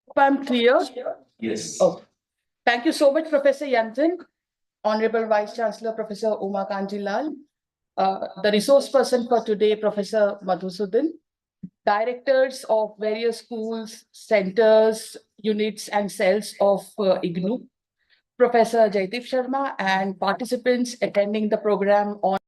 Hope I'm clear. Yes. Oh, thank you so much, Professor Yantin, Honorable Vice Chancellor, Professor Uma Kanjilal, the resource person for today, Professor Madhusudan, directors of various schools, centers, units, and cells of IGNOU, Professor Jaideep Sharma, and participants attending the program on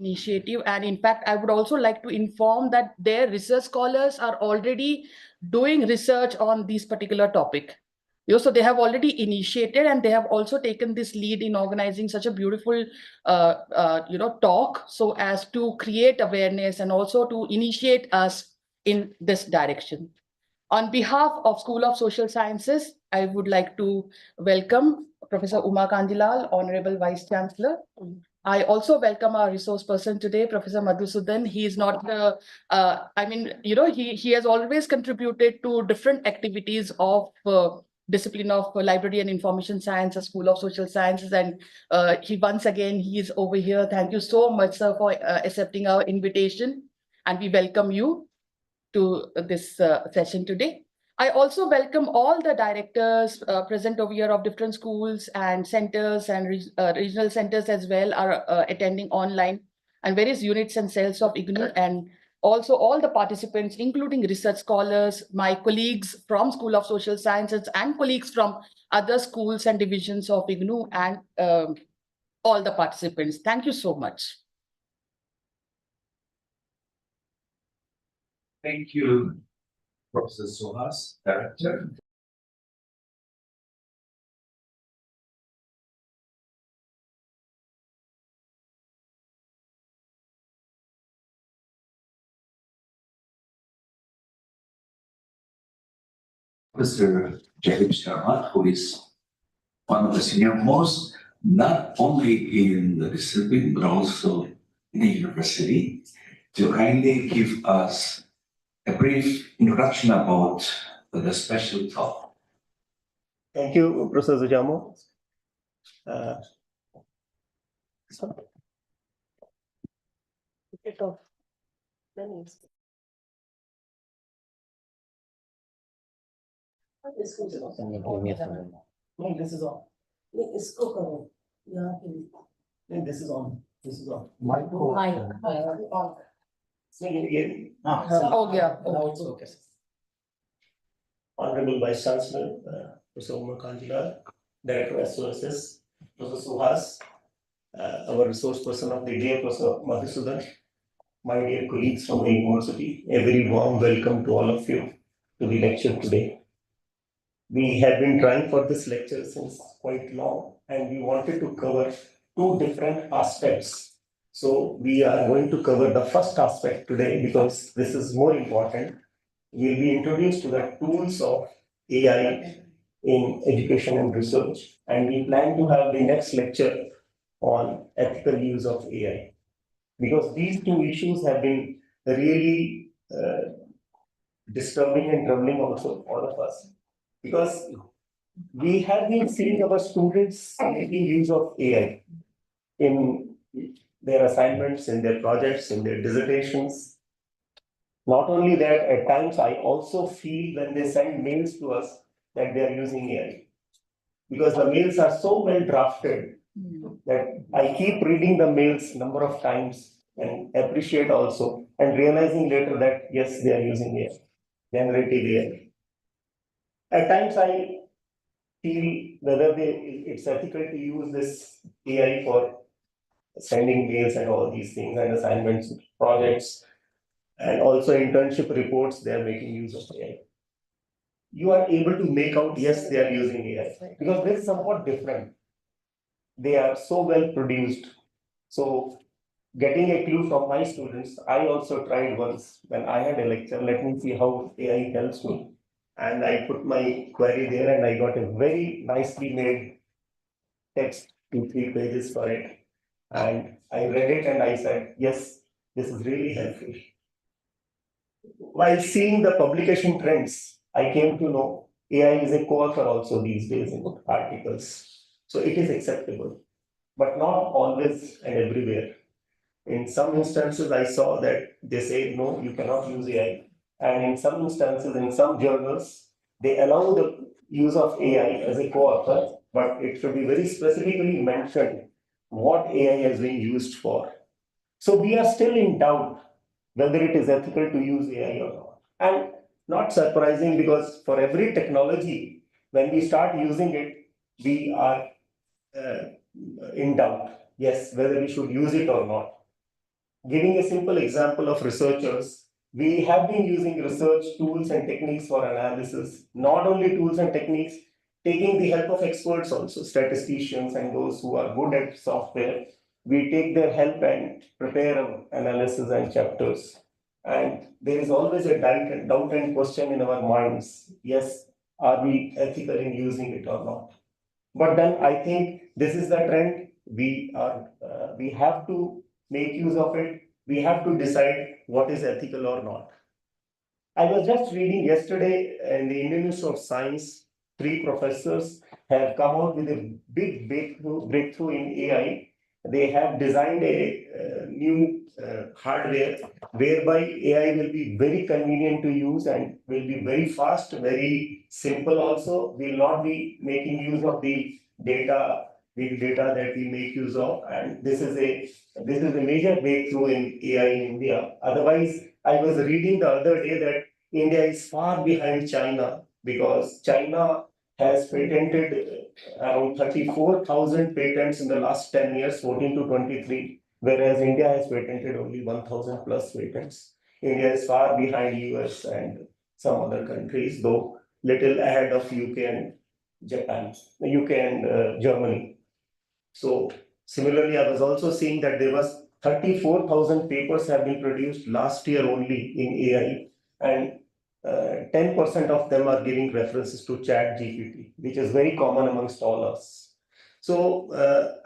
initiative. And in fact, I would also like to inform that their research scholars are already doing research on this particular topic. So they have already initiated and they have also taken this lead in organizing such a beautiful, talk so as to create awareness and also to initiate us in this direction. On behalf of School of Social Sciences, I would like to welcome Professor Uma Kandilal, Honorable Vice Chancellor. I also welcome our resource person today, Professor Madhusudan. He is not, he has always contributed to different activities of discipline of library and information science, a School of Social Sciences. And he is over here. Thank you so much, sir, for accepting our invitation. And we welcome you to this session today. I also welcome all the directors present over here of different schools and centers and regional centers as well are attending online, and various units and cells of IGNOU, and also all the participants, including research scholars, my colleagues from School of Social Sciences and colleagues from other schools and divisions of IGNOU, and all the participants. Thank you so much. Thank you, Professor Suhas, Director. Mr. Jaideep Sharma, who is one of the senior most, not only in the discipline, but also in the university, to kindly give us a brief introduction about the special talk. Thank you, Professor Zujamo. This is on. This is on. This is on. Oh, yeah. Okay. Honorable Vice Chancellor, Professor Uma Kandilal, Director of Resources, Professor Suhas, our resource person of the day, Professor Madhusudan, my dear colleagues from the university, a very warm welcome to all of you to the lecture today. We have been trying for this lecture since quite long, and we wanted to cover two different aspects. So we are going to cover the first aspect today because this is more important. We'll be introduced to the tools of AI in education and research, and we plan to have the next lecture on ethical use of AI. Because these two issues have been really disturbing and troubling also all of us. Because we have been seeing our students making use of AI in their assignments, in their projects, in their dissertations. Not only that, at times I also feel when they send mails to us that they are using AI. Because the mails are so well drafted that I keep reading the mails number of times and appreciate also and realizing later that yes, they are using AI, generative AI. At times I feel whether it's ethical to use this AI for sending mails and all these things and assignments, projects, and also internship reports, they are making use of AI. You are able to make out, yes, they are using AI because this is somewhat different. They are so well produced. So getting a clue from my students, I also tried once when I had a lecture, let me see how AI helps me. And I put my query there and I got a very nicely made text, 2, 3 pages for it. And I read it and I said, yes, this is really helpful. While seeing the publication trends, I came to know AI is a co-author also these days in articles. So it is acceptable, but not always and everywhere. In some instances, I saw that they say, no, you cannot use AI. And in some instances, in some journals, they allow the use of AI as a co-author, but it should be very specifically mentioned what AI has been used for. So we are still in doubt whether it is ethical to use AI or not. And not surprising because for every technology, when we start using it, we are uh, in doubt, yes, whether we should use it or not. Giving a simple example of researchers, we have been using research tools and techniques for analysis, not only tools and techniques, taking the help of experts also, statisticians and those who are good at software. We take their help and prepare analysis and chapters. And there is always a doubt and question in our minds. Yes, are we ethical in using it or not? But then I think this is the trend. We have to make use of it. We have to decide what is ethical or not. I was just reading yesterday in the Indian Institute of Science, 3 professors have come out with a big breakthrough in AI. They have designed a new hardware whereby AI will be very convenient to use and will be very fast, very simple also, will not be making use of the data, big data that we make use of. And this is a major breakthrough in AI in India. Otherwise, I was reading the other day that India is far behind China because China has patented around 34,000 patents in the last 10 years, 14 to 23, whereas India has patented only 1,000 plus patents. India is far behind US and some other countries, though little ahead of UK and Japan, UK and Germany. So similarly, I was also seeing that there was 34,000 papers have been produced last year only in AI, and 10% of them are giving references to Chat GPT, which is very common amongst all us. So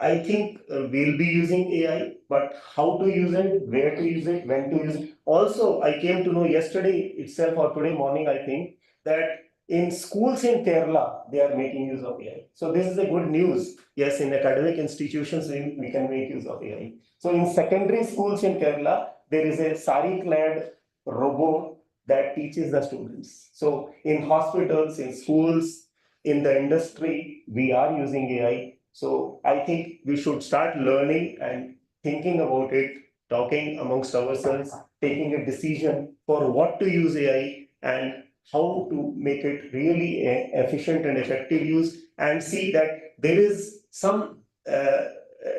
I think we'll be using AI, but how to use it, where to use it, when to use it. Also, I came to know yesterday itself or today morning, I think, that in schools in Kerala, they are making use of AI. So this is a good news. Yes, in academic institutions, we can make use of AI. So in secondary schools in Kerala, there is a sari-clad robot that teaches the students. So in hospitals, in schools, in the industry, we are using AI. So I think we should start learning and thinking about it, talking amongst ourselves, taking a decision for what to use AI and how to make it really efficient and effective use, and see that there is some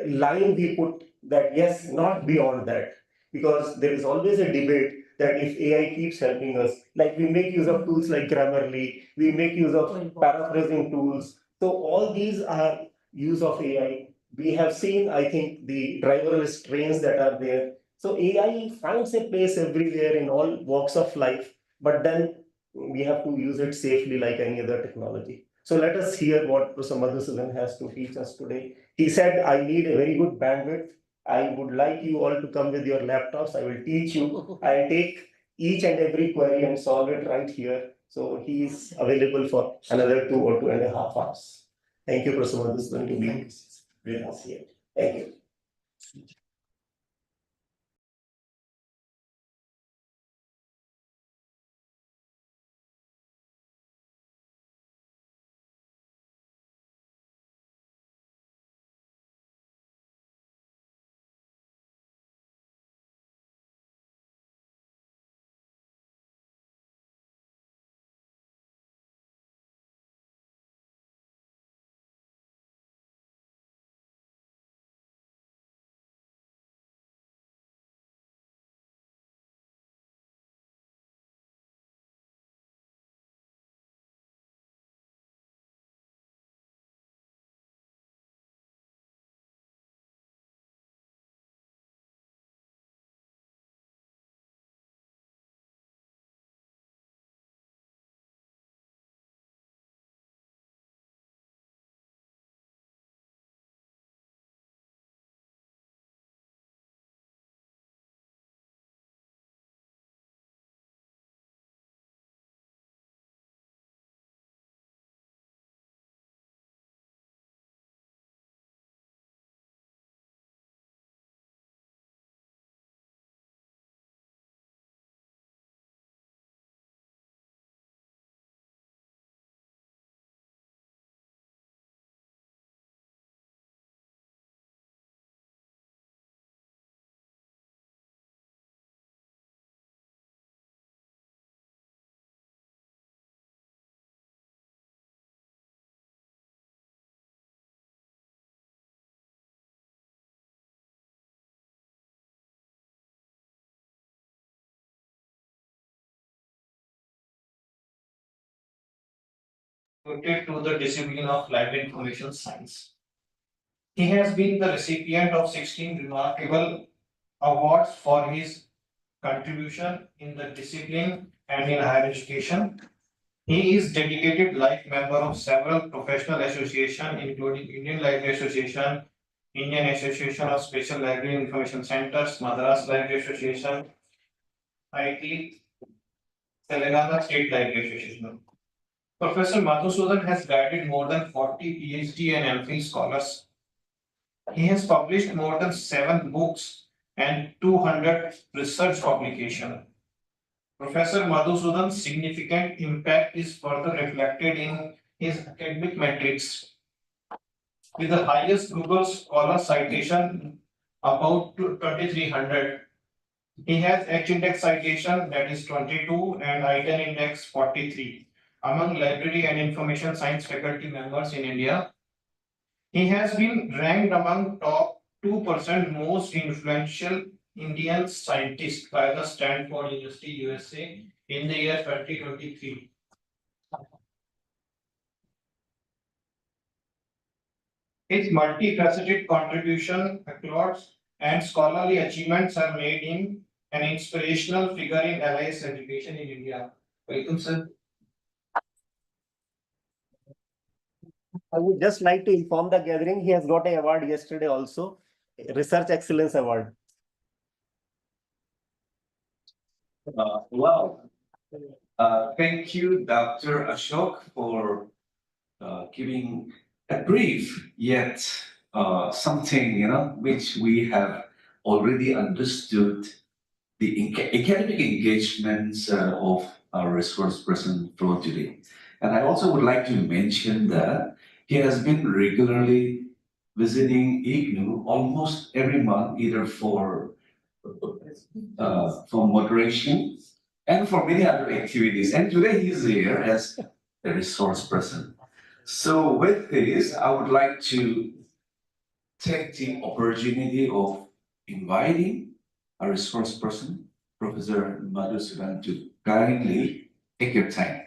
line we put that yes, not beyond that, because there is always a debate that if AI keeps helping us, like we make use of tools like Grammarly, we make use of paraphrasing tools. So all these are use of AI. We have seen, I think, the driverless trains that are there. So AI finds a place everywhere in all walks of life, but then we have to use it safely like any other technology. So let us hear what Professor Madhusudan has to teach us today. He said, I need a very good bandwidth. I would like you all to come with your laptops. I will teach you. I'll take each and every query and solve it right here. So he is available for another 2 or 2.5 hours. Thank you, Professor Madhusudan, to be with us here. Thank you. devoted to the discipline of library information science. He has been the recipient of 16 remarkable awards for his contribution in the discipline and in higher education. He is dedicated life member of several professional associations, including Indian Library Association, Indian Association of Special Library and Information Centers, Madras Library Association, IT, Telangana State Library Association. Professor Madhusudan has guided more than 40 PhD and MPhil scholars. He has published more than 7 books and 200 research publications. Professor Madhusudan's significant impact is further reflected in his academic metrics, with the highest Google Scholar citation about 2300. He has H-index citation that is 22 and I-10 index 43 among library and information science faculty members in India. He has been ranked among top 2% most influential Indian scientists by the Stanford University, USA in the year 2023. His multifaceted contribution, accolades, and scholarly achievements have made him an inspirational figure in LIS education in India. Welcome, sir. I would just like to inform the gathering, he has got an award yesterday also, Research Excellence Award. Wow. Thank you, Dr. Ashok, for giving a brief yet something, which we have already understood the academic engagements of our resource person for today. And I also would like to mention that he has been regularly visiting IGNOU almost every month, either for moderation and for many other activities. And today he's here as a resource person. So with this, I would like to take the opportunity of inviting a resource person, Professor Madhusudan, to kindly take your time.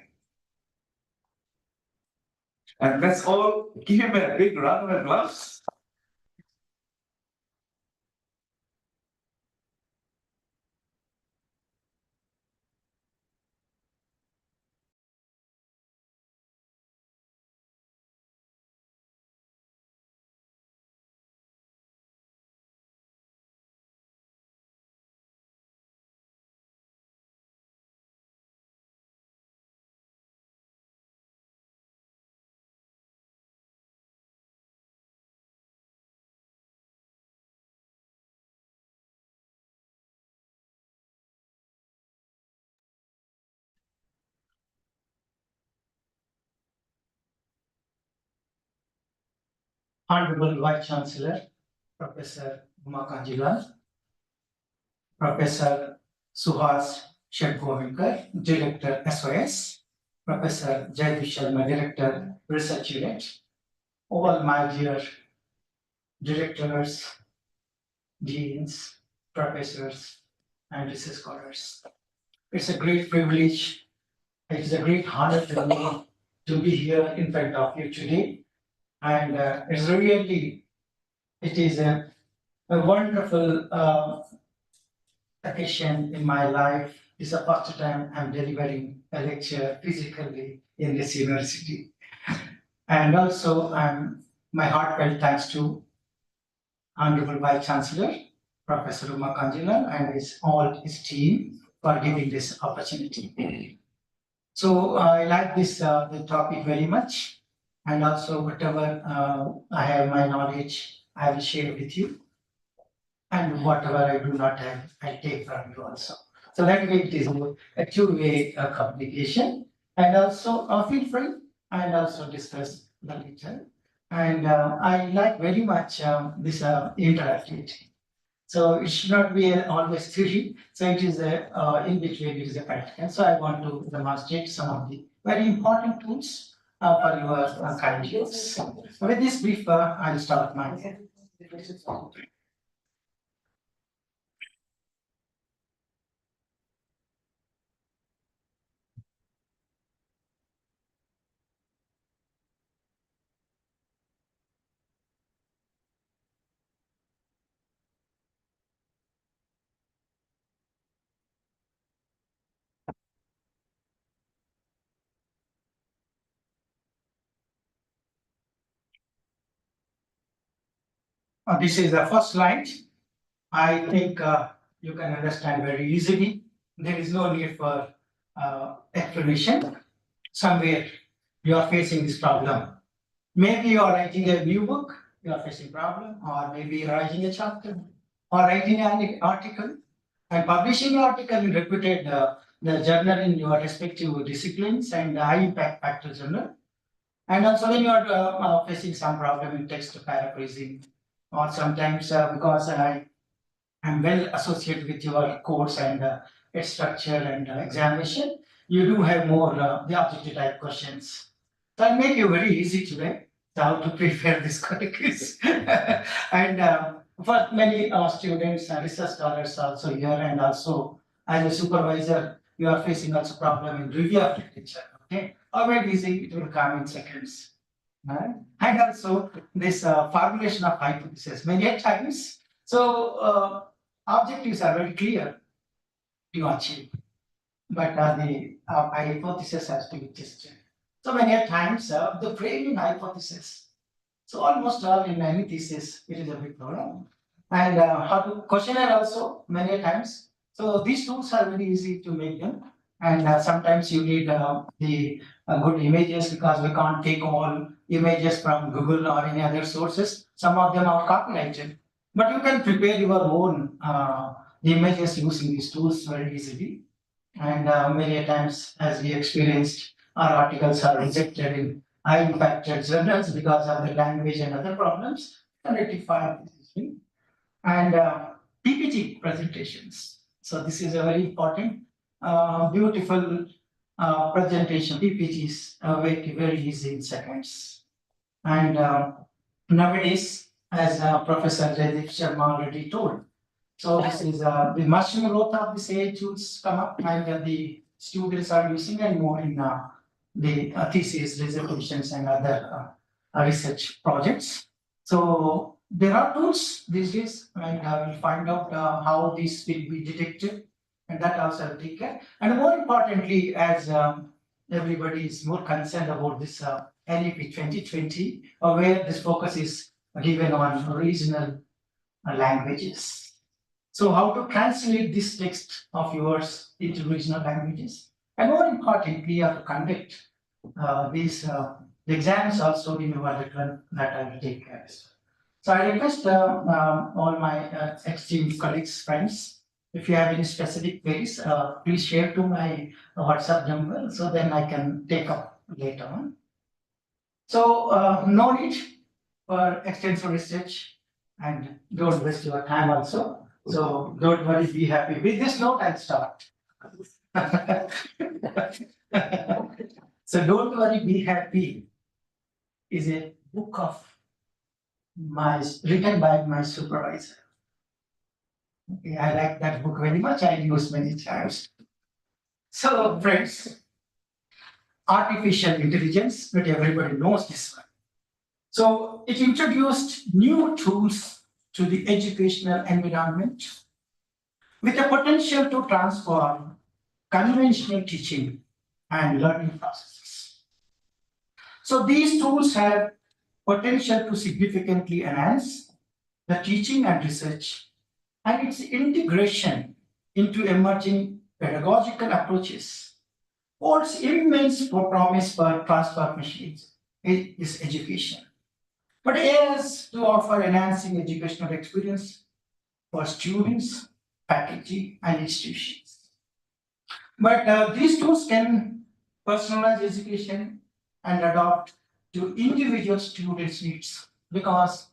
And let's all give him a big round of applause. Honorable Vice Chancellor, Professor Uma Kanjilan, Professor Suhas Shedgovinkar, Director SOS, Professor Jaydeep Sharma, Director Research Unit, all my dear directors, deans, professors, and research scholars. It's a great privilege, it is a great honor for me to be here in front of you today. And it is a wonderful occasion in my life. It's the first time I'm delivering a lecture physically in this university. And also, my heartfelt thanks to Honorable Vice Chancellor, Professor Uma Kanjilan, and all his team for giving this opportunity. So I like the topic very much. And also, whatever I have my knowledge, I will share with you. And whatever I do not have, I take from you also. So that way it is a two-way communication. And also feel free and also discuss the lecture. And I like very much this interactivity. So it should not be always theory. So it is in between, it is a practical. So I want to demonstrate some of the very important tools for your kind use. With this brief, I'll start my. This is the first slide. I think you can understand very easily. There is no need for explanation. Somewhere you are facing this problem. Maybe you are writing a new book, you are facing problem, or maybe you are writing a chapter, or writing an article, and publishing an article in reputed the journal in your respective disciplines and high impact factor journal. And also when you are facing some problem in text paraphrasing, or sometimes because I am well associated with your course and its structure and examination, you do have more the objective type questions. So I'll make you very easy today how to prepare this quiz. And for many students and research scholars also here, and also as a supervisor, you are facing also problem in review of literature. Okay, or very easy, it will come in seconds. Right? And also this formulation of hypothesis many times. So objectives are very clear to achieve, but the hypothesis has to be tested. So many a times the framing hypothesis. So almost all in any thesis, it is a big problem. And how to questionnaire also many a times. So these tools are very easy to make them. And sometimes you need the good images because we can't take all images from Google or any other sources. Some of them are copyrighted, but you can prepare your own images using these tools very easily. And many a times, as we experienced, our articles are rejected in high impacted journals because of the language and other problems. And rectify this issue. And PPT presentations. So this is a very important, beautiful presentation. PPTs very, very easy in seconds. And nowadays, as Professor Jaideep Sharma already told, so this is the mushroom growth of the AI tools come up, and the students are using and more in the thesis, dissertations, and other research projects. So there are tools these days, and we'll find out how these will be detected, and that also will take care. And more importantly, as everybody is more concerned about this NEP 2020, where this focus is given on regional languages. So how to translate this text of yours into regional languages? And more importantly, you have to conduct these the exams also in your return that I will take care of. So I request all my esteemed colleagues, friends, if you have any specific queries, please share to my WhatsApp number so then I can take up later on. So no need for extensive research and don't waste your time also. So don't worry, be happy. With this note, I'll start. So don't worry, be happy is a book of written by my supervisor. Okay, I like that book very much. I use many times. So friends, artificial intelligence, but everybody knows this one. So it introduced new tools to the educational environment with a potential to transform conventional teaching and learning processes. So these tools have potential to significantly enhance the teaching and research and its integration into emerging pedagogical approaches holds immense promise for transformation in this education. But as to offer enhancing educational experience for students, faculty, and institutions. But these tools can personalize education and adapt to individual students' needs because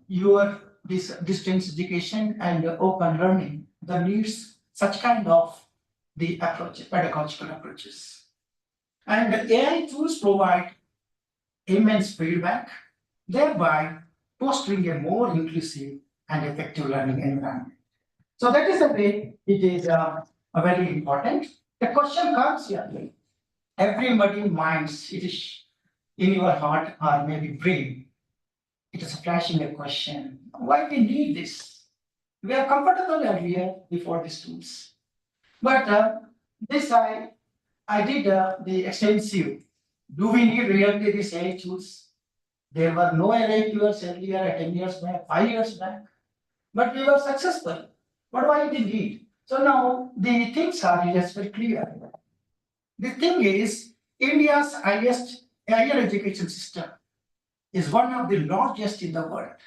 your this distance education and open learning that needs such kind of the approach, pedagogical approaches. And AI tools provide immense feedback, thereby fostering a more inclusive and effective learning environment. So that is the way it is a very important. The question comes here. Everybody minds it is in your heart or maybe brain. It is flashing a question. Why we need this? We are comfortable earlier before these tools. But this I did the extensive. Do we need really these AI tools? There were no AI tools earlier, 10 years back, 5 years back, but we were successful. But why did we? So now the things are just very clear. The thing is, India's highest higher education system is one of the largest in the world,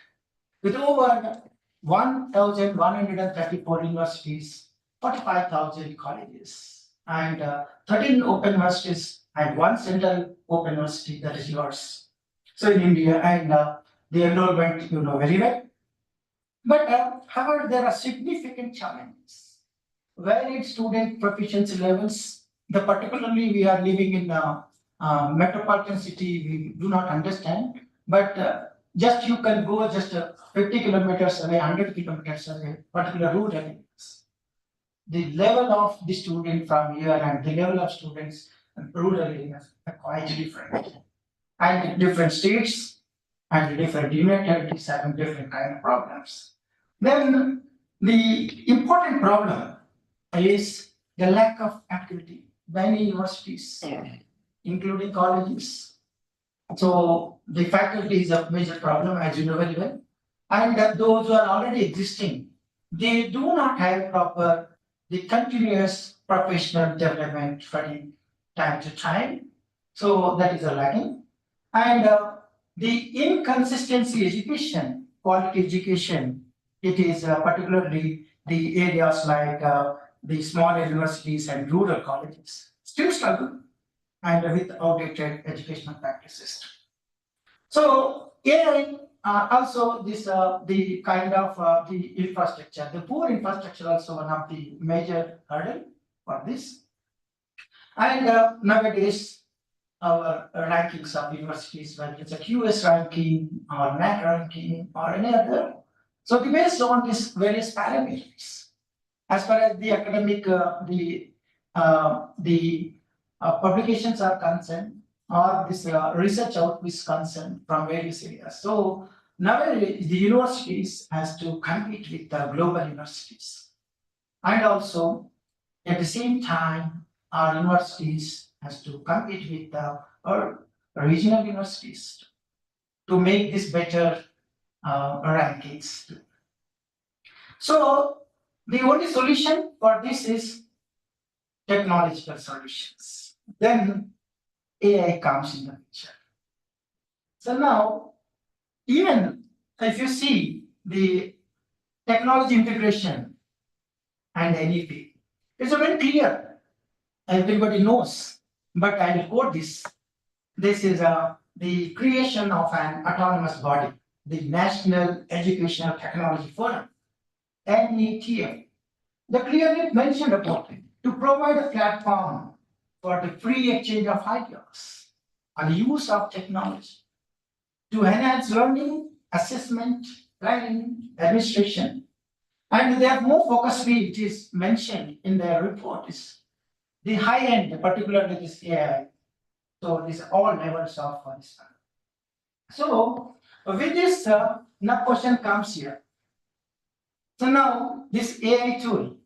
with over 1,134 universities, 45,000 colleges, and 13 open universities, and one central open university that is yours. So in India, and the enrollment, you know very well. But however, there are significant challenges. Varied student proficiency levels, particularly we are living in a metropolitan city, we do not understand, but just you can go just 50 kilometers away, 100 kilometers away, particular rural areas. The level of the student from here and the level of students in rural areas are quite different. And different states and different unit territories having different kind of problems. Then the important problem is the lack of activity. Many universities, including colleges. So the faculty is a major problem, as you know very well. And those who are already existing, they do not have proper the continuous professional development from time to time. So that is a lacking. And the inconsistency education, quality education, it is particularly the areas like the smaller universities and rural colleges still struggle and with outdated educational practices. So AI also this the kind of the infrastructure, the poor infrastructure also one of the major hurdle for this. And nowadays our rankings of universities, whether it's a QS ranking or NAC ranking or any other. So based on these various parameters, as far as the academic, publications are concerned, or this research output is concerned from various areas. So nowadays the universities has to compete with the global universities, and also at the same time our universities has to compete with the regional universities to make this better rankings. So the only solution for this is technological solutions. Then AI comes in the picture. So now, even if you see the technology integration and NEP, it's very clear. Everybody knows, but I'll quote this. This is the creation of an autonomous body, the National Educational Technology Forum, NETF. The clearly mentioned about it, to provide a platform for the free exchange of ideas and use of technology to enhance learning, assessment, planning, administration. And they have more focusly, it is mentioned in their report, is the high end, particularly this AI. So these are all levels of this. So with this, now question comes here. So now this AI tool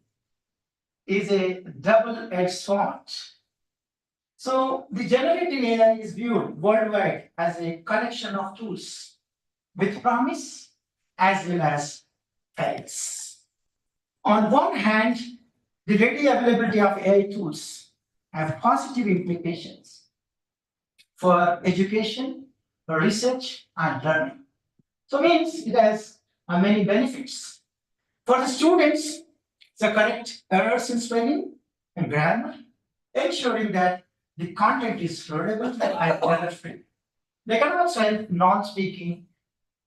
is a double-edged sword. So the generative AI is viewed worldwide as a collection of tools with promise as well as fails. On one hand, the ready availability of AI tools have positive implications for education, for research, and learning. So means it has many benefits. For the students, the correct errors in spelling and grammar, ensuring that the content is readable and error-free. They can also help non-speaking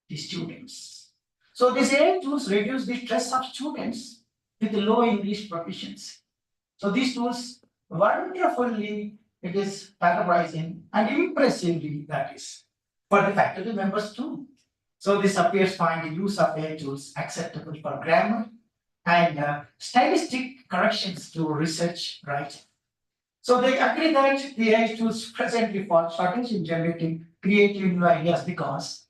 the students. So these AI tools reduce the stress of students with low English proficiency. So these tools wonderfully it is categorizing and impressively that is for the faculty members too. So this appears fine the use of AI tools acceptable for grammar and stylistic corrections to research writing. So they agree that the AI tools presently fall shortage in generating creative new ideas because,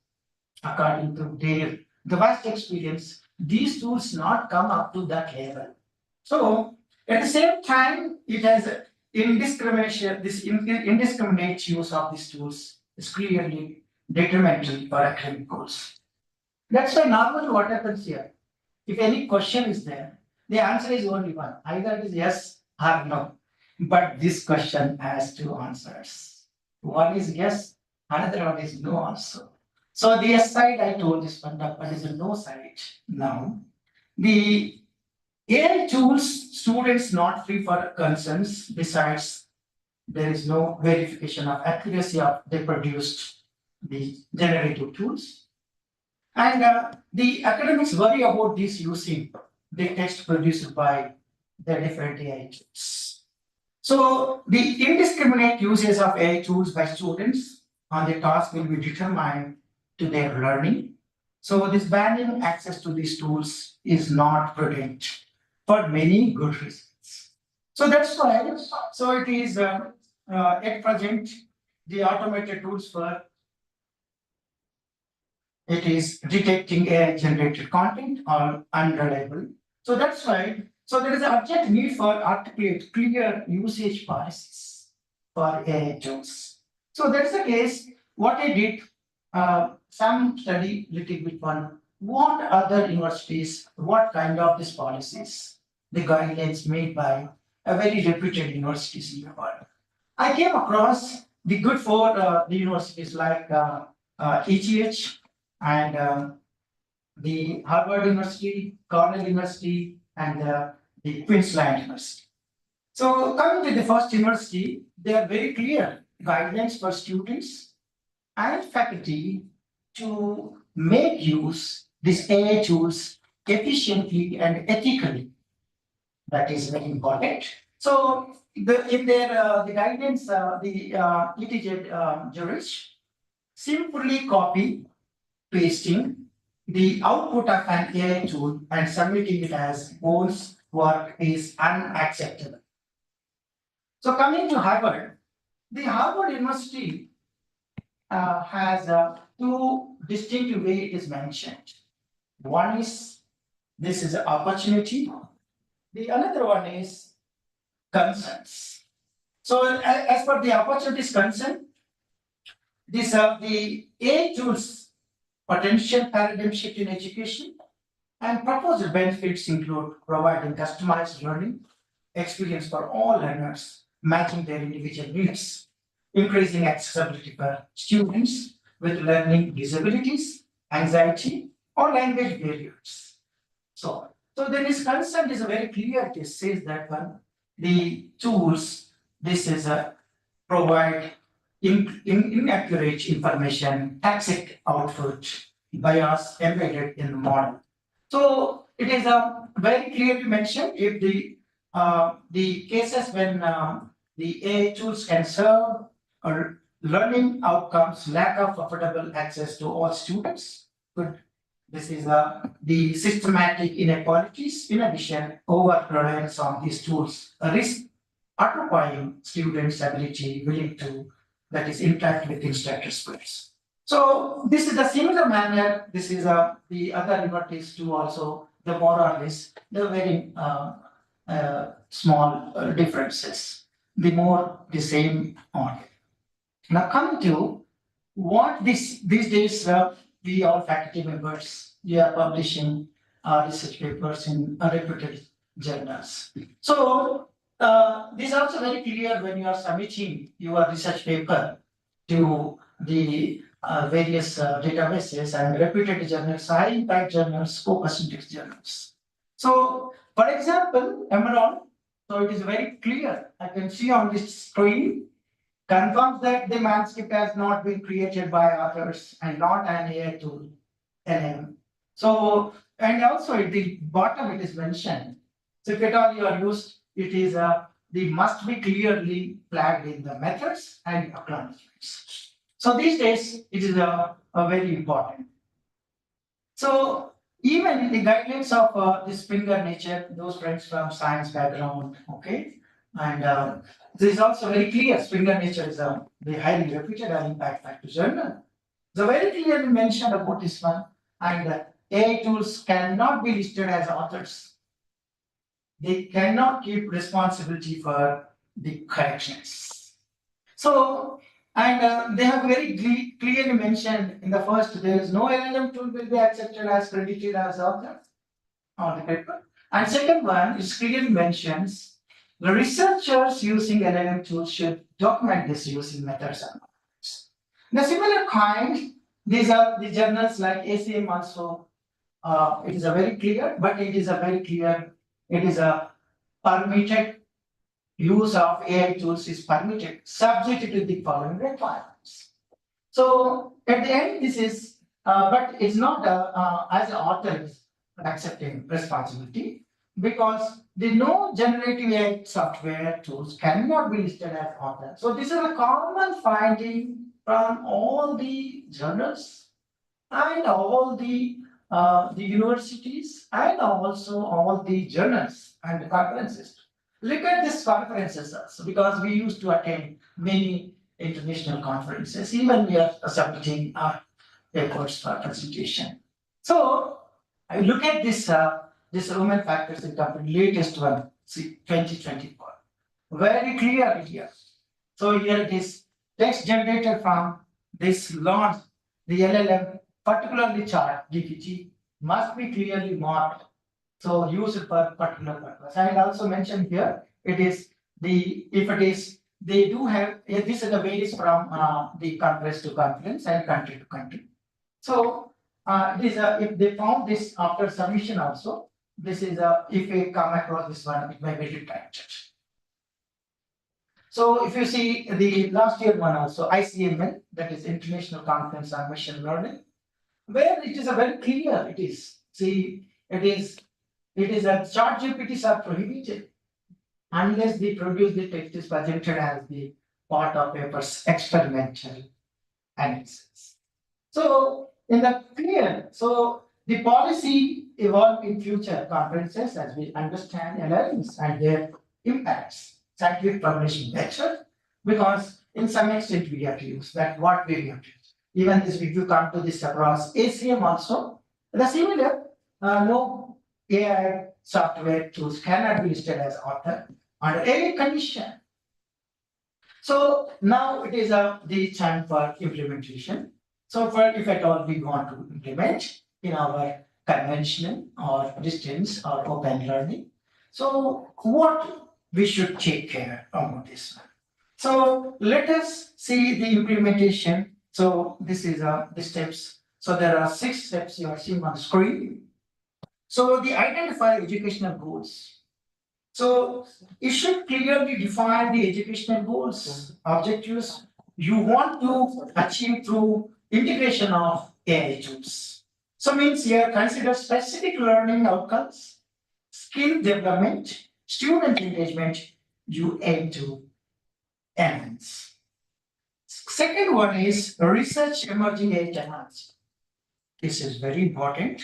according to their the vast experience, these tools not come up to that level. So at the same time, it has indiscrimination, this indiscriminate use of these tools is clearly detrimental for academic goals. That's why normally what happens here, if any question is there, the answer is only one, either it is yes or no. But this question has two answers. One is yes, another one is no also. So the yes side, I told this one, but is a no side now. The AI tools, students not free for concerns. Besides, there is no verification of accuracy of they produced the generative tools. And the academics worry about this using the text produced by the different AI tools. So the indiscriminate uses of AI tools by students on the task will be determined to their learning. So this banning access to these tools is not prudent for many good reasons. So that's why, so it is at present, the automated tools for it is detecting AI generated content or unreliable. So that's why, so there is an urgent need for articulate clear usage policies for AI tools. So that's the case. What I did, some study little bit one, what other universities, what kind of these policies, the guidelines made by a very reputed universities in the world. I came across the good for the universities like ETH and the Harvard University, Cornell University, and the Queensland University. So coming to the first university, they are very clear guidelines for students and faculty to make use these AI tools efficiently and ethically. That is very important. So in their the guidelines, the ETH jurist simply copy pasting the output of an AI tool and submitting it as own's work is unacceptable. So coming to Harvard, the Harvard University has two distinctive ways it is mentioned. One is this is an opportunity. The another one is concerns. So as per the opportunities concern, these are the AI tools potential paradigm shift in education and proposed benefits include providing customized learning experience for all learners, matching their individual needs, increasing accessibility for students with learning disabilities, anxiety, or language barriers. So then his consent is a very clear. It says that one, the tools, this is a provide inaccurate information, toxic output, bias embedded in the model. So it is very clearly mentioned if the cases when the AI tools can serve or learning outcomes, lack of affordable access to all students. Good. This is the systematic inequalities. In addition, over reliance on these tools risk occupying students' ability willing to that is interact with instructors first. So this is the similar manner. This is the other liberties too. Also, the more or less the very small differences. The more the same order. Now coming to what these days we all faculty members we are publishing research papers in reputed journals. So this is also very clear when you are submitting your research paper to the various databases and reputed journals, high impact journals, focus index journals. So, for example, Emerald, so it is very clear. I can see on this screen confirms that the manuscript has not been created by authors and not an AI tool, LM. So, and also at the bottom it is mentioned. So if at all you are used, it is the must be clearly flagged in the methods and acknowledgements. So these days it is a very important. So even in the guidelines of this Springer nature, those friends from science background, okay, and this is also very clear. Springer nature is the highly reputed and impact factor journal. So very clearly mentioned about this one, and AI tools cannot be listed as authors. They cannot keep responsibility for the corrections. So And they have very clearly mentioned in the first, there is no LLM tool will be accepted as credited as author on the paper. And second one is clearly mentions the researchers using LLM tools should document this using methods and methods. The similar kind, these are the journals like ACM also. It is a very clear, but it is a very clear, it is a permitted use of AI tools is permitted, subject to the following requirements. So at the end, this is, but it's not as an author is accepting responsibility because the no generative AI software tools cannot be listed as author. So this is a common finding from all the journals and all the universities and also all the journals and conferences. Look at these conferences also, because we used to attend many international conferences, even we are submitting our papers for presentation. So I look at this human factors in company latest one, see 2024. Very clear here. So here it is text generated from this launch, the LLM, particularly chart GPT, must be clearly marked. So used for particular purpose. I also mentioned here, it is the, if it is, they do have, this is the varies from the conference to conference and country to country. So this if they found this after submission also, this is if we come across this one, it may be retracted. So if you see the last year one also, ICML, that is International Conference on Machine Learning, where it is a very clear, it is, see, it is a chart GPTs are prohibited unless they produce the text is presented as the part of paper's experimental analysis. So in the clear, so the policy evolve in future conferences as we understand LLMs and their impacts, scientific publishing better, because in some extent we have to use that what we have to use. Even this, if you come to this across ACM also, the similar, no AI software tools cannot be listed as author under any condition. So now it is the time for implementation. So for if at all we want to implement in our conventional or distance or open learning. So what we should take care about this one. So let us see the implementation. So this is the steps. So there are 6 steps you are seeing on the screen. So the identify educational goals. So you should clearly define the educational goals, objectives you want to achieve through integration of AI tools. So means here consider specific learning outcomes, skill development, student engagement you aim to enhance. Second one is research emerging AI technology. This is very important.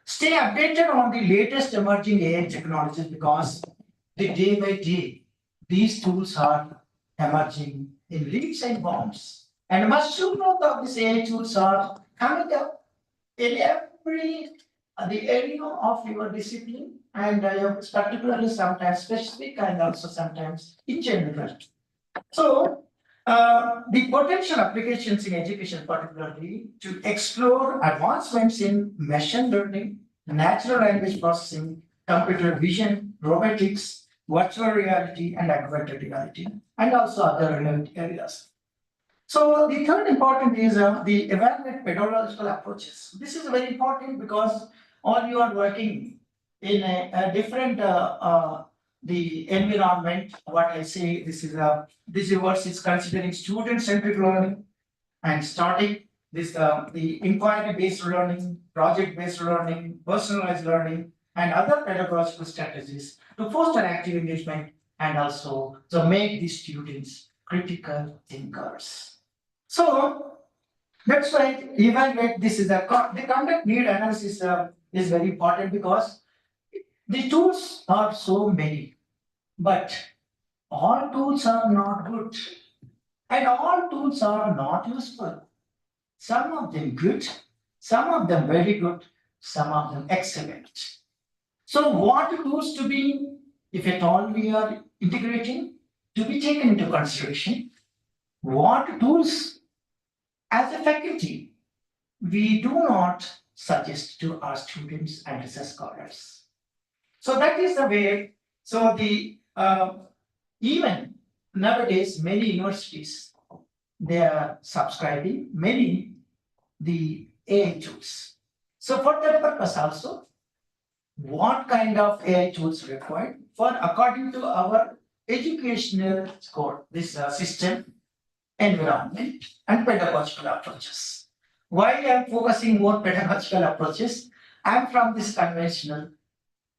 Stay updated on the latest emerging AI technologies because the day by day, these tools are emerging in leaps and bounds. And mushroom growth of these AI tools are coming up in every the area of your discipline, and particularly sometimes specific and also sometimes in general. So the potential applications in education, particularly to explore advancements in machine learning, natural language processing, computer vision, robotics, virtual reality, and augmented reality, and also other relevant areas. So the third important is the evaluate methodological approaches. This is very important because all you are working in a different the environment. What I say, this verse is considering student-centric learning and starting this the inquiry-based learning, project-based learning, personalized learning, and other pedagogical strategies to foster active engagement and also to make the students critical thinkers. So that's why evaluate this is the conduct need analysis is very important because the tools are so many, but all tools are not good and all tools are not useful. Some of them good, some of them very good, some of them excellent. So what tools to be, if at all we are integrating, to be taken into consideration. what tools as a faculty we do not suggest to our students and research scholars. So that is the way. So the even nowadays many universities they are subscribing many the AI tools. So for that purpose also, what kind of AI tools required for according to our educational score, this system, environment, and pedagogical approaches. Why I am focusing more pedagogical approaches? I am from this conventional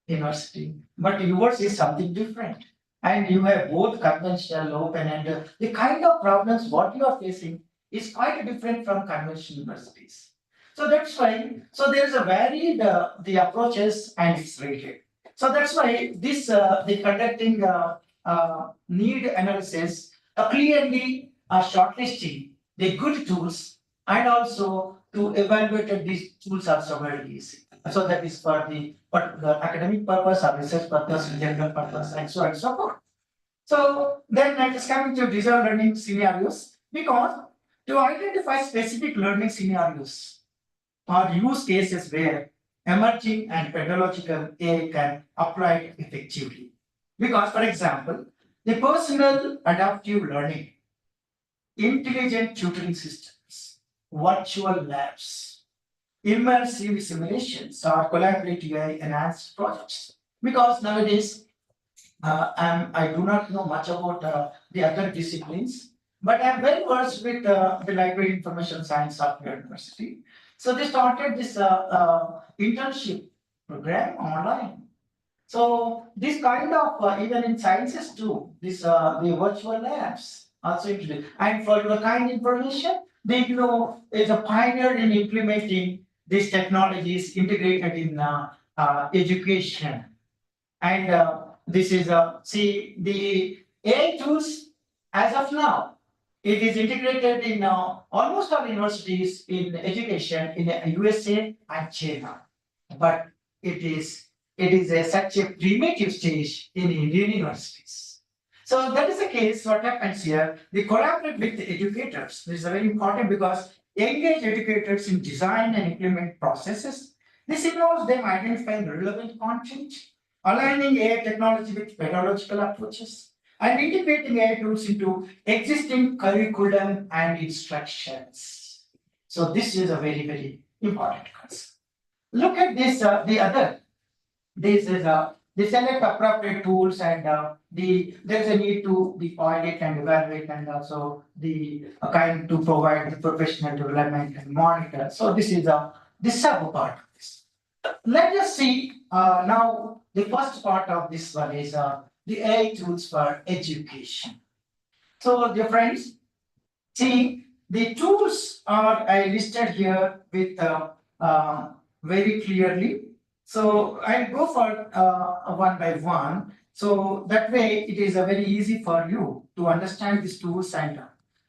university, but yours is something different. And you have both conventional, open, and the kind of problems what you are facing is quite different from conventional universities. So that's why, so there's a varied the approaches and it's rated. So that's why this the conducting need analysis clearly shortlisting the good tools and also to evaluate these tools are so very easy. So that is for the academic purpose or research purpose, general purpose, and so on and so forth. So then it is coming to design learning scenarios because to identify specific learning scenarios or use cases where emerging and pedagogical AI can apply effectively. Because, for example, the personal adaptive learning, intelligent tutoring systems, virtual labs, immersive simulations or collaborative AI enhanced projects. Because nowadays, I do not know much about the other disciplines, but I'm very versed with the library information science software university. So they started this internship program online. So this kind of even in sciences too, this the virtual labs also introduced. And for your kind information, they know is a pioneer in implementing these technologies integrated in education. And this is see the AI tools as of now. It is integrated in almost all universities in education in the USA and China, but it is such a primitive stage in Indian universities. So that is the case. What happens here? They collaborate with the educators. This is very important because engage educators in design and implement processes. This involves them identifying relevant content, aligning AI technology with pedagogical approaches, and integrating AI tools into existing curriculum and instructions. So this is a very, very important concept. Look at this, the other. This is they select appropriate tools and there's a need to the audit and evaluate and also the kind to provide the professional development and monitor. So this is this sub part of this. Let us see now the first part of this one is the AI tools for education. So dear friends, see the tools are listed here with very clearly. So I'll go for one by one. So that way it is very easy for you to understand these tools and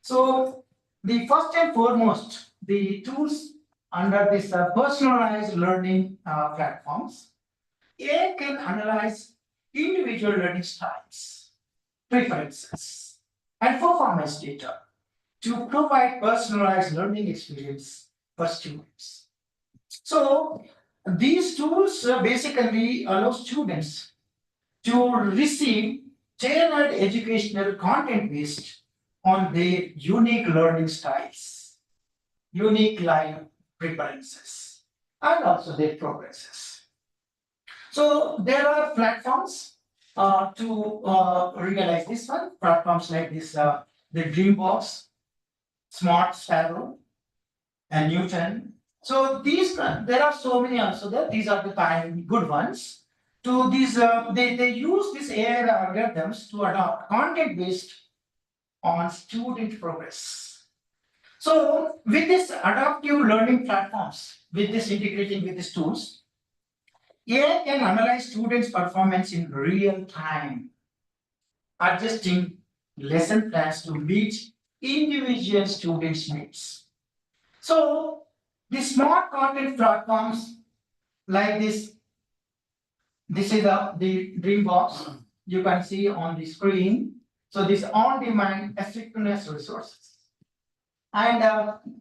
so the first and foremost, the tools under this personalized learning platforms, AI can analyze individual learning styles, preferences, and performance data to provide personalized learning experience for students. So these tools basically allow students to receive tailored educational content based on their unique learning styles, unique life preferences, and also their progresses. So there are platforms to realize this one, platforms like this, the Dreambox, Smart Sparrow, and Newton. So these there are so many also there. These are the kind good ones. To these they use these AI algorithms to adopt content based on student progress. So with this adaptive learning platforms, with this integrating with these tools, AI can analyze students' performance in real time, adjusting lesson plans to meet individual students' needs. So the smart content platforms like this is the Dreambox. You can see on the screen. So this on-demand asynchronous resources. And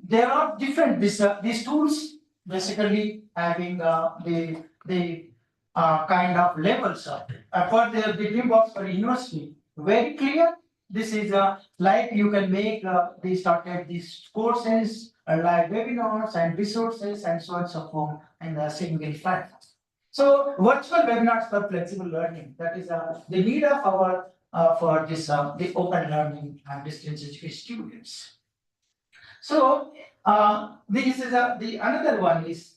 there are different these tools basically having the kind of levels of it. For the dream box for university, very clear. This is like you can make they started these courses, like webinars and resources and so on and so forth in a single platform. So virtual webinars for flexible learning, that is the need of our for this the open learning and distance education students. So this is the another one is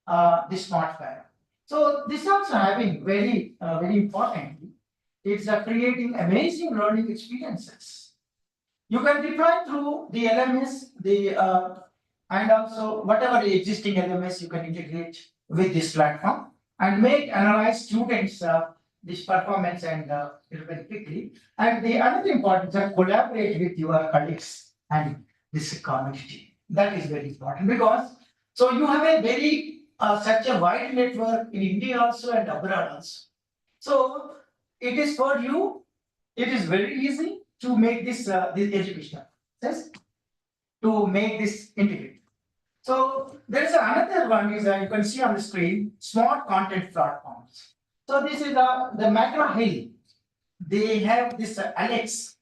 the smart fair. So this also having very importantly, it's creating amazing learning experiences. You can deploy through the LMS, the and also whatever the existing LMS you can integrate with this platform and make analyze students this performance and very quickly. And the another important is collaborate with your colleagues and this community. That is very important because so you have a very such a wide network in India also and abroad also. So it is for you. It is very easy to make this educational process to make this integrated. So there is another one is you can see on the screen smart content platforms. So this is the Macro Hill. They have this Alex.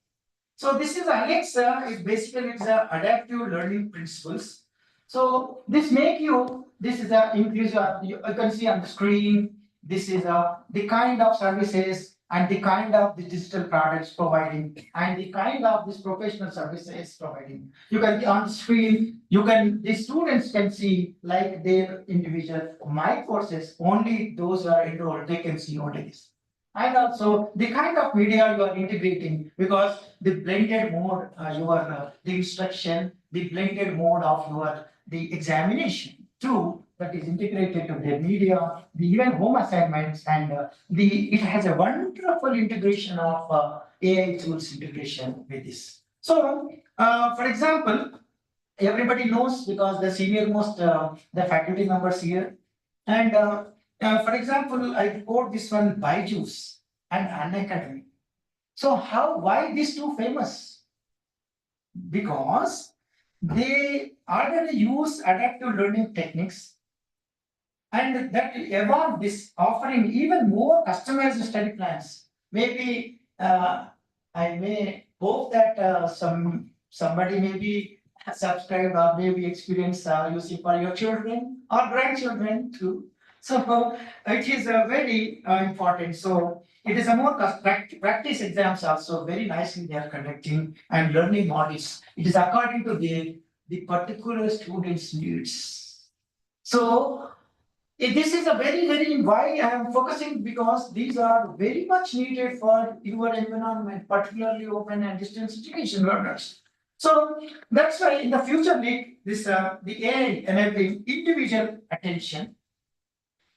So this is Alexa. It basically it's adaptive learning principles. So this make you this is a increase you can see on the screen. This is the kind of services and the kind of the digital products providing and the kind of this professional services providing. You can on the screen. You can the students can see like their individual my courses only those who are enrolled they can see only this. And also the kind of media you are integrating because the blended mode, the instruction, the blended mode of your the examination too that is integrated to the media, the even home assignments, and the it has a wonderful integration of AI tools integration with this. So, for example, everybody knows because the senior most the faculty members here, and for example, I quote this one Byju's and Unacademy. So how why these two famous? Because they already use adaptive learning techniques and that evolve this offering even more customized study plans. Maybe I may hope that somebody maybe subscribe or maybe experience using for your children or grandchildren too. So it is very important. So it is a more practice exams also very nicely they are conducting and learning models. It is according to the particular students' needs. So this is a very why I am focusing because these are very much needed for your environment, particularly open and distance education learners. So that's why in the future need this the AI enabling individual attention,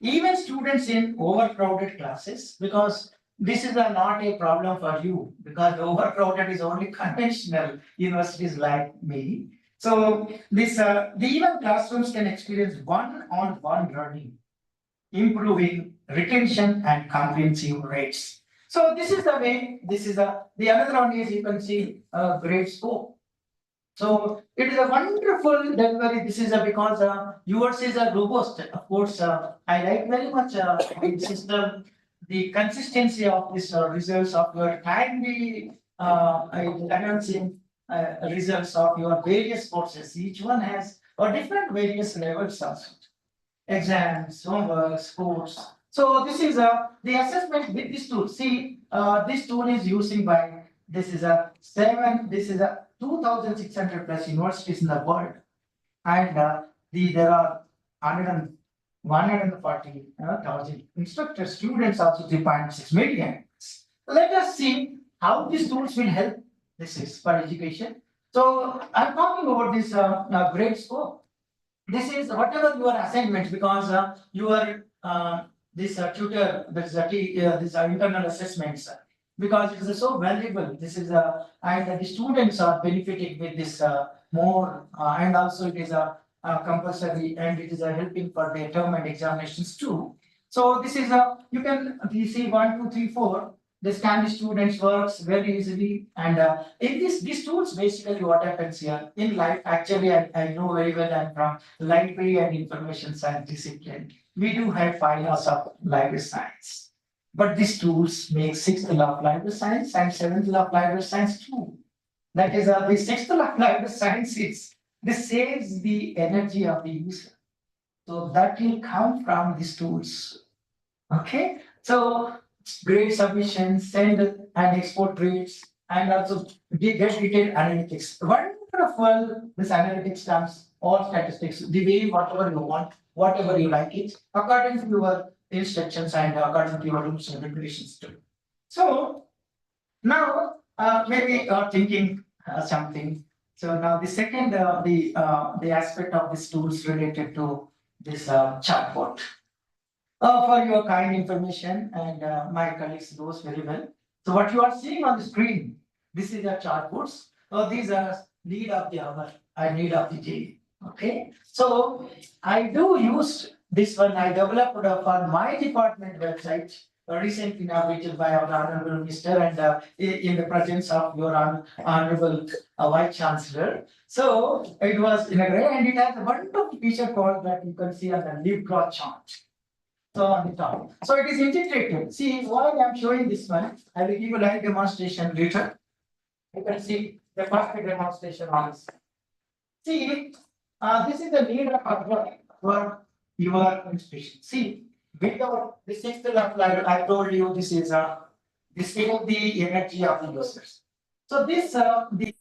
even students in overcrowded classes, because this is not a problem for you because the overcrowded is only conventional universities like me. So this the even classrooms can experience one-on-one learning improving retention and comprehensive rates. So this is the way, this is the another one is you can see grade scope. So it is a wonderful delivery. This is because yours is a robust. Of course, I like very much the system, the consistency of this results of your timely announcing results of your various courses. Each one has a different various levels also exams, homework, sports. So this is the assessment with this tool. See, this tool is using by this is a 2,600 plus universities in the world, and there are 140,000 instructors, students also 3.6 million. Let us see how these tools will help. This is for education. So I'm talking about this grade score. This is whatever your assignments because your this tutor these are internal assessments because it is so valuable. This is and the students are benefiting with this more and also it is a compulsory and it is helping for their term and examinations too. So this is you can you see 1, 2, 3, 4. they scan the students' works very easily. And in these tools, basically what happens here in life, actually, I know very well, I'm from library and information science discipline. We do have 5 laws of library science. But these tools make 6th law of library science and 7th law of library science too. That is, the 6th law of library science is this saves the energy of the user. So that will come from these tools. Okay, so grade submissions, send and export grades, and also we get detailed analytics. Wonderful, this analytics comes, all statistics, the way whatever you want, whatever you like it, according to your instructions and according to your rules and regulations too. So now, maybe thinking something. So now the second, the aspect of these tools related to this chatbot. For your kind information, and my colleagues knows very well. So what you are seeing on the screen, this is a chatbots. These are need of the hour and need of the day. Okay, so I do use this one. I developed for my department website recently inaugurated by our honorable minister and in the presence of your honorable vice chancellor. So it was inaugurated and it has a wonderful feature called that you can see on the leaf growth chart. So on the top. So it is integrated. See, why I'm showing this one, I will give you a live demonstration later. You can see the first demonstration on this. See, this is the need for your institution. See, without the 6th law, I told you this is this is the energy of the users. So this the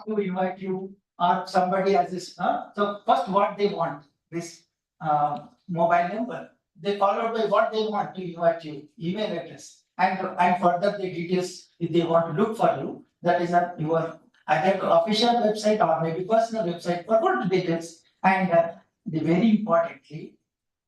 to invite you or somebody as this. So first what they want, this mobile number. They followed by what they want to invite you, email address. And further the details if they want to look for you, that is your either official website or maybe personal website for full details. And the very importantly,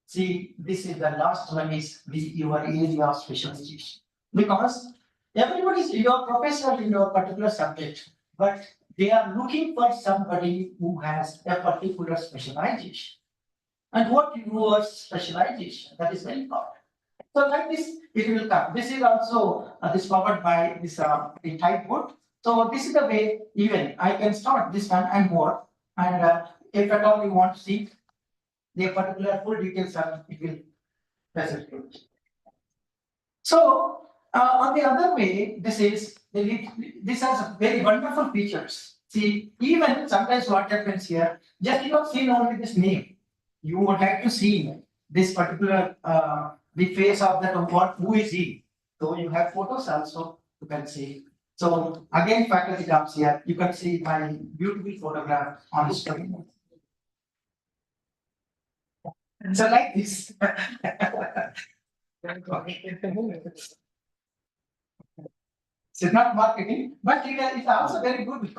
see, this is the last one is your area of specialization. Because everybody is your professor in your particular subject, but they are looking for somebody who has a particular specialization. And what your specialization, that is very important. So like this, it will come. This is also this powered by this the type board. So this is the way even I can start this one and more. And if at all you want to see the particular full details, it will facilitate. So on the other way, this has very wonderful features. See, even sometimes what happens here, just you have seen only this name. You would like to see this particular the face of that who is he. So you have photos also, you can see. So again, faculty comes here, you can see my beautiful photograph on the screen. So like this. It's not marketing, but it's also very good.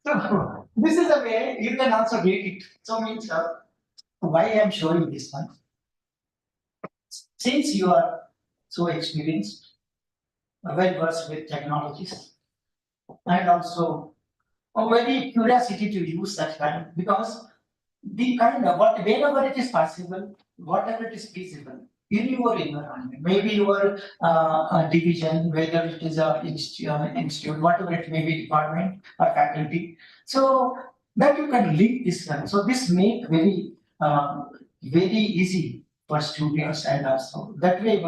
So this is a way you can also read it. So means why I am showing this one. Since you are so experienced, well versed with technologies, and also a very curiosity to use that kind, because the kind of whenever it is possible, whatever it is feasible in your environment, maybe your division, whether it is a institute, whatever it may be, department or faculty. So that you can link this one. So this make very easy for students and also that way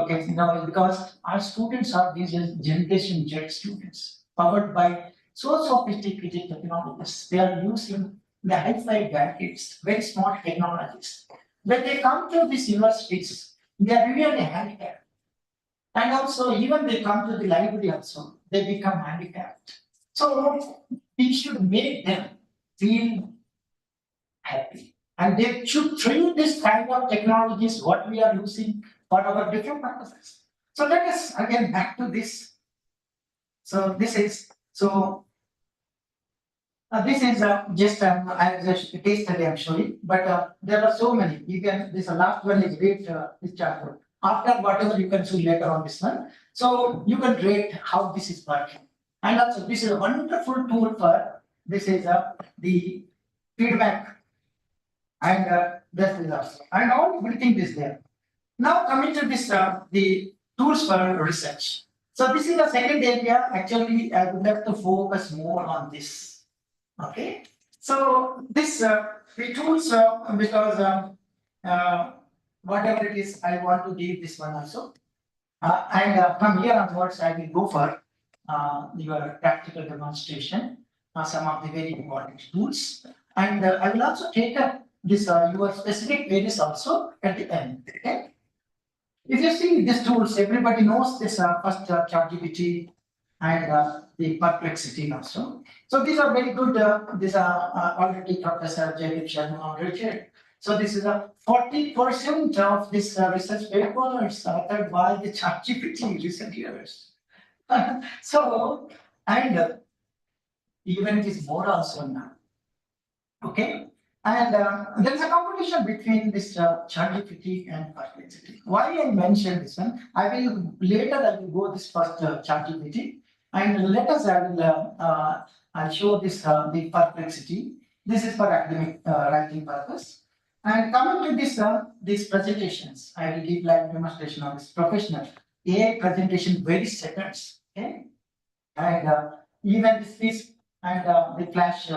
because our students are these generation Z students powered by so sophisticated technologies. They are using the high-fi gadgets, very smart technologies. When they come to these universities, they are really handicapped. And also, even they come to the library also, they become handicapped. So we should make them feel happy. And they should train this kind of technologies, what we are using for our different purposes. So let us again back to this. So this is, so this is just I just a case study I'm showing, but there are so many. You can, this last one is rate this chart. After whatever you can see later on this one. So you can rate how this is working. And also this is a wonderful tool for, this is the feedback, and that is also, and all everything is there. Now coming to this, the tools for research. So this is the second area. Actually, I would like to focus more on this. Okay, so this the tools because whatever it is, I want to give this one also, and from here onwards, I will go for your practical demonstration, some of the very important tools, and I will also take up this your specific areas also at the end. Okay. If you see these tools, everybody knows this first ChatGPT and the perplexity also. So these are very good. These are already Professor Jacob Sharma already. So this is a 40% of this research papers authored by the ChatGPT recent years. So, and even it is more also now. Okay. And there is a competition between this ChatGPT and Perplexity. Why I mentioned this one? I will later. I will go this first ChatGPT, and let us. I will. I'll show this the Perplexity. This is for academic writing purpose. And coming to this these presentations, I will give live demonstration of this professional AI presentation, very seconds. Okay, and even this piece and the flash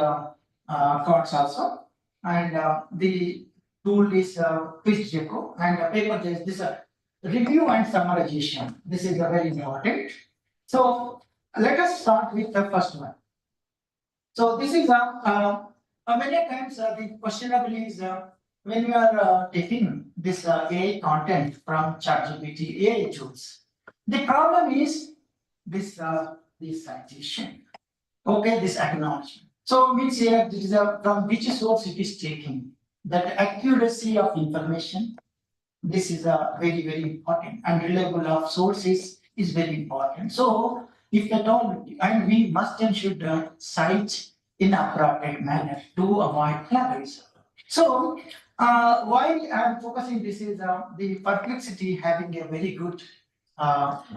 cards also. And the tool is PitchJeco, and paper is this review and summarization. This is a very important. So let us start with the first one. So this is many times the questionable is when you are taking this AI content from ChatGPT AI tools. The problem is this citation. Okay, this acknowledgement. So means here this is from which source it is taking. That accuracy of information. This is a very important, and reliable of sources is very important. So if at all, and we must and should cite in appropriate manner to avoid plagiarism. So while I'm focusing, this is the perplexity having a very good.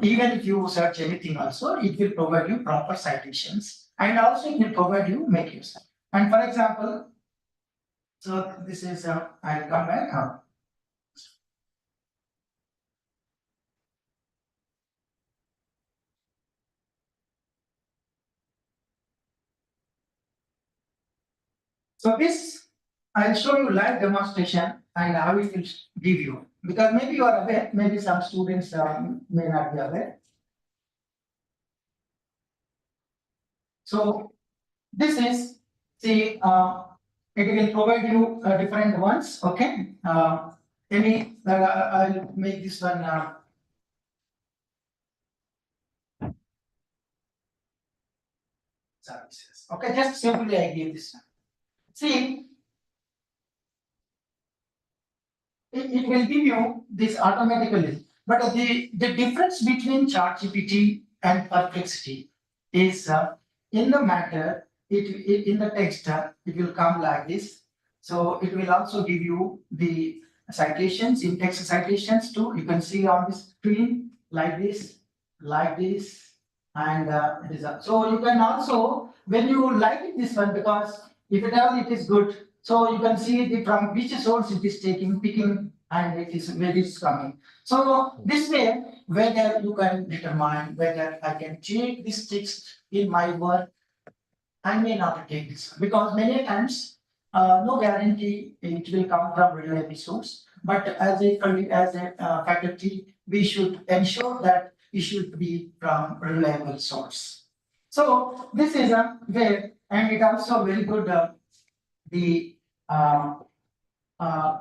Even if you search anything, also it will provide you proper citations, and also it will provide you make use. And for example, so this is I'll come back. So this, I'll show you live demonstration and how it will give you, because maybe you are aware, maybe some students may not be aware. So this is, see, it will provide you different ones, okay? I'll make this one. Services. Okay, just simply I give this one. See, it will give you this automatically. But the difference between ChatGPT and Perplexity is in the matter, in the text, it will come like this. So it will also give you the citations, in text citations too. You can see on the screen like this, and it is so you can also, when you like this one, because if at all it is good, so you can see the from which source it is taking, picking, and it is where it is coming. So this way, whether you can determine whether I can take this text in my work, I may not take this, because many times no guarantee it will come from reliable source. But as a faculty, we should ensure that it should be from reliable source. So this is a way, and it also very good. The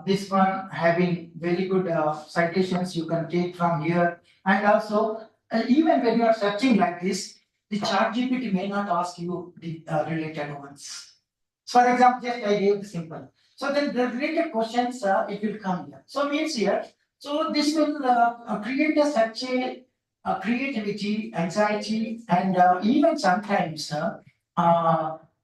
this one having very good citations you can take from here, and also even when you are searching like this, the chat GPT may not ask you the related ones. For example, just I gave the simple. So then the related questions, it will come here. So means here, so this will create such a creativity, anxiety, and even sometimes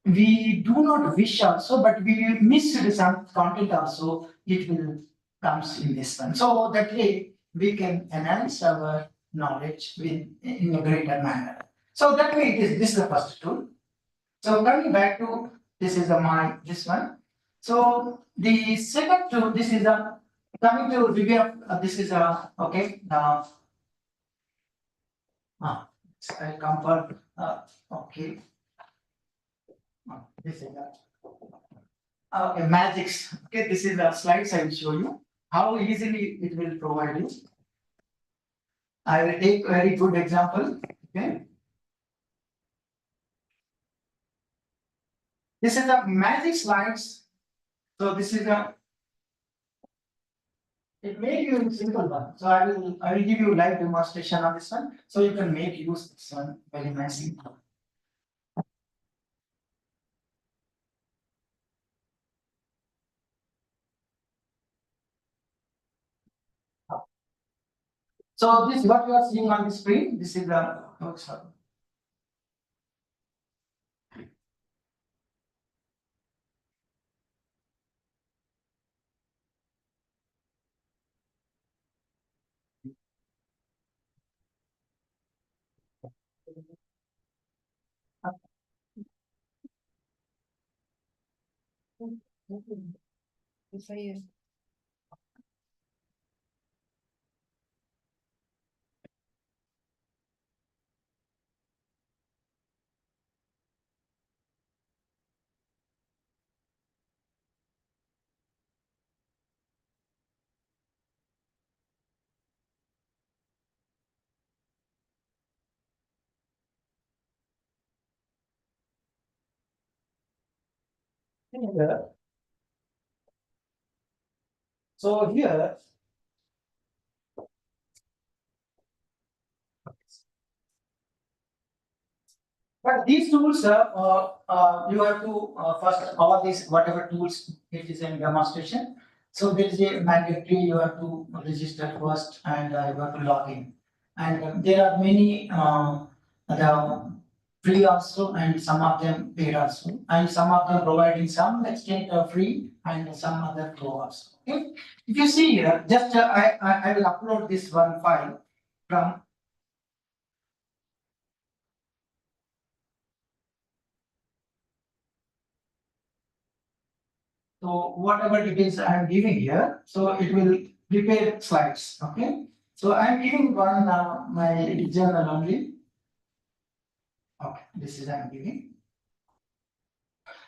we do not wish also, but we miss some content also. It will comes in this one. So that way we can enhance our knowledge in a greater manner. So that way this is the first tool. So coming back to this is this one. So the second tool, this is a coming to review. This is a okay. I come for okay. This is a magics. Okay, this is the slides I will show you how easily it will provide you. I will take a very good example. Okay. This is the magic slides. So this is a it may be a simple one. So I will give you live demonstration on this one. So you can make use this one very nicely. So this what you are seeing on the screen. This is the oh, sorry. Isso aí. Here. So here. But these tools, you have to first all these whatever tools it is in demonstration. So there is a mandatory you have to register first and you have to log in. And there are many the free also and some of them paid also and some of them providing some extent free and some other pro also. Okay. If you see here, just I will upload this one file from. So whatever details I am giving here, so it will prepare slides, okay? So I am giving one my journal only. Okay, this is I am giving.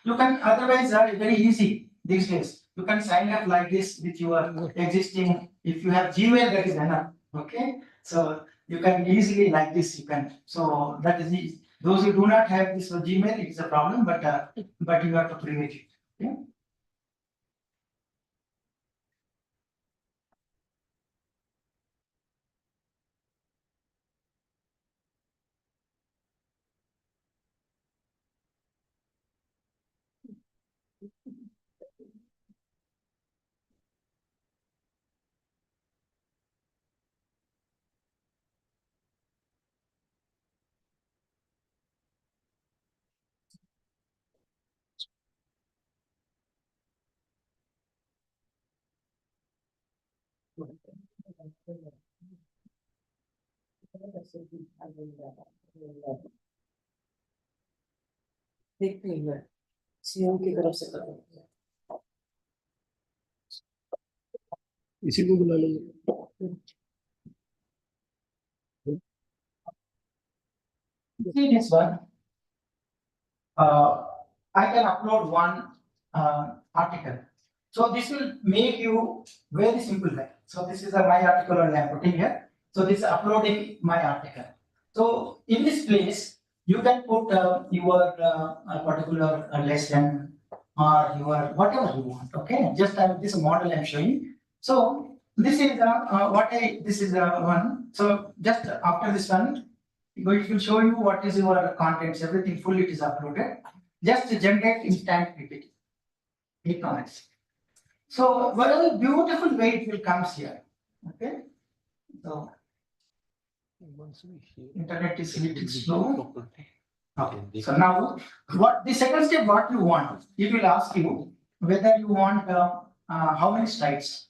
You can otherwise very easy these days. You can sign up like this with your existing. If you have Gmail, that is enough. Okay, so you can easily like this. You can. So that is easy. Those who do not have this Gmail, it's a problem. But you have to create it. Okay? देखते हैं CM की तरफ से करो इसी को बुला लेंगे See this one. I can upload one article. So this will make you very simple, right? So this is my article only I'm putting here. So this is uploading my article. So in this place, you can put your a particular lesson or your whatever you want. Okay, just this model I'm showing. So this is this is one. So just after this one, it will show you what is your contents, everything full it is uploaded. Just generate instant PPT. Click on it. So, very beautiful way it will comes here. Okay. So, internet is a little slow. Okay. So now, what the second step, what you want, it will ask you whether you want how many slides.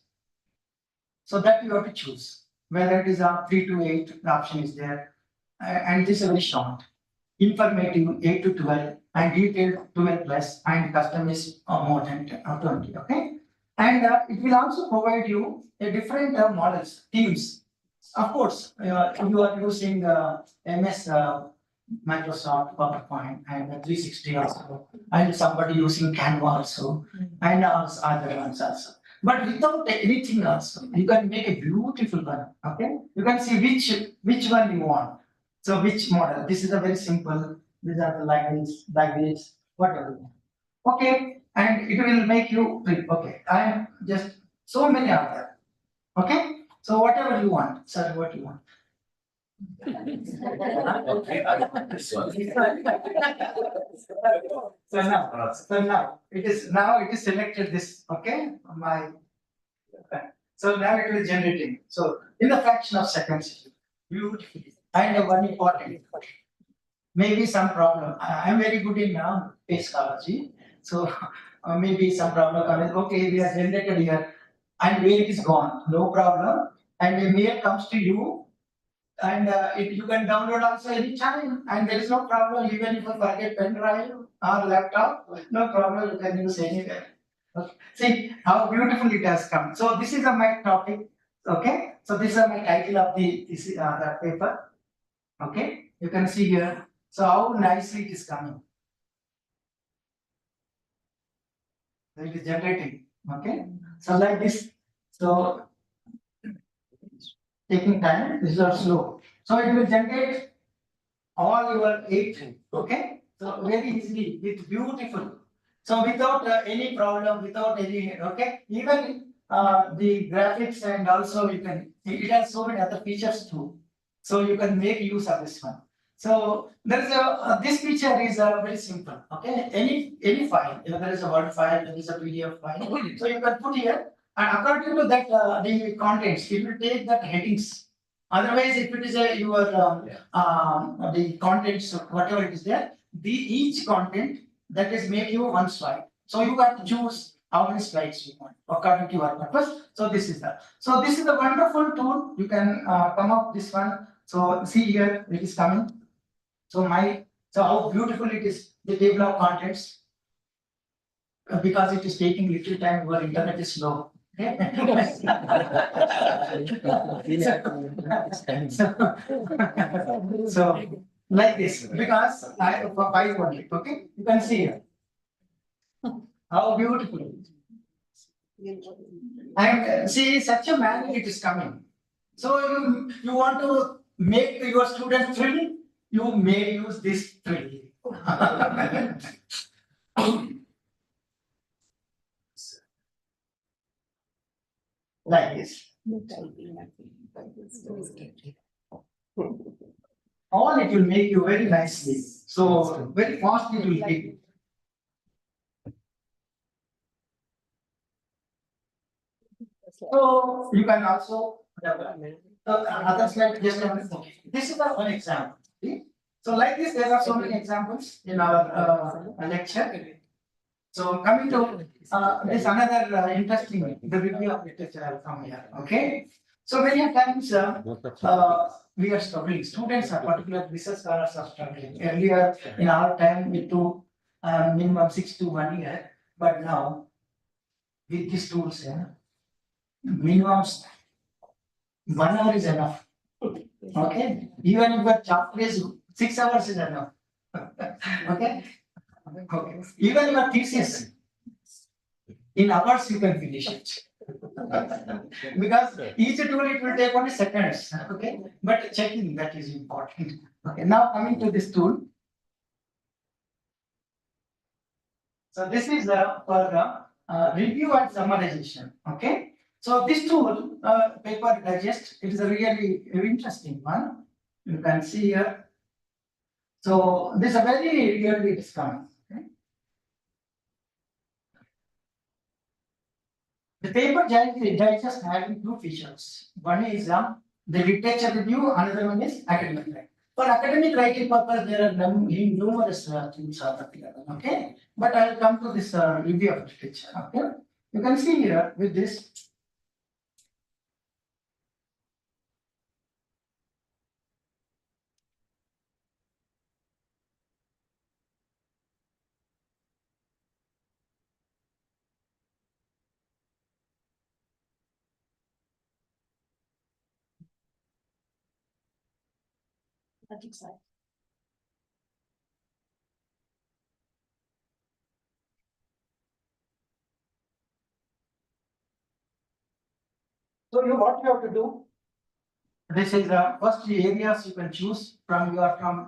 So that you have to choose whether it is a 3 to 8, the option is there, and this is very short. Informative 8 to 12, and detailed 12 plus, and custom is more than 10 or 20. Okay, and it will also provide you a different models, themes. Of course, you are using MS Microsoft PowerPoint and 360 also, and somebody using Canva also, and also other ones also. But without anything else, you can make a beautiful one. Okay, you can see which one you want. So which model? This is a very simple. These are the like this, whatever. Okay, and it will make you okay. I am just so many are there. Okay, so whatever you want, sir, what you want. Okay, I want this one. So now it is selected this. Okay, my. So now it is generating. So in a fraction of seconds, beautifully. And one important, maybe some problem. I'm very good in physiology, so maybe some problem coming. Okay, we are generated here, and where it is gone, no problem. And a mail comes to you, and if you can download also anytime, and there is no problem. Even if you forget pen drive or laptop, no problem. You can use anywhere. Okay. See how beautiful it has come. So this is my topic. Okay. So this is my title of the paper. Okay. You can see here. So how nicely it is coming. So it is generating. Okay. So like this. So taking time. This is slow. So it will generate all your 8. Okay. So very easily. It's beautiful. So without any problem, without any okay, even the graphics and also you can. It has so many other features too. So you can make use of this one. So there is a this feature is very simple. Okay, any file, if there is a Word file, there is a PDF file. So you can put here, and according to that the contents, it will take that headings. Otherwise, if it is a your the contents, whatever it is there, the each content that is make you one slide. So you have to choose how many slides you want according to your purpose. So this is that. So this is a wonderful tool. You can come up this one. So see here it is coming. So how beautiful it is, the table of contents. Because it is taking little time, your internet is slow. So like this, because I for 5 only. Okay, you can see here. How beautiful it is. And see, such a manner it is coming. So you want to make your student thrill, you may use this thrill. Like this. All it will make you very nicely. So very fast it will take. So you can also other slide just this is one example. See? So like this, there are so many examples in our lecture. So coming to this another interesting the review of literature from here. Okay. So many times we are struggling. Students are particular research scholars are struggling. Earlier in our time we took minimum 6 to 1 year, but now with these tools, minimum 1 hour is enough. Okay, even if your chapter is 6 hours is enough. Okay, okay. Even your thesis in hours you can finish it. Because each tool it will take only seconds. Okay, but checking that is important. Okay, now coming to this tool. So this is for review and summarization. Okay. So this tool, paper digest, it is a really interesting one. You can see here. So this is a very really it is coming. Okay? The paper digest having two features. One is the literature review, another one is academic writing. For academic writing purpose, there are numerous things are available. Okay, but I will come to this review of literature. Okay, you can see here with this. So what you have to do? This is first the areas you can choose from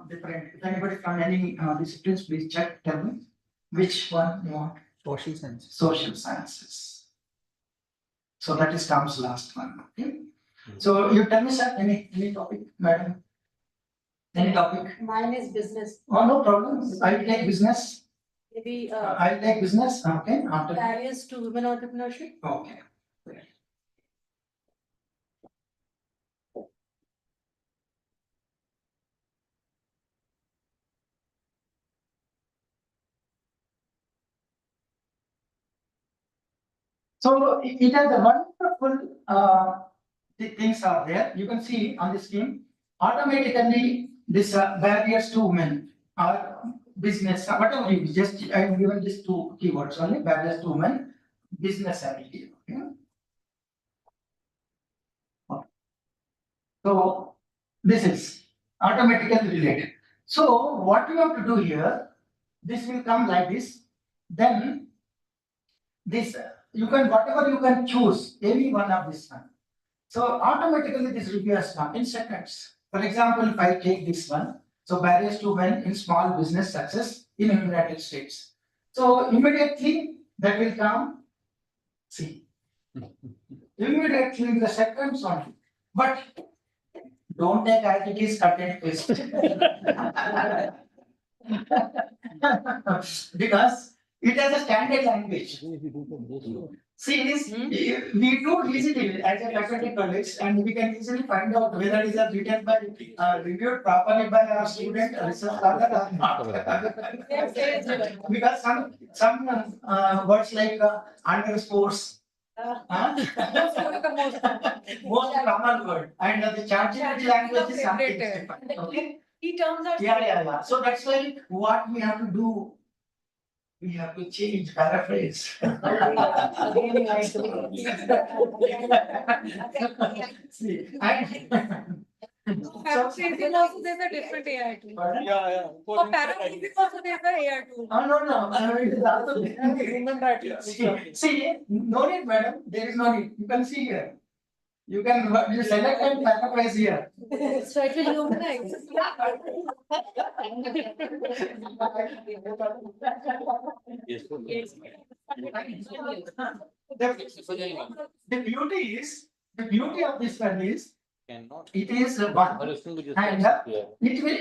different. If anybody from any disciplines, please check. Tell me which one you want. Social science. Social sciences. So that is comes last one. Okay. So you tell me, sir, any topic, madam? Any topic? Mine is business. Oh, no problem. I'll take business. Maybe I'll take business. Okay. After. barriers to women entrepreneurship. Okay. So it has a wonderful things are there. You can see on the scheme automatically this barriers to women or business, whatever you just I have given these two keywords only, barriers to women, business ability. Okay. So this is automatically related. So what you have to do here, this will come like this. Then this you can whatever you can choose any one of this one. So automatically this review has come in seconds. For example, if I take this one, so barriers to women in small business success in United States. So immediately that will come. See, immediately in the seconds only. But don't take as it is content paste. Because it has a standard language. See this, we do easily as a faculty colleagues, and we can easily find out whether it is written by, reviewed properly by our student research scholar or not. Because some words like underscores. Most common word, and the ChatGPT language is something different. Okay. Key terms are. Yeah. So that's why what we have to do, we have to change, paraphrase. See, Paraphrasing also there's a different AI tool. Yeah. For paraphrasing also there's a AI tool. Oh, no, it is also human writing. See, no need, madam, there is no need, you can see here. You can, you select and paraphrase here. So it will humanize. The beauty of this one is, Cannot. it is one. And it will,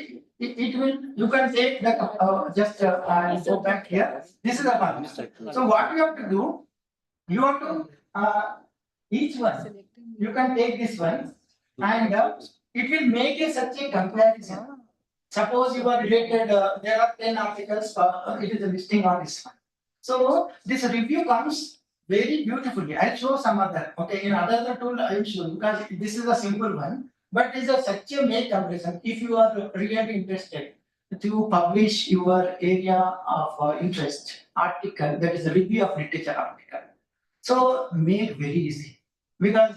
you can take the, just, I'll go back here, this is a one. So what you have to do, you have to, each one, you can take this one, and it will make a such a comparison. Suppose you are related, there are 10 articles, it is a listing on this one. So this review comes very beautifully. I'll show some other, okay, in another tool I will show, because this is a simple one, but it is a such a make comparison. If you are really interested to publish your area of interest article, that is a review of literature article. So make very easy, because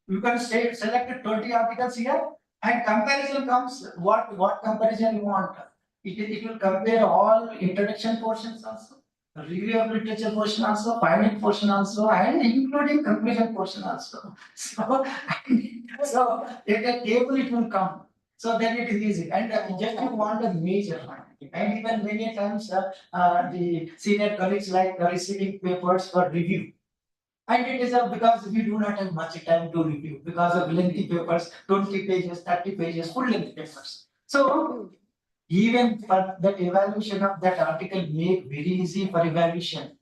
you can say select 20 articles here, and comparison comes, what comparison you want. It will compare all introduction portions also, review of literature portion also, finding portion also, and including conclusion portion also. So at a table it will come. So then it is easy, and just you want a major one. And even many times the senior colleagues like receiving papers for review. And it is because we do not have much time to review because of lengthy papers, 20 pages, 30 pages, full length papers. So even for that evaluation of that article, make very easy for evaluation.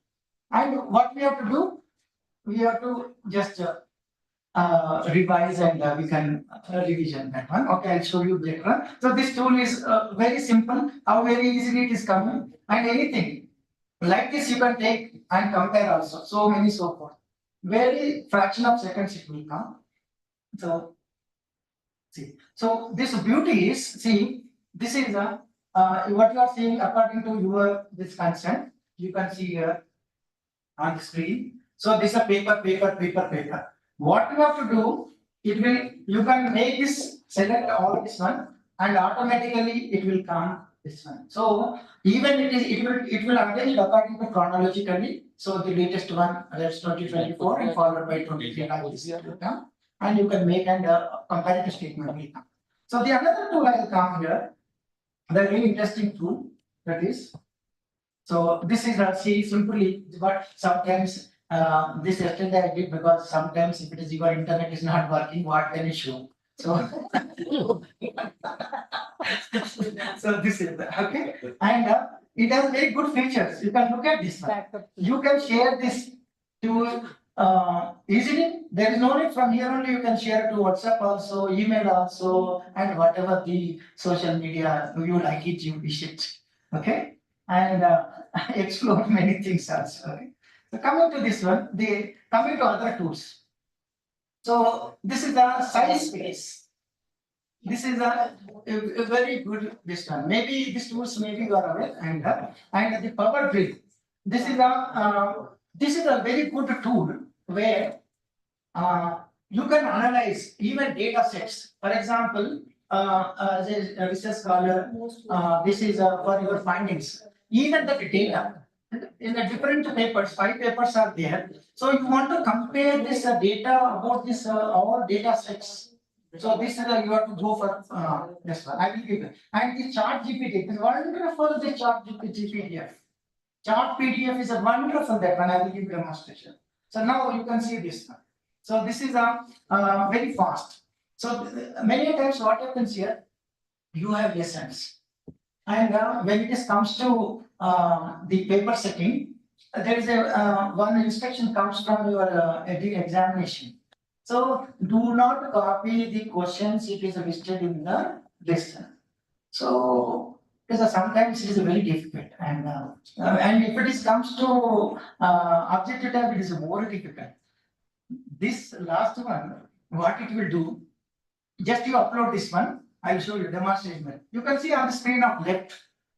And what we have to do, we have to just revise and we can revision that one. Okay, I'll show you later. So this tool is very simple, how very easily it is coming, and anything like this you can take and compare also. So many so forth. Very fraction of seconds it will come. So see, so this beauty is, see, this is a what you are seeing according to your this consent. You can see here on the screen. So this is a paper. What you have to do, it will, you can make this, select all this one, and automatically it will come this one. So even it will arrange according to chronologically. So the latest one, that's 2024 and followed by 23 like this will come. And you can make and comparative statement will come. So the another tool I will come here, the very interesting tool, that is, so this is see simply, but sometimes this yesterday I did, because sometimes if it is your internet is not working, what can you show? So so this is okay, and it has very good features. You can look at this one. You can share this to easily. There is no need, from here only you can share to WhatsApp also, email also, and whatever the social media you like it, you wish it. Okay, and explore many things also. Okay? So coming to this one, coming to other tools. So this is the size space. This is a very good this one. Maybe these tools maybe you are aware, and the power grid. This is a very good tool where you can analyze even data sets. For example, as a research scholar, this is for your findings. Even the data in the different papers, 5 papers are there. So you want to compare this data about this all data sets. So this is you have to go for this one. I will give it. And the chart GPT is wonderful. The chart GPT PDF. Chart PDF is a wonderful that one. I will give you a demonstration. So now you can see this one. So this is a very fast. So many times what happens here, you have lessons, and when it is comes to the paper setting, there is a one instruction comes from your examination. So do not copy the questions it is listed in the lesson. So because sometimes it is very difficult, and if it is comes to objective type, it is more difficult. This last one, what it will do, just you upload this one, I will show you demonstration. You can see on the screen of left,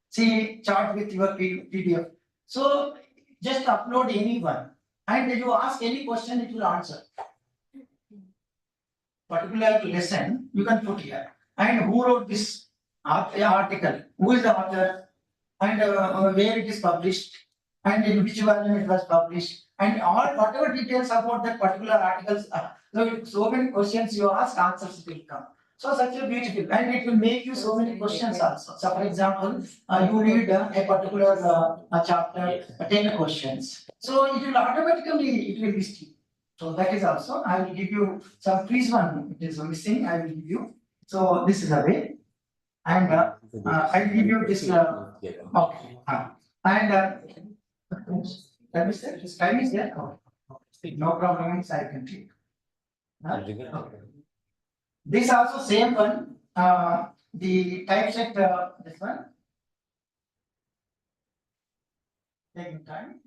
see chart with your PDF. So just upload any one, and you ask any question, it will answer. Particular lesson, you can put here. And who wrote this article? Who is the author? And where it is published? And in which volume it was published? And all whatever details about that particular articles. So many questions you ask, answers will come. So such a beautiful, and it will make you so many questions also. So for example, you read a particular chapter, 10 questions. So it will automatically, it will list you. So that is also, I will give you some quiz one, it is missing, I will give you. So this is a way. And I will give you this, okay. And let me say, this time is there. Oh, no problem, I can take. Okay. This also same one, the typeset, this one. Taking time.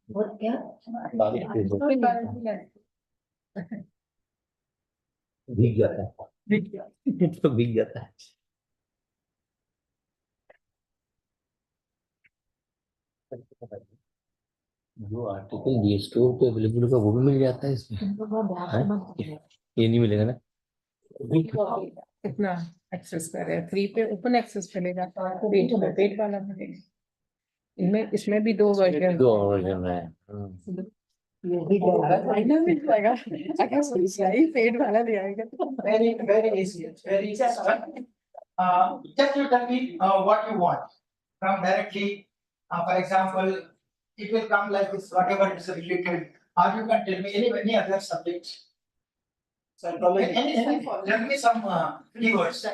What? Yeah. भीग जाता है तो भीग जाता है जो article ये store पे अवेलेबल होगा वो भी मिल जाता है इसमें ये नहीं मिलेगा ना कितना एक्सेस कर रहे हैं फ्री पे ओपन एक्सेस चलेगा पेड वाला मिलेगा इनमें इसमें भी दो वर्जन है मिल जाएगा अगर पेड वाला ले आएगा Very easy, very easy. Just you tell me what you want from directly. For example, it will come like this, whatever is related, or you can tell me any other subject. Any, tell me some keywords.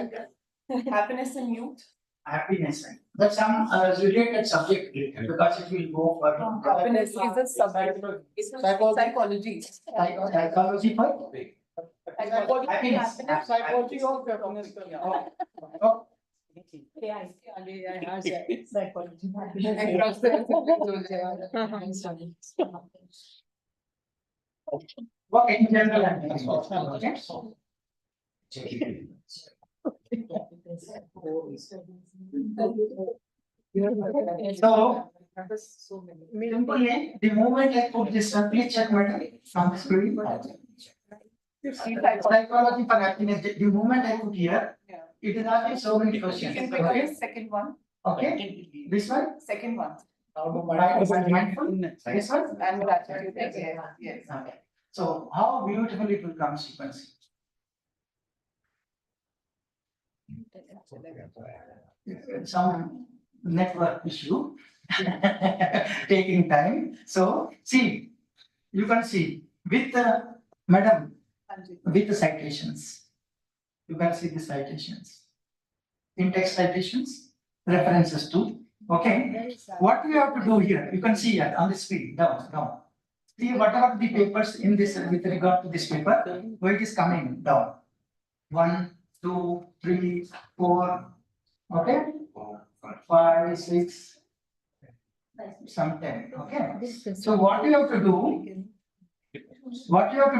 Happiness and youth. Happiness, but some related subject related, because it will go for. Happiness is a subject. It's psychology. Psychology for. Happiness. Psychology of happiness. Oh, okay, in general. Okay. So, simply, the moment I put this, please check madam from the screen. Psychology for happiness, the moment I put here, it is asking so many questions. Okay? Second one. Okay, this one, Second one. mindful, this one. And gratitude. Yes. Okay, so how beautiful it will come sequence. Some network issue taking time. So see, you can see with the madam with the citations. You can see the citations. In-text citations, references to. Okay, what we have to do here, you can see here on the screen, down. See whatever the papers in this with regard to this paper, where it is coming down. 1, 2, 3, 4. Okay, 5, 6, some 10. Okay, so what you have to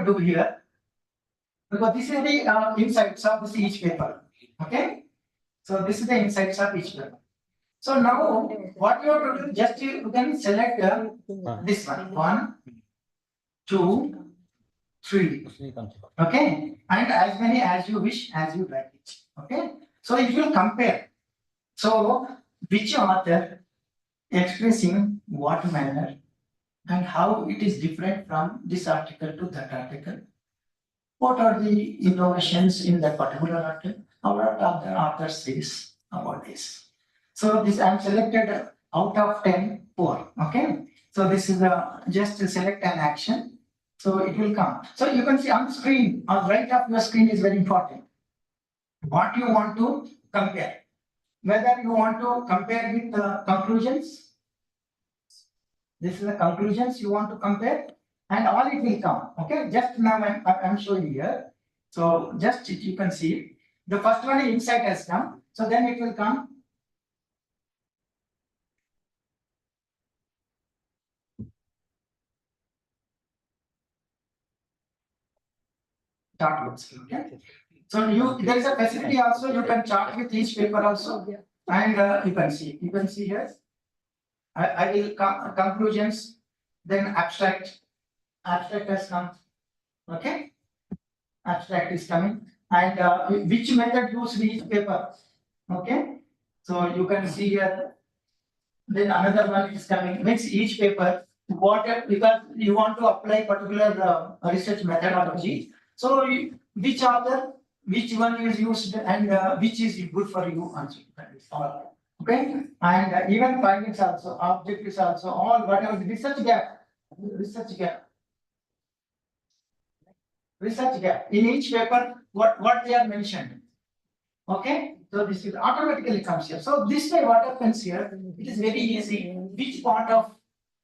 do here, because this is the insights of this each paper. Okay, so this is the insights of each paper. So now what you have to do, just you can select this one, 1, 2, 3. Okay, and as many as you wish, as you like it. Okay, so it will compare. So which author expressing what manner and how it is different from this article to that article. What are the innovations in that particular article? What other author says about this? So this I am selected out of 10, 4. Okay, so this is just to select an action. So it will come. So you can see on the screen, on right of your screen is very important. What you want to compare. Whether you want to compare with conclusions. This is the conclusions you want to compare, and all it will come. Okay, just now I'm showing here. So just you can see the first one insight has come. So then it will come. Chart looks okay. So there is a facility also, you can chart with each paper also, and you can see here. I will conclusions, then abstract has come. Okay, abstract is coming, and which method used in each paper. Okay, so you can see here. Then another one is coming. Means each paper, because you want to apply particular research methodology. So which author, which one is used, and which is good for you also. Okay, and even findings also, objectives also, all whatever the research gap in each paper, what they are mentioned. Okay, so this is automatically comes here. So this way, what happens here, it is very easy. Which part of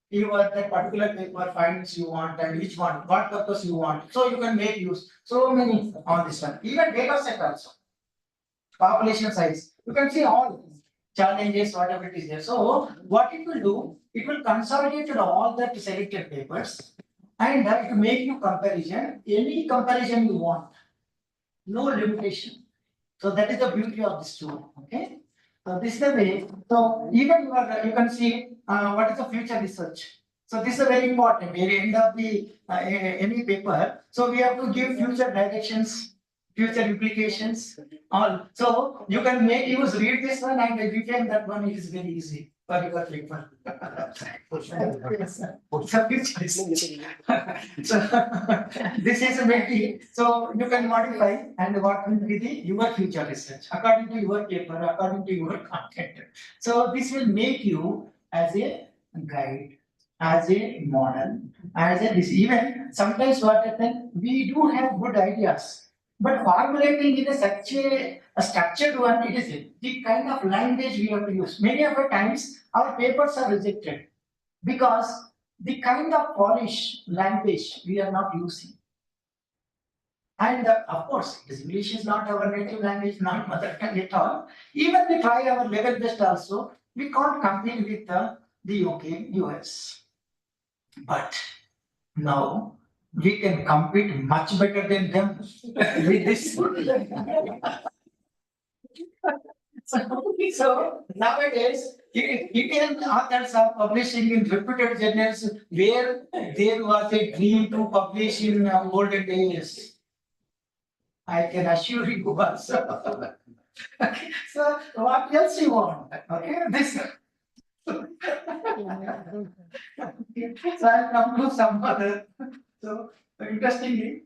your that particular paper findings you want, and which one, what purpose you want. So you can make use so many on this one. Even data set also, population size. You can see all challenges, whatever it is there. So what it will do, it will consolidate all that selected papers, and it will make you comparison. Any comparison you want, no limitation. So that is the beauty of this tool. Okay. So this is the way. So even you can see what is the future research. So this is very important. At the end of the any paper. So we have to give future directions, future implications, all. So you can make use read this one and define that one. It is very easy. for your paper. Subject. So this is a maybe, so you can modify and what will be the your future research according to your paper, according to your content. So this will make you as a guide, as a model, as a this even sometimes what happen, we do have good ideas, but formulating in a such a structured one, it is the kind of language we have to use. Many of the times our papers are rejected because the kind of polish language we are not using. And of course, English is not our native language, not mother tongue at all. Even we try our level best also, we can't compete with the UK, US. But now we can compete much better than them with this. So nowadays, Indian authors are publishing in reputed journals where there was a dream to publish in olden days. I can assure you also. Okay, so what else you want? Okay, this. So I'll come to some other. So interestingly,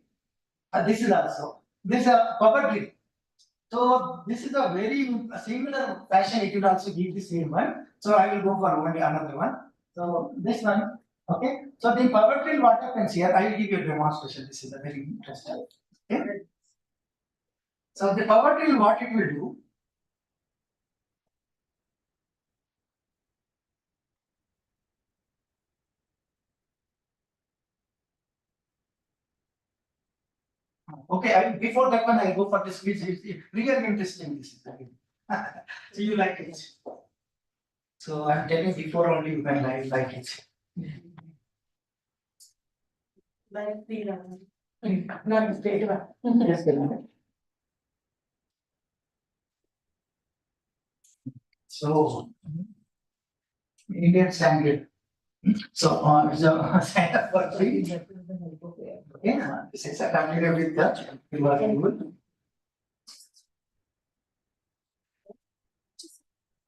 this is also this is a poverty. So this is a very similar fashion. It will also give the same one. So I will go for only another one. So this one, okay. So the power tree, what happens here? I will give you a demonstration. This is a very interesting. Okay. So the power tree, what it will do? Okay, before that one, I'll go for this. Which is really interesting. This is so you like it. So I'm telling before only you can like it. Like the, Not straight one. Yes, Karan. So Indian standard. So sign up for free. Okay, this is a familiar with the rule.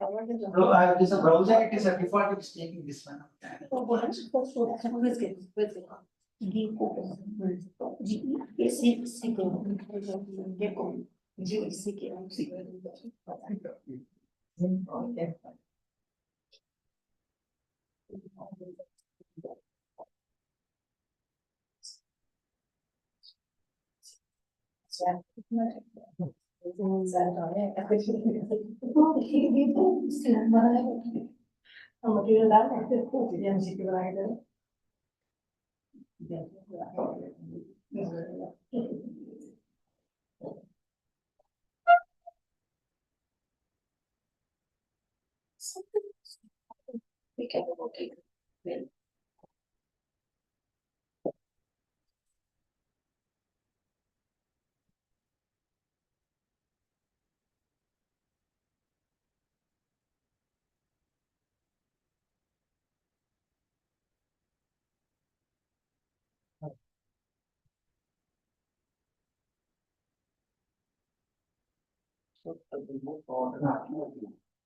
So this is a browser, it is a default, it is taking this one.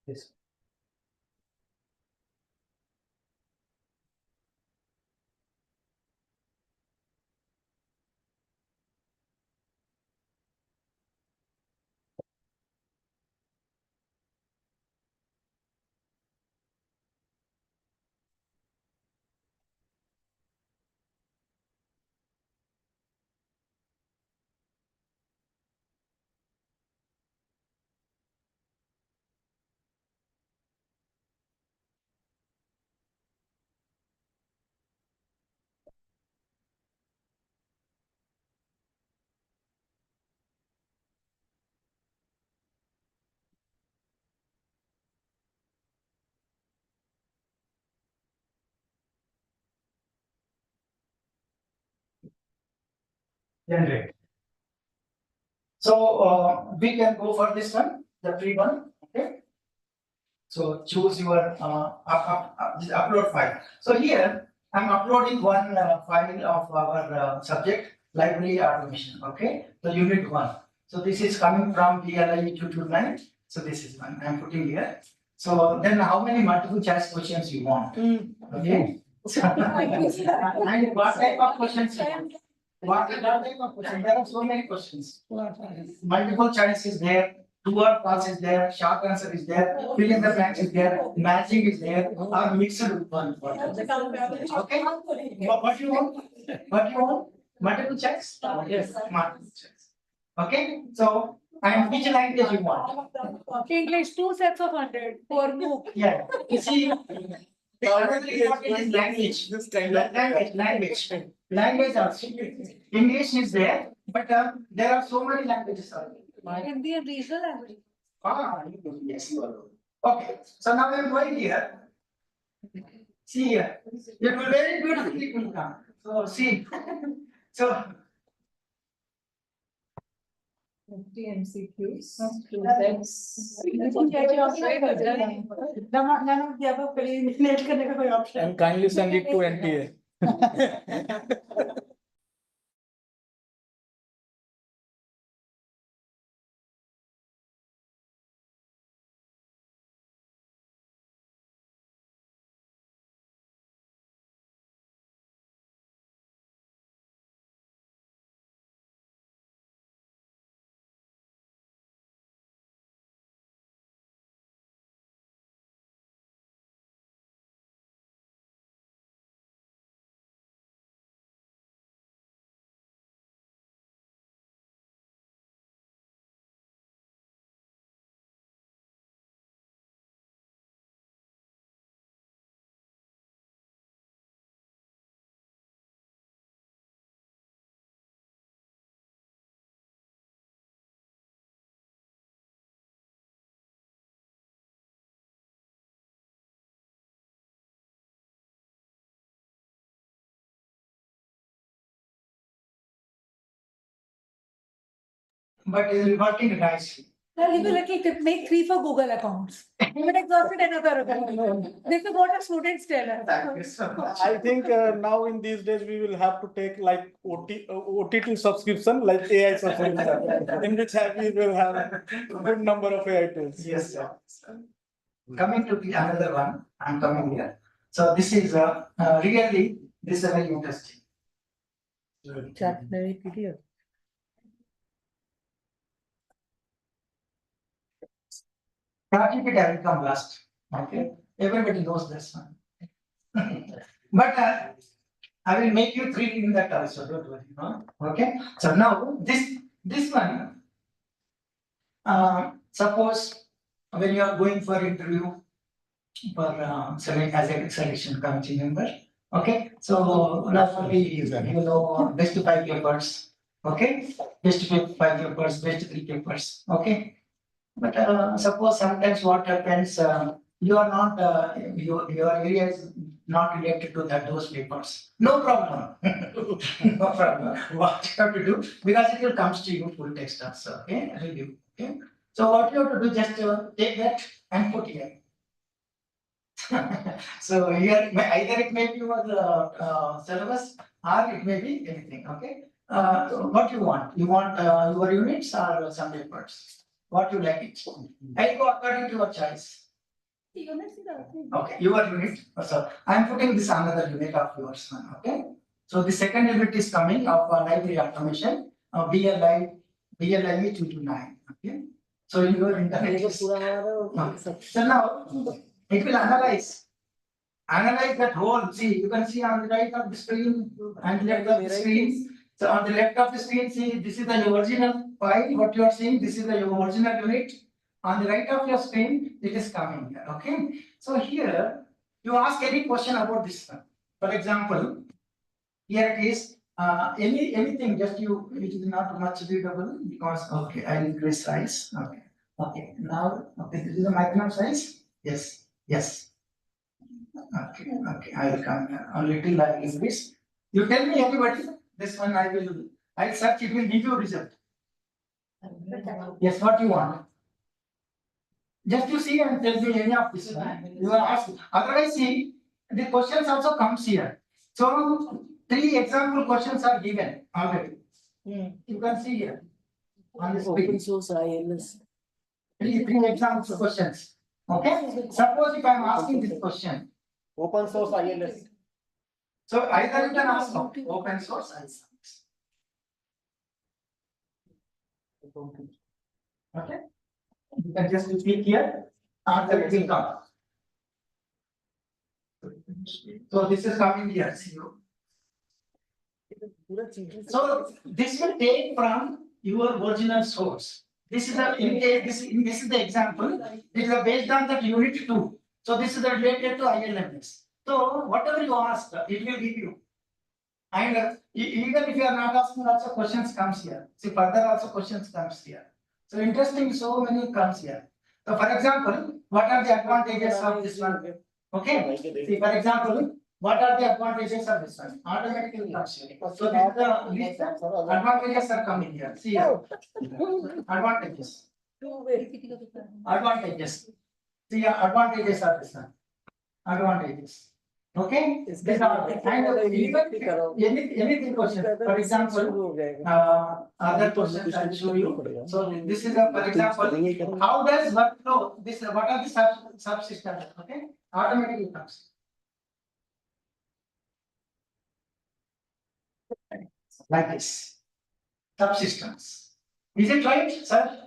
Yes. Generate. So we can go for this one, the free one. Okay. So choose your this upload file. So here I'm uploading one file of our subject library automation. Okay, the unit 1. So this is coming from BLI 229. So this is one I'm putting here. So then how many multiple choice questions you want? Okay. So, and what type of questions you want? What type of questions? There are so many questions. Multiple choice is there, true or false is there, short answer is there, fill in the blanks is there, matching is there, or mixed with one. Okay? What you want? What you want? Multiple choice? Yes. Multiple choice. Okay, so, and which language you want? English, 2 sets of 100 for book. Yeah, you see, the another important is language. Language also. English is there, but there are so many languages also. Hindi and regional language. Ah, yes. Okay, so now I am going here. See here, it will very beautifully come. So see, so MCQs. And kindly send it to NTA. but it is working nicely. I'll give you a little tip, make 3 for Google accounts. Even exhausted another account. This is what our students tell us. Thank you so much. I think now in these days we will have to take like OTT subscription, like AI subscription, in which we will have a good number of AI tools. Yes, sir. Coming to the another one, I'm coming here. So this is really, this is very interesting. Chat very clear. Traffic it will come last, okay? Everybody knows this one. But I will make you three in that also, don't worry, no? Okay? So now, this one, suppose when you are going for interview for as a selection committee member, okay? So normally, you know, best 5 papers, okay? Best 5 papers, best 3 papers, okay? But suppose sometimes what happens, you are not, your area is not related to those papers. No problem. No problem. What you have to do, because it will comes to you full text also, okay? Review, okay? So what you have to do, just take that and put here. So here, either it may be your syllabus or it may be anything, okay? What you want? You want your units or some papers? What you like it? I'll go according to your choice. Okay, your unit. So I'm putting this another unit of yours one. Okay. So the second unit is coming of library automation. BLI 229. Okay. So your internet is. So now it will analyze that whole. See, you can see on the right of the screen and left of the screen. So on the left of the screen, see, this is the original file, what you are seeing, this is the original unit. On the right of your screen, it is coming here, okay? So here, you ask any question about this one. For example, here it is, anything, just it is not much readable because, okay, I will increase size, okay. Okay, now, okay, this is the maximum size, yes, yes. Okay, I will come here, a little I will increase. You tell me everybody. This one I'll search, it will give you a result. Yes, what you want? Just you see and tell me any of this. You are asked. Otherwise, see, the questions also comes here. So 3 example questions are given already. You can see here on the screen. Open source ILS. 3 example questions. Okay, suppose if I am asking this question, Open source ILS. so either you can ask no, open source ILS. Okay, you can just click here, answer will come. So this is coming here, see you. So this will take from your original source. This is a in case this is the example. This is based on that unit 2. So this is related to ILMS. So whatever you ask, it will give you. And even if you are not asking, also questions comes here. See further also questions comes here. So interesting, so many comes here. So for example, what are the advantages of this one? Okay. See for example, what are the advantages of this one? Automatically comes here. So these advantages are coming here. See here. Advantages. Advantages. See here, advantages are this one. Advantages. Okay. These are the kind of anything question. For example, other questions I'll show you. So this is a, for example, how does workflow? This what are the subsystems? Okay, automatically comes. Like this. Subsystems. Is it right, sir?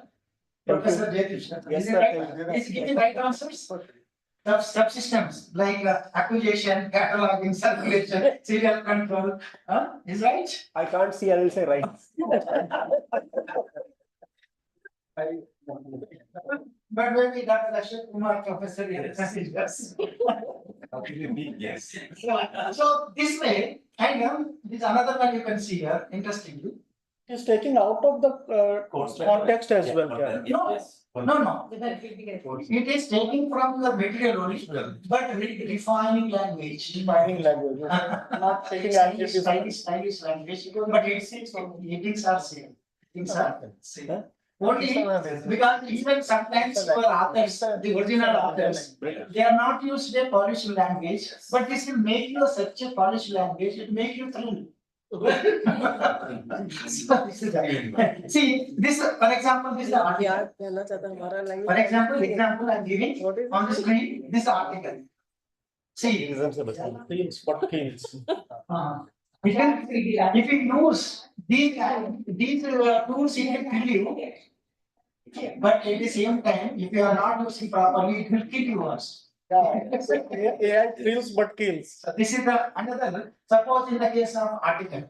Professor Jaykrishna. Yes, Is it sir. right? Is giving right answers? Subsystems like acquisition, cataloging, circulation, serial control. Is right? I can't see, I will say right. But maybe Dr. Ashok Kumar, Professor, yes. Yes. So this way, and this another one you can see here, interestingly. It's taking out of the context as well. Yeah. No. It is taking from the material only, but refining language. Defining language. Not taking activities. Stylish language, but it are same. Things are same. Only because even sometimes for authors, the original authors, they are not used a polished language, but this will make you such a polished language, it make you thrill. So this is see this for example this is the article. For example I'm giving on the screen this article. See. What kills? If you use these tools, it will kill you. But at the same time, if you are not using properly, it will kill you also. AI thrills but kills. So this is the another. Suppose in the case of article.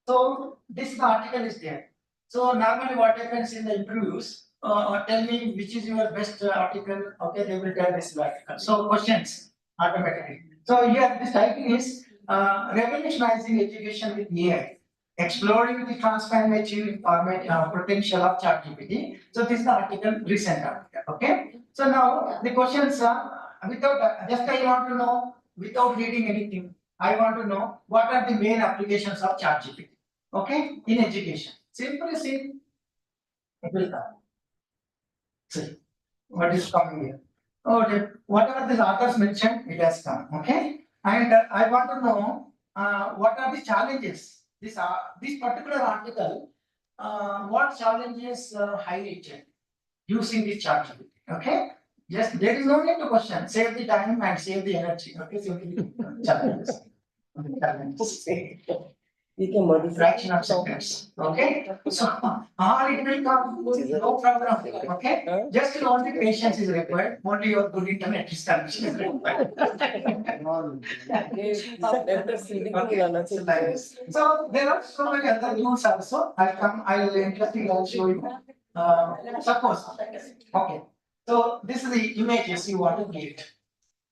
So this article is there. So normally what happens in the interviews, tell me which is your best article. Okay, they will tell this article. So questions automatically. So here this title is revolutionizing education with AI, exploring the transformative potential of ChatGPT. So this is the article, recent article. Okay. So now the questions are without just I want to know without reading anything. I want to know what are the main applications of ChatGPT. Okay, in education. Simply see. It will come. See what is coming here. Okay, whatever the authors mentioned, it has come. Okay, and I want to know what are the challenges. This particular article, what challenges highlighted using this ChatGPT. Okay, just there is no need to question. Save the time and save the energy. Okay, simply challenges. Fraction of seconds. Okay, so all it will come, no problem. Okay, just only patience is required. Only your good internet connection is required. So there are so many other tools also. I'll interesting. I'll show you. Suppose. Okay. So this is the images you want to create.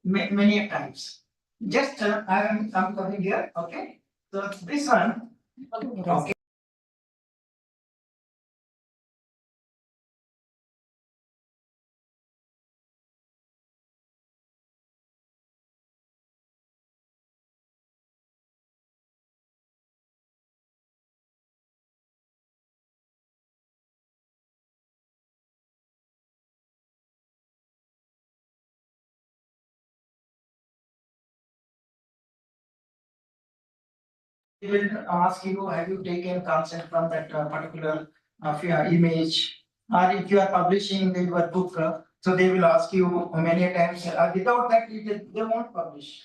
Many times. Just I'm coming here. Okay. So this one. Okay. He will ask you, have you taken consent from that particular image, or if you are publishing your book. So they will ask you many times, without that, they won't publish.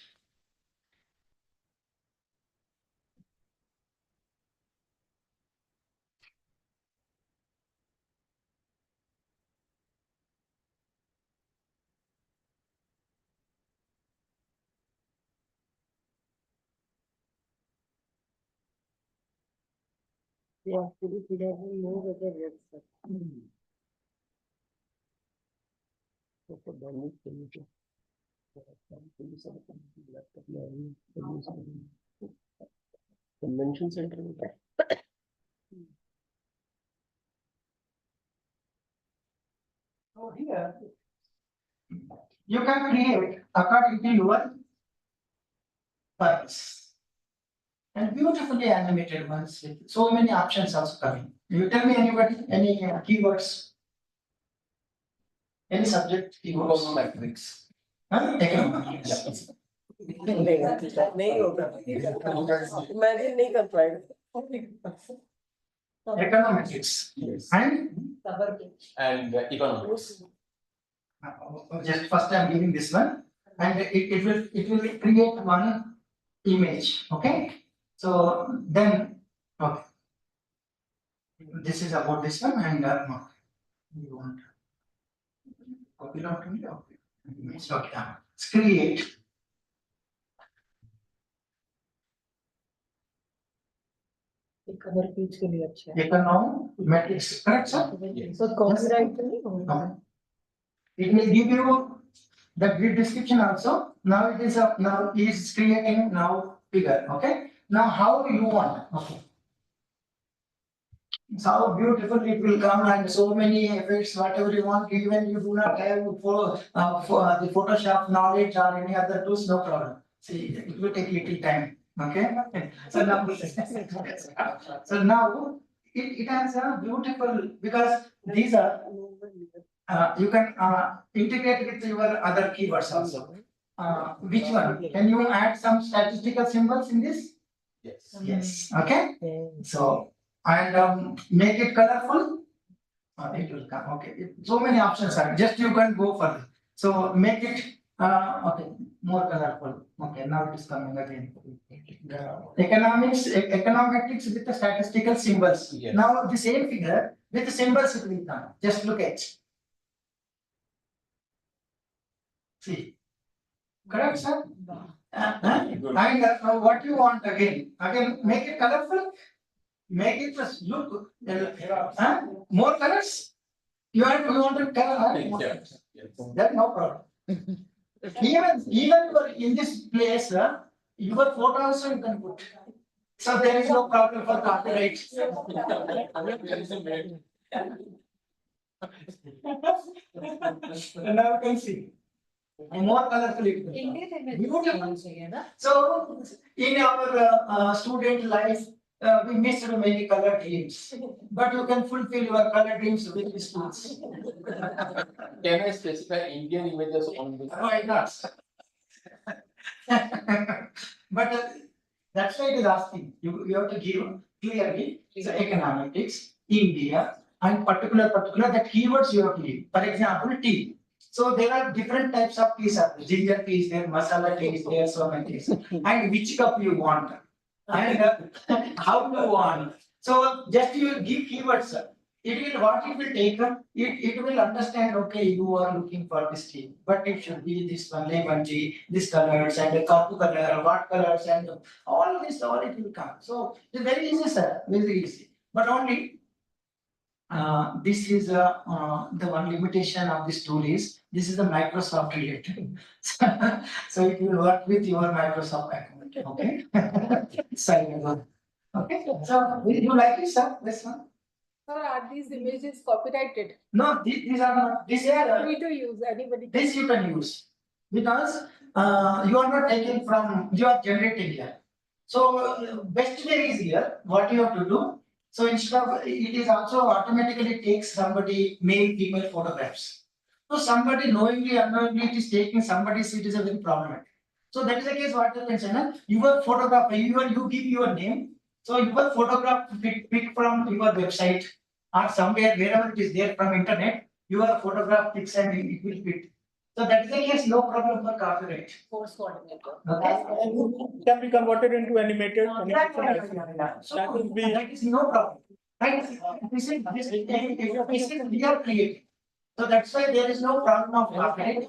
Yeah, we don't know whether it's. Convention center. So here, you can create according to your purpose. And beautifully animated ones with so many options also coming. You tell me anybody, any keywords? Any subject keywords? Econometrics. Huh? Economics. नहीं होगा imagine नहीं कर पाएगा Economics. And economics. Just first I'm giving this one, and it will create one image, okay? So then, okay. This is about this one, and you want copy out to me, okay? Image, okay. Let's create. Cover page के लिए अच्छा है Econometrics, correct, sir? तो copyright तो नहीं होगा No. It will give you the grid description also. Now it is now is creating now figure. Okay. Now how you want? Okay. So how beautiful it will come, and so many effects, whatever you want. Even you do not have for the Photoshop knowledge or any other tools, no problem. See, it will take little time. Okay. So now, so now it has a beautiful, because these are. You can integrate with your other keywords also. Which one? Can you add some statistical symbols in this? Yes. Yes. Okay. So and make it colorful. It will come. Okay. So many options are. Just you can go for it. So make it okay more colorful. Okay. Now it is coming again. Econometrics with the statistical symbols. Yes. Now the same figure with the symbols it will come. Just look at. See, correct, sir? And what you want again? Again, make it colorful. Make it just look more colors. You want to color? Yes. That's no problem. Even you are in this place, your photo also you can put. So there is no problem for copyright. And now you can see. More colorful it will become. Beautiful. So in our student life, we missed many color dreams, but you can fulfill your color dreams with these tools. Can I specify Indian images on this? Why not? But that's why it is asking. You have to give clearly the economics, India, and particular that keywords you have to give. For example, tea. So there are different types of teas. Ginger tea is there, masala tea is there, so many teas. And which cup you want, and how you want. So just you give keywords. It will what it will take. It will understand. Okay, you are looking for this tea, but it should be this one lemon tea, this colors and the coffee color, what colors and all this. All it will come. So it's very easy, sir. Very easy. But only. This is the one limitation of this tool is this is the Microsoft related. So it will work with your Microsoft account. Okay. Sign okay. So will you like it, sir? This one? Sir, are these images copyrighted? No, these are not. This They are is free to use, anybody. this you can use because you are not taking from you are generating here. So best way is here. What you have to do. So instead of it is also automatically takes somebody male female photographs. So somebody knowingly unknowingly it is taking somebody's it is a very problematic. So that is the case what you can say. Na? Your photograph you give your name. So your photograph pick from your website or somewhere wherever it is there from internet. your photograph pics and it will fit. So that is the case, no problem for copyright. Force coordinator. Okay? Can be converted into animated. Yeah, animation yeah, as well. yeah. So That will be- that is no problem. Right? This is we are creating. So that's why there is no problem of copyright.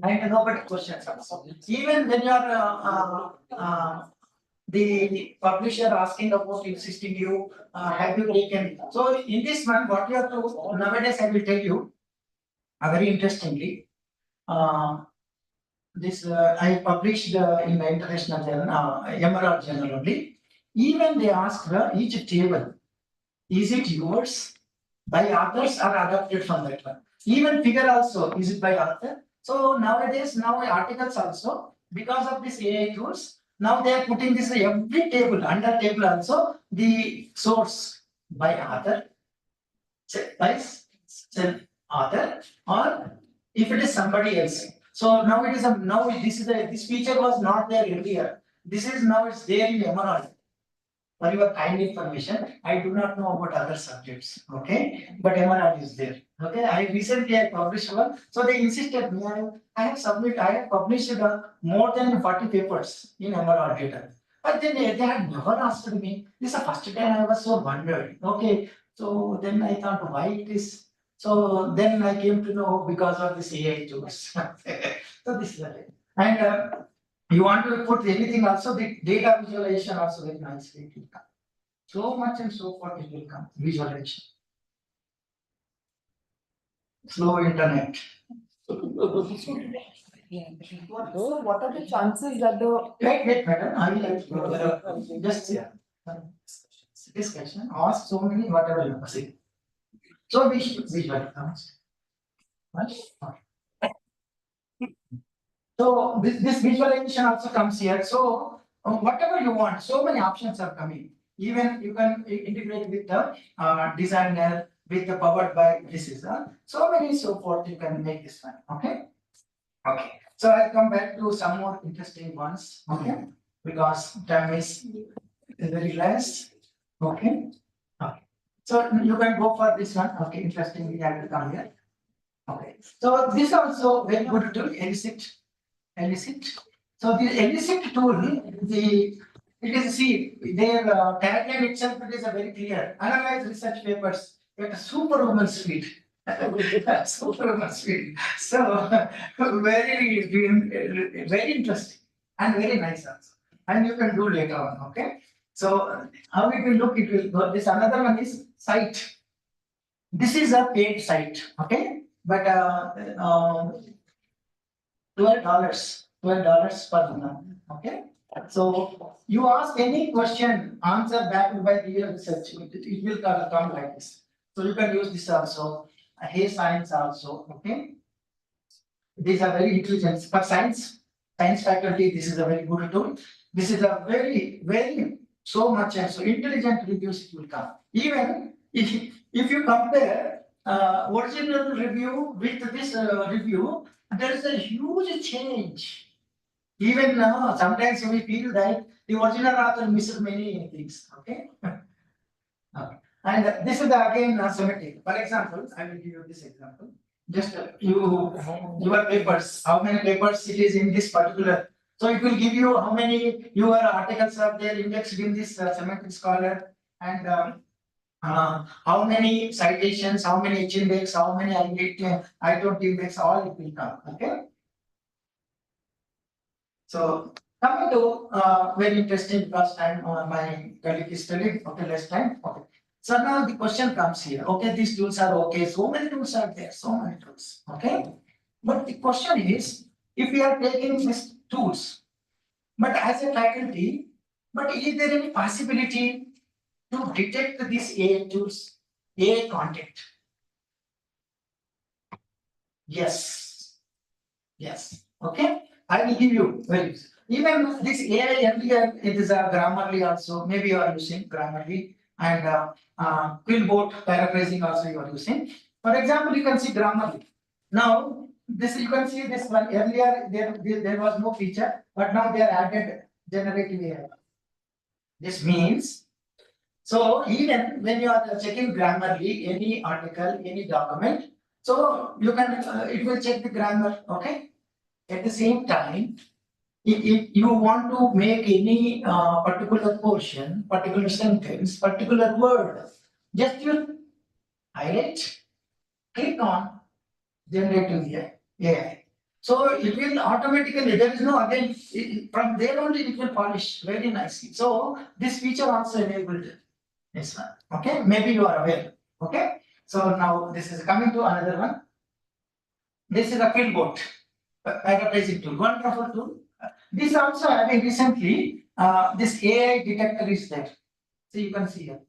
And nobody questions us. Even when you are the publisher asking about insisting you, have you taken? So in this one, what you have to, nowadays I will tell you, very interestingly, this I published in the international journal, Emerald Journal only. Even they ask each table, is it yours by authors or adapted from that one? Even figure also, is it by author? So nowadays, now articles also, because of this AI tools, now they are putting this every table, under table also, the source by author, by author, or if it is somebody else. So now it is a, now this is a, this feature was not there earlier. This is now it's there in Emerald. For your kind information, I do not know about other subjects, okay? But Emerald is there, okay? I recently published one, so they insisted me, I have published more than 40 papers in Emerald data. But then they had never asked me, this is the first time I was so wondered, okay? So then I thought, why it is? So then I came to know because of this AI tools. So this is the way. And you want to put anything also, the data visualization also very nicely it will come. So much and so forth it will come, visualization. Slow internet. So what are the chances that the Wait, madam, I will just discussion, ask so many whatever you see. So visual comes. So this visualization also comes here. So whatever you want, so many options are coming. Even you can integrate with the designer, with the powered by this is so many so forth you can make this one. Okay. Okay. So I'll come back to some more interesting ones. Okay. Because time is very less. Okay. Okay. So you can go for this one. Okay. Interestingly, I will come here. Okay. So this also very good to elicit. So the elicit tool, it is see their tagline itself it is a very clear. Analyze research papers at a superwoman speed. Superwoman speed. So very interesting and very nice also. And you can do later on. Okay. So how it will look? It will go. This another one is site. This is a paid site. Okay. But $12 per month. Okay. So you ask any question, answer back by real research. It will come like this. So you can use this also. Hey science also. Okay. These are very intelligent. For science faculty, this is a very good tool. This is a very so much and so intelligent reviews it will come. Even if you compare original review with this review, there is a huge change. Even now, sometimes we feel that the original author misses many things. Okay. Okay. And this is again symmetric. For example, I will give you this example. Just your papers, how many papers it is in this particular. So it will give you how many your articles are there indexed in this semantic scholar and how many citations, how many H index, how many I don't index, all it will come. Okay. So coming to very interesting because time my colleague is telling, okay, less time. Okay. So now the question comes here. Okay, these tools are okay. So many tools are there, so many tools. Okay. But the question is, if we are taking these tools, but as a faculty, but is there any possibility to detect these AI tools, AI content? Yes. Yes. Okay. I will give you very even this AI earlier it is a Grammarly also. Maybe you are using Grammarly and Quillbot paraphrasing also you are using. For example, you can see Grammarly. Now this you can see this one earlier there was no feature, but now they are added generative AI. This means so even when you are checking Grammarly, any article, any document, So you can, it will check the grammar, okay? At the same time, if you want to make any particular portion, particular sentence, particular word, just you highlight, click on generative AI. So it will automatically, there is no again, from there only it will polish very nicely. So this feature also enabled this one, okay? Maybe you are aware, okay? So now this is coming to another one. This is a Pillbot, advertising tool, wonderful tool. This also having recently, this AI detector is there. So you can see here.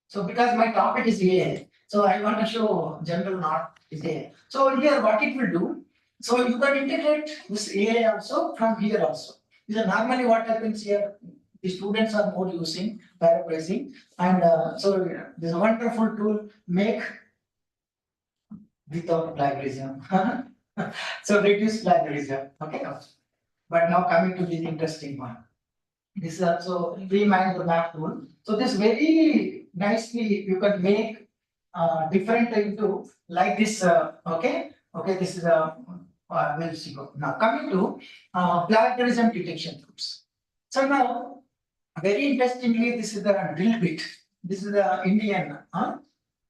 So because my topic is AI, so I want to show general not is AI. So here what it will do, so you can integrate this AI also from here also. Because normally what happens here, the students are more using paraphrasing, and so this wonderful tool make without plagiarism. So reduce plagiarism, okay? But now coming to the interesting one. This is also remind the map tool. So this very nicely you can make different into like this, okay? Okay, this is a, we'll see. Now coming to plagiarism detection tools. So now, very interestingly, this is the drill bit. This is the Indian,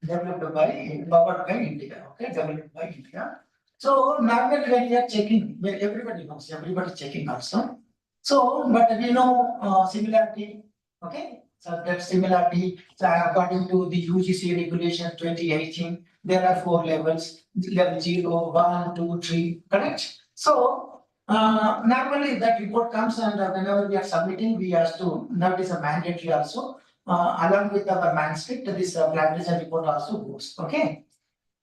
developed by, powered by India, okay, developed by India. So normally when you are checking, well, everybody knows, everybody checking also. So, but we know similarity, okay? So that similarity, so according to the UGC regulation 2018, there are 4 levels, level 0, 1, 2, 3, correct? So, normally that report comes and whenever we are submitting, we have to, that is a mandatory also, along with our manuscript, this plagiarism report also goes, okay?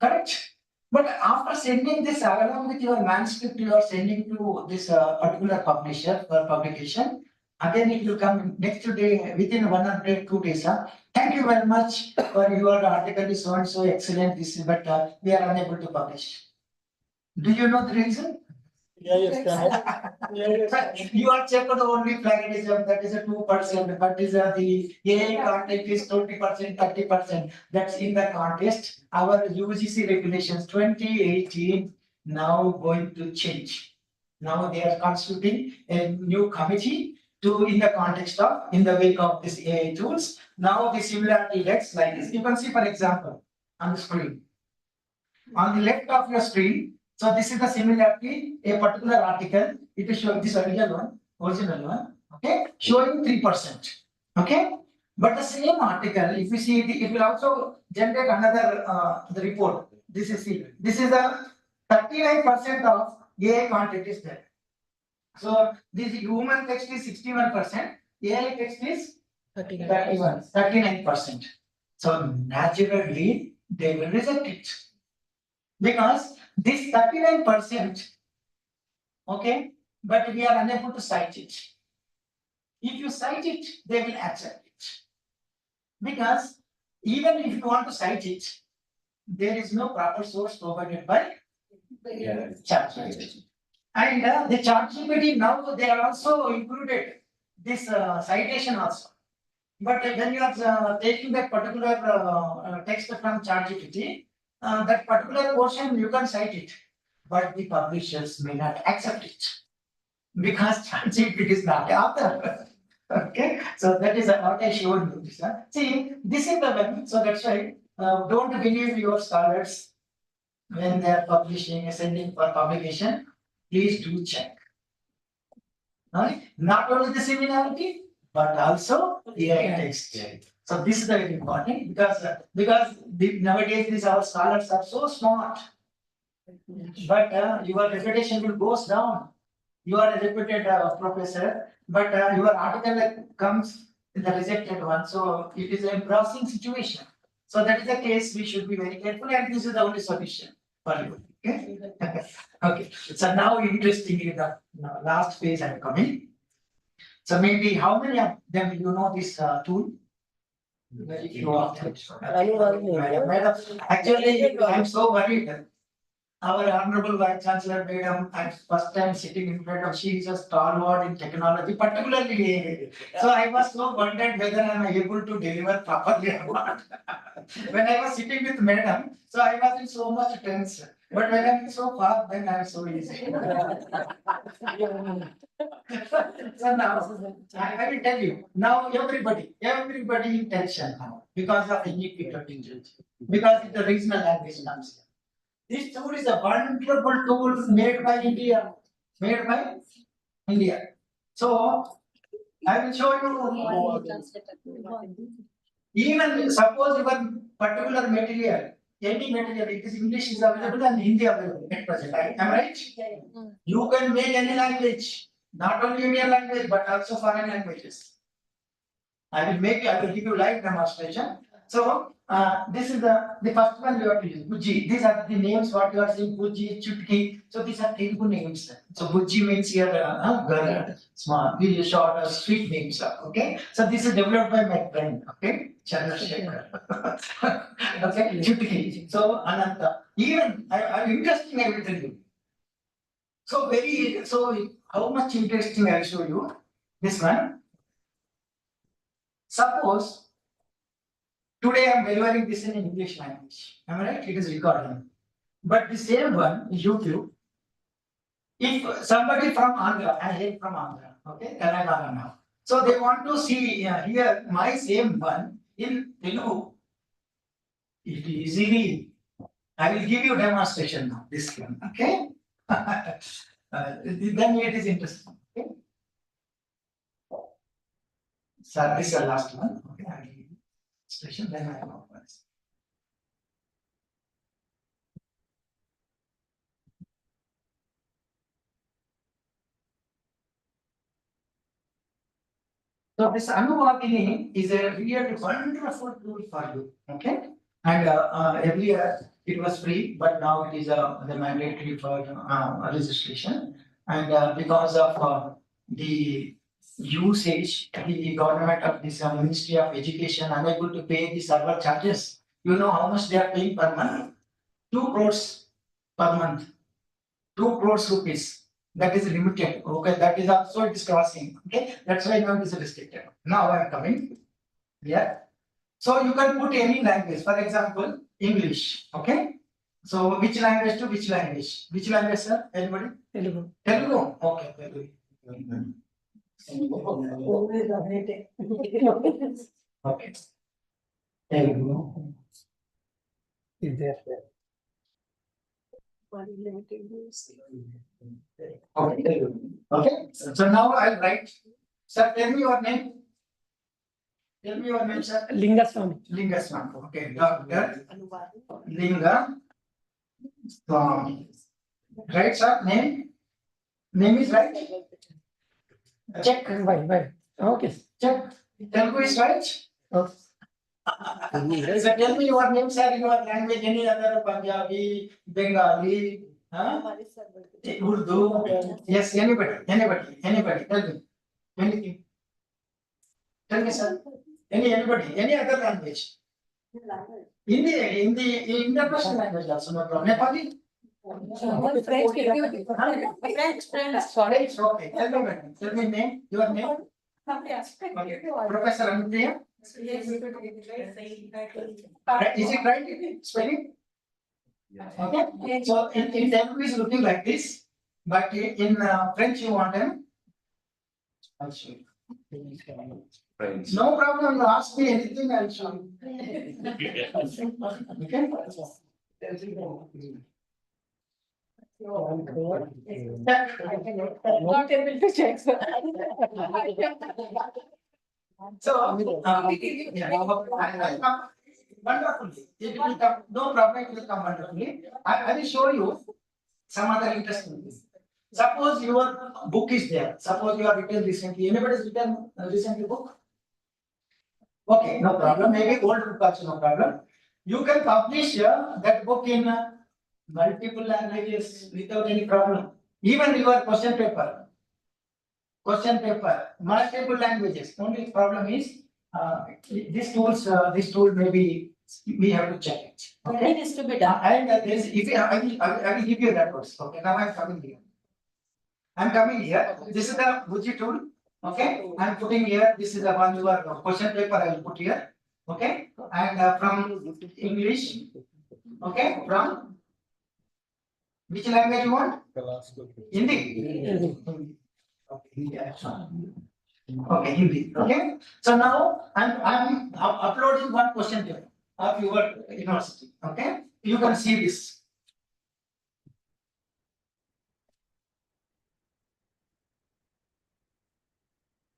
Correct? But after sending this along with your manuscript, you are sending to this particular publisher for publication. Again, it will come next day within 1 or 2 days. Thank you very much for your article is so and so excellent. This is, but we are unable to publish. Do you know the reason? Yeah, yes, You are checked only plagiarism, that is a 2%, but is the AI content is 20%, 30%. That's in the contest. Our UGC regulations 2018 now going to change. Now they are constituting a new committee to in the context of, in the wake of this AI tools. Now the similarity lets like this. You can see, for example, on the screen. On the left of your screen, so this is the similarity, a particular article, it is showing this original one, okay, showing 3%, okay. But the same article, if you see, it will also generate another the report. This is a 39% of AI content is there. So this human text is 61%, AI text is 39%. So naturally, they will reject it. Because this 39%, okay, but we are unable to cite it. If you cite it, they will accept it. Because even if you want to cite it, there is no proper source provided by ChatGPT. And the ChatGPT now they are also included this citation also. But when you are taking that particular text from ChatGPT, that particular portion you can cite it, but the publishers may not accept it because ChatGPT is not the author. Okay, so that is what I showed you. See, this is the one. So that's why don't believe your scholars when they are publishing, sending for publication. Please do check. Right? Not only the similarity, but also the AI text. So this is very important because nowadays these our scholars are so smart, but your reputation will goes down. You are a reputed professor, but your article comes in the rejected one. So it is a embarrassing situation. So that is the case. We should be very careful, and this is the only solution for you. Okay. Okay. So now interestingly, the last phase I'm coming. So maybe how many of them you know this tool? Very few of them. Madam, actually, I'm so worried. our honorable vice chancellor madam, I'm first time sitting in front of, she is a stalwart in technology, particularly AI. So I was so wondered whether I am able to deliver properly or not. When I was sitting with madam, so I was in so much tense. But when I'm so far, then I'm so easy. So now, I will tell you, now everybody in tension now, because of iniquity of English, because the regional language comes here. This tool is a wonderful tool made by India, made by India. So I will show you. Even suppose your particular material, any material, it is English is available and Hindi available at present. Am I right? You can make any language, not only Indian language, but also foreign languages. I will give you live demonstration. So, this is the first one you have to use, Bujji. These are the names what you are seeing, Bujji, Chutki. So these are Telugu names. So Bujji means here, girl, small, these short, sweet names, okay? So this is developed by my friend, okay? Chandrasekhar. Okay, Chutki. So Ananta. Even, I'm interesting, I will tell you. So how much interesting I will show you. This one. Suppose today I am delivering this in English language. Am I right? It is recording. But the same one, YouTube, if somebody from Andhra, I hail from Andhra, okay, Telangana now. So they want to see here my same one in Telugu. It easily, I will give you demonstration now, this one, okay? Then it is interesting, okay? So this is the last one, okay? I will give you demonstration, then I will open this. So this Anuvagini is a really wonderful tool for you, okay? And earlier it was free, but now it is the mandatory for registration. And because of the usage, the government of this Ministry of Education unable to pay the server charges. You know how much they are paying per month? 2 crores per month. 2 crores rupees. That is limited. Okay, that is also it is crossing. Okay, that's why now it is restricted. Now I am coming. Yeah. So you can put any language. For example, English. Okay. So which language to which language? Which language, sir? Anybody? Telugu. Telugu. Okay, Telugu. Okay. Telugu. Is there? Okay. Okay. So now I'll write. Sir, tell me your name. Tell me your name, sir. Lingaswamy. Lingaswamy. Okay. Dr. Linga Swami. Right, sir? Name? Name is right? Check. Why? Okay. Check. Telugu is right? Okay. So tell me your name, sir, in your language, any other Punjabi, Bengali, Urdu. Yes, anybody. Tell me. Anything. Tell me, sir. Anybody, any other language. In the international language also, no problem. Nepali? French. Okay. Tell me name, your name. Okay. Professor Anupriya. Is it right? Spelling? Okay. So in Telugu is looking like this, but in French you want them. I'll show you. No problem. You ask me anything, I'll show you. Okay. Not able to check, sir. So, wonderfully. It will come, no problem, it will come wonderfully. I will show you some other interesting things. Suppose your book is there. Suppose you have written recently. Anybody has written recently book? Okay, no problem. Maybe old book also, no problem. You can publish that book in multiple languages without any problem. Even your question paper, multiple languages. Only problem is this tool may be We have to check it. Okay. Nothing is to be done. And there is, if you, I will give you records. Okay, now I'm coming here. I'm coming here. This is the Buji tool. Okay, I'm putting here. This is the one your question paper I will put here. Okay, and from English. Okay, from which language you want? Hindi. Okay, Hindi. Okay, so now I'm uploading one question paper of your university. Okay, you can see this.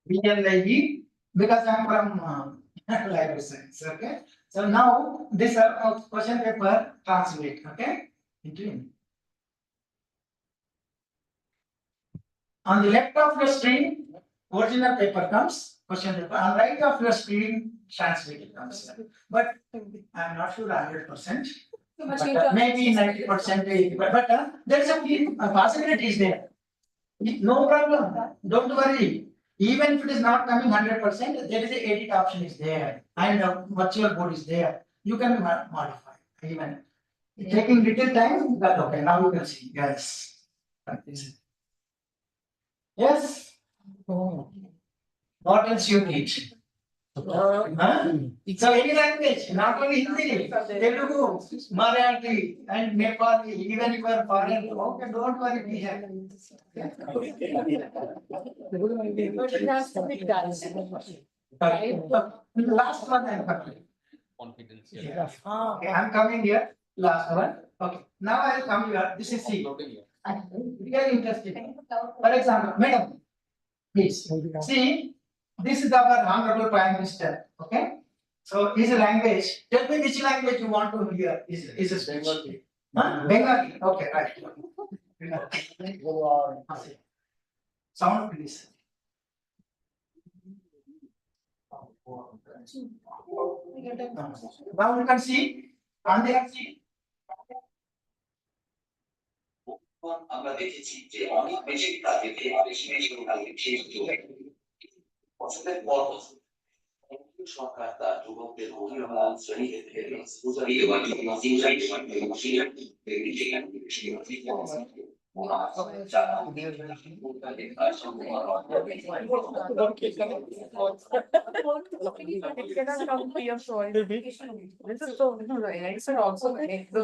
BLIE, because I'm from library science. Okay, so now this question paper translate. Okay, into Hindi. On the left of your screen, original paper comes, question paper. On right of your screen, translated comes. But I'm not sure 100%. Maybe 90%. But there is a possibility is there. No problem. Don't worry. Even if it is not coming 100%, there is a edit option is there, and virtual board is there. You can modify. Even taking little time, but okay. Now you can see. Yes. Yes. What else you need? Huh? So any language, not only Hindi, Telugu, Marathi, and Nepali, even if you are foreign, okay, don't worry, we have. But it has to be done. Okay. Last one I'm coming. Confidence. Okay, I'm coming here. Last one. Okay. Now I'll come here. This is C. Very interesting. For example, madam, please see. This is our honorable Prime Minister. Okay. So his language. Tell me which language you want to hear. Is a Bengali. Huh? Bengali. Okay, right. Sound please. Now you can see. And they can see. আমরা দেখেছি যে অনেক বেশি তাদেরকে বেশি বেশি বছরের পর বছর সরকার তার যুবকদের অভিভাবক শ্রেণীকে It cannot come to your soil. This is so, I should also make the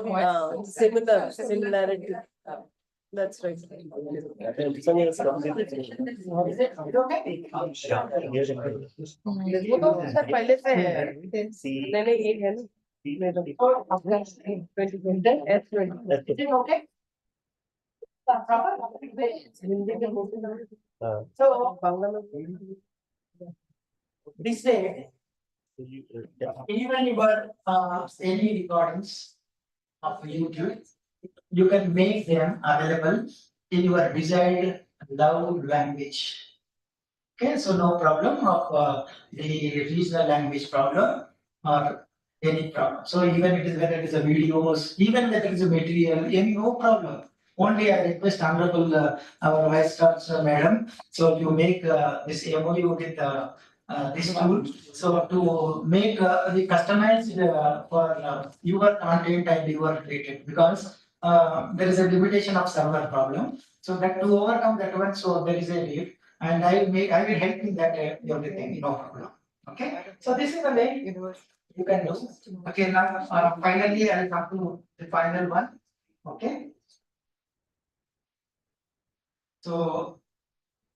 similarity. That's right. वो तो सर पहले से है मैंने ये है ना okay. So this way, even your any recordings of YouTube, you can make them available in your desired loud language. Okay, so no problem of the regional language problem or any problem. So even it is whether it is a videos, even whether it is a material, any no problem. Only I request honorable our Vice Chancellor Madam, so you make this MOU with this tool, so to make the customized for your content and your related, because there is a limitation of server problem. So that to overcome that one, so there is a lead, and I will help in that everything, no problem. Okay, so this is the way you can do. Okay, now finally I'll come to the final one. Okay. So,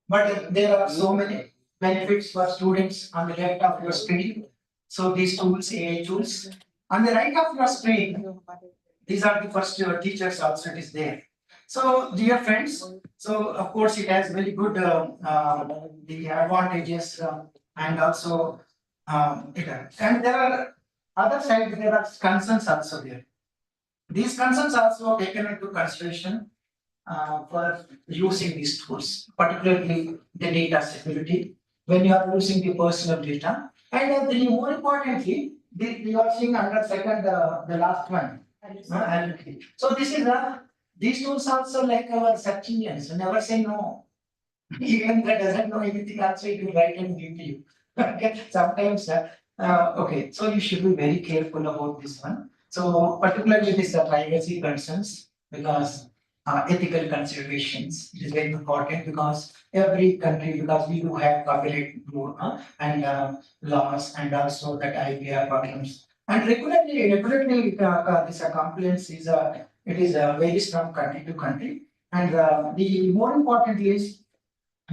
but there are so many benefits for students on the left of your screen. So these tools, AI tools. On the right of your screen, these are the first your teachers also it is there. So dear friends, so of course it has very good the advantages and also and there are other side there are concerns also there. These concerns also taken into consideration for using these tools, particularly the data security, when you are using the personal data. And the more importantly, you are seeing under second, the last one. So this is these tools also like our search engines, never say no. Even that doesn't know anything, also it will write and give to you. Okay, sometimes Okay, so you should be very careful about this one. So particularly this privacy concerns, because ethical considerations, it is very important because every country, because we do have copyright law and laws, and also that IPR problems. And regularly this compliance is it is varies from country to country. And the more important is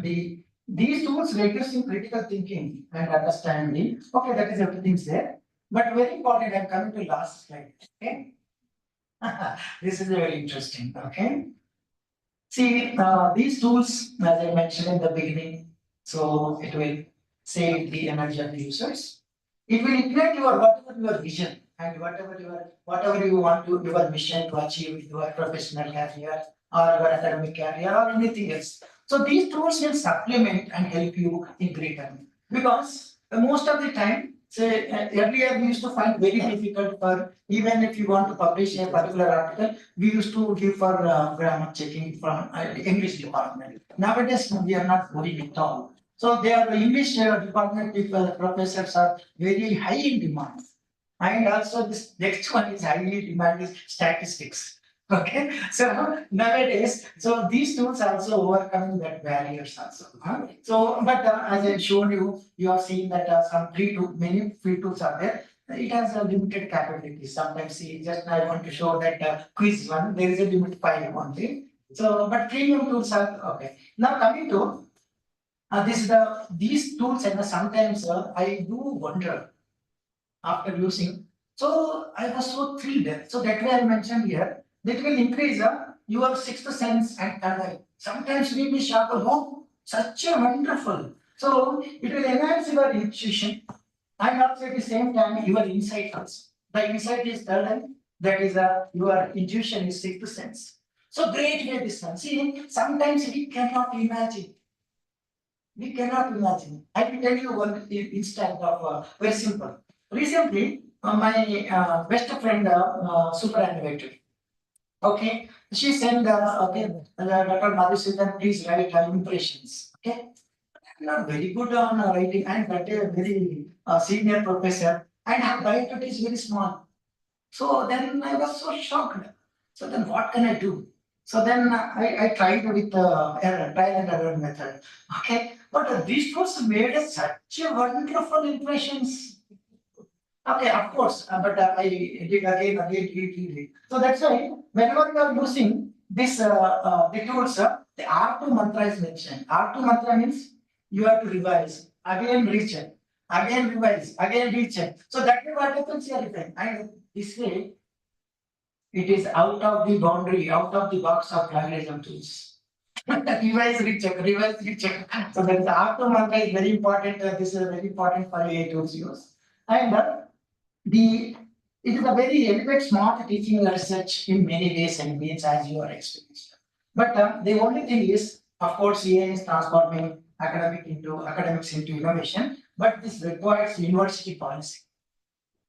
these tools reducing critical thinking and understanding. Okay, that is everything's there. But very important, I'm coming to last slide. Okay. This is very interesting. Okay. See, these tools, as I mentioned in the beginning, so it will save the energy of the users. It will ignite your whatever your vision and whatever you want to your mission to achieve with your professional career or your academic career or anything else. So these tools will supplement and help you in greater because most of the time, say earlier we used to find very difficult for even if you want to publish a particular article, we used to give for grammar checking from English department. Nowadays, we are not doing it all. So their English department people, professors are very high in demand. And also this next one is highly demanded is statistics. Okay, so nowadays, so these tools are also overcoming that barriers also. So, but as I showed you, you have seen that some many free tools are there. It has a limited capability. Sometimes, see, just I want to show that quiz one, there is a limit 5 only. So, but premium tools are okay. Now coming to these tools, and sometimes I do wonder after using. So I was so thrilled. So that way I mentioned here that will increase your sixth sense and sometimes we be shocked. Oh, such a wonderful. So it will enhance your intuition and also at the same time your insight also. The insight is third eye, that is your intuition is sixth sense. So great way this one. See, sometimes we cannot imagine. We cannot imagine. I will tell you one instant of very simple. Recently, my best friend, superannuated. Okay, she sent, Dr. Madhusudan, please write impressions. Okay, I'm not very good on writing, and that a very senior professor, and her write is very small. So then I was so shocked. So then what can I do? So then I tried with trial and error method. Okay, but these tools made such a wonderful impressions. Okay, of course, but I did again. So that's why whenever you are using this the tools, the R2 mantra is mentioned. R2 mantra means you have to revise, again recheck, again revise, again recheck. So that way what happens here, and this way it is out of the boundary, out of the box of plagiarism tools. Revise, recheck. So that is the R2 mantra is very important. This is very important for AI tools use. And the it is a very elegant, smart teaching and research in many ways and means as you are experienced. But the only thing is, of course, AI is transforming academics into innovation, but this requires university policy.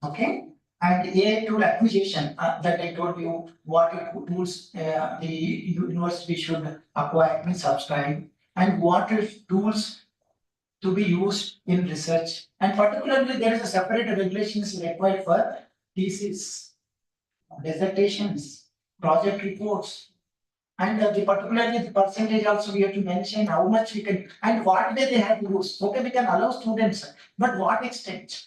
Okay, and AI tool acquisition that I told you what tools the university should acquire and subscribe, and what tools to be used in research, and particularly there is a separate regulations required for thesis, dissertations, project reports, and particularly the percentage also we have to mention how much we can and what way they have to use. Okay, we can allow students, but what extent?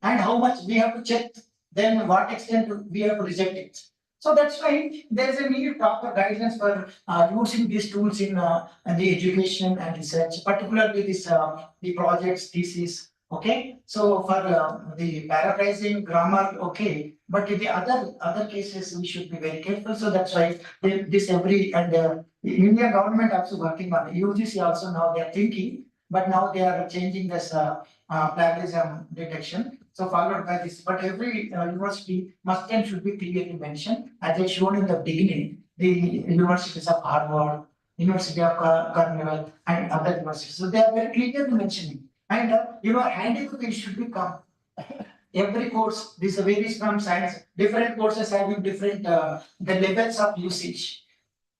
And how much we have to check, then what extent we have to reject it. So that's why there is a need proper guidance for using these tools in the education and research, particularly this the projects, thesis. Okay, so for the paraphrasing, grammar, okay, but in the other cases we should be very careful. So that's why this every and the Indian government also working on it. UGC also now they are thinking, but now they are changing this plagiarism detection. So followed by this, but every university must and should be clearly mentioned, as I showed in the beginning, the universities of Harvard, University of Cornell, and other universities. So they are very clearly mentioning. And handbook should become every course. This varies from science. Different courses having different the levels of usage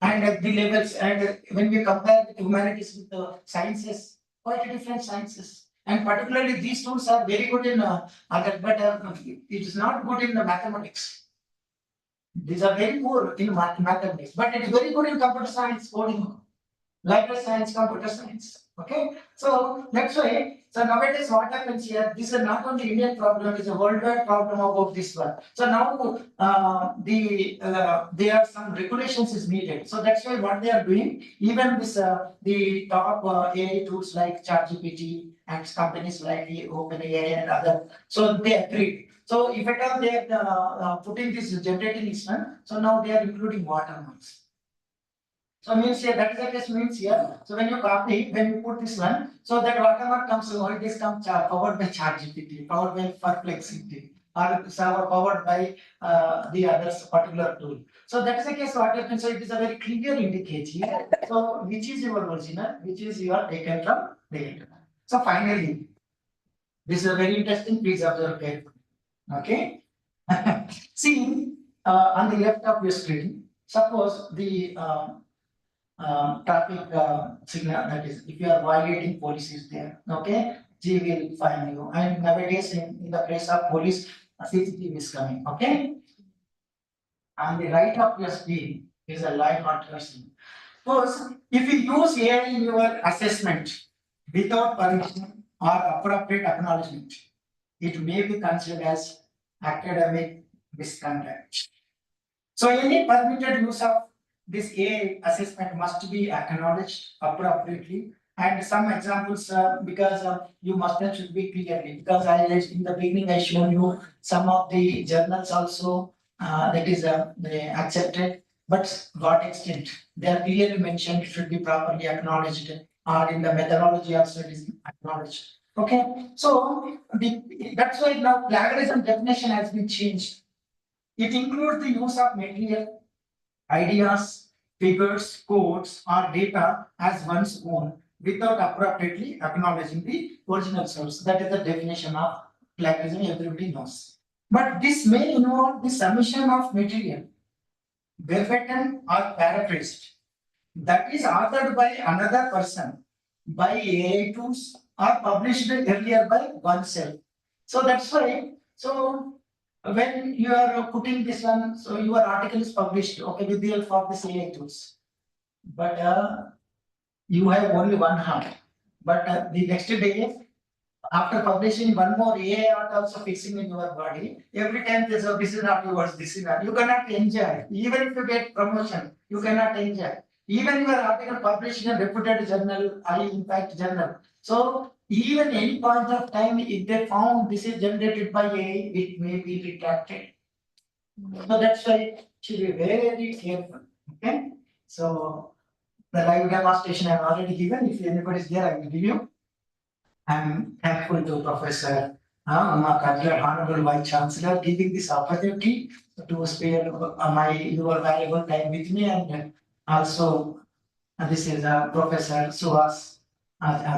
and the levels. And when we compare the humanities with the sciences, quite different sciences. And particularly these tools are very good in other, but it is not good in the mathematics. These are very poor in mathematics, but it is very good in computer science, coding, library science, computer science. Okay, so that's why. So nowadays, what happens here? This is not only Indian problem; it's a worldwide problem about this one. So now there are some regulations is needed. So that's why what they are doing. Even this the top AI tools like ChatGPT and companies like the OpenAI and other. So they agreed. So if at all they are putting this generating this one, so now they are including watermarks. So means here that is the case means here. So when you copy, when you put this one, so that watermark comes, so it is comes powered by ChatGPT, powered by Perplexity, or powered by the other particular tool. So that is the case. What happens? So it is a very clear indicator. So which is your original, which is your taken from the internet. So finally, this is a very interesting. Please observe carefully. Okay. See on the left of your screen. Suppose the traffic signal, that is, if you are violating policies there, okay, G will fine you. And nowadays, in the place of police, CCTV is coming, okay. On the right of your screen is a live question. Suppose if you use AI in your assessment without permission or appropriate acknowledgement, it may be considered as academic misconduct. So any permitted use of this AI assessment must be acknowledged appropriately. And some examples, because you must have should be clearly, because in the beginning I showed you some of the journals also that is they accepted, but what extent they are clearly mentioned should be properly acknowledged, or in the methodology also it is acknowledged. Okay, so that's why now plagiarism definition has been changed. It includes the use of material, ideas, figures, codes, or data as one's own without appropriately acknowledging the original source. That is the definition of plagiarism, everybody knows. But this may involve the submission of material, verbatim or paraphrased, that is authored by another person, by AI tools, or published earlier by oneself. So that's why. So when you are putting this one, so your article is published, okay, with the help of the AI tools, but you have only one heart. But the next day, after publishing one more AI art also fixing in your body, every time there's a this is not yours, this is not, you cannot enjoy. Even if you get promotion, you cannot enjoy. Even your article published in a reputed journal, impact journal. So even any point of time, if they found this is generated by AI, it may be retracted. So that's why should be very careful. Okay. So the live demonstration I have already given. If anybody is there, I will give you. I'm thankful to Professor Kanjal, Honorable Vice Chancellor, giving this opportunity to spare your valuable time with me, and also this is Professor Suhas,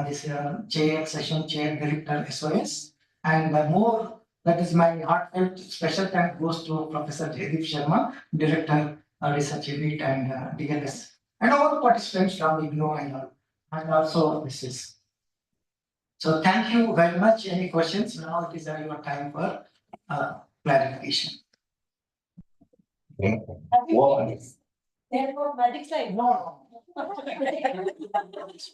this chair, session chair, director SOS, and more. That is my heartfelt special thank goes to Professor Jaideep Sharma, Director Research Unit and DLS, and all the participants from IGNOU and also this is. So thank you very much. Any questions? Now it is your time for clarification. Wow. Therefore, magic slide. No.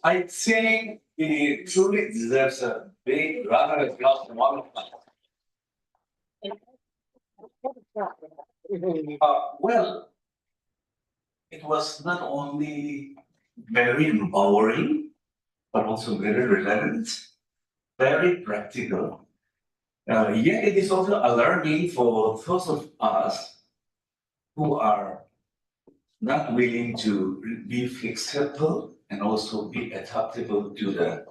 I think he truly deserves a big round of applause from all of us. Well, it was not only very empowering, but also very relevant, very practical. Yet it is also alarming for those of us who are not willing to be flexible and also be adaptable to the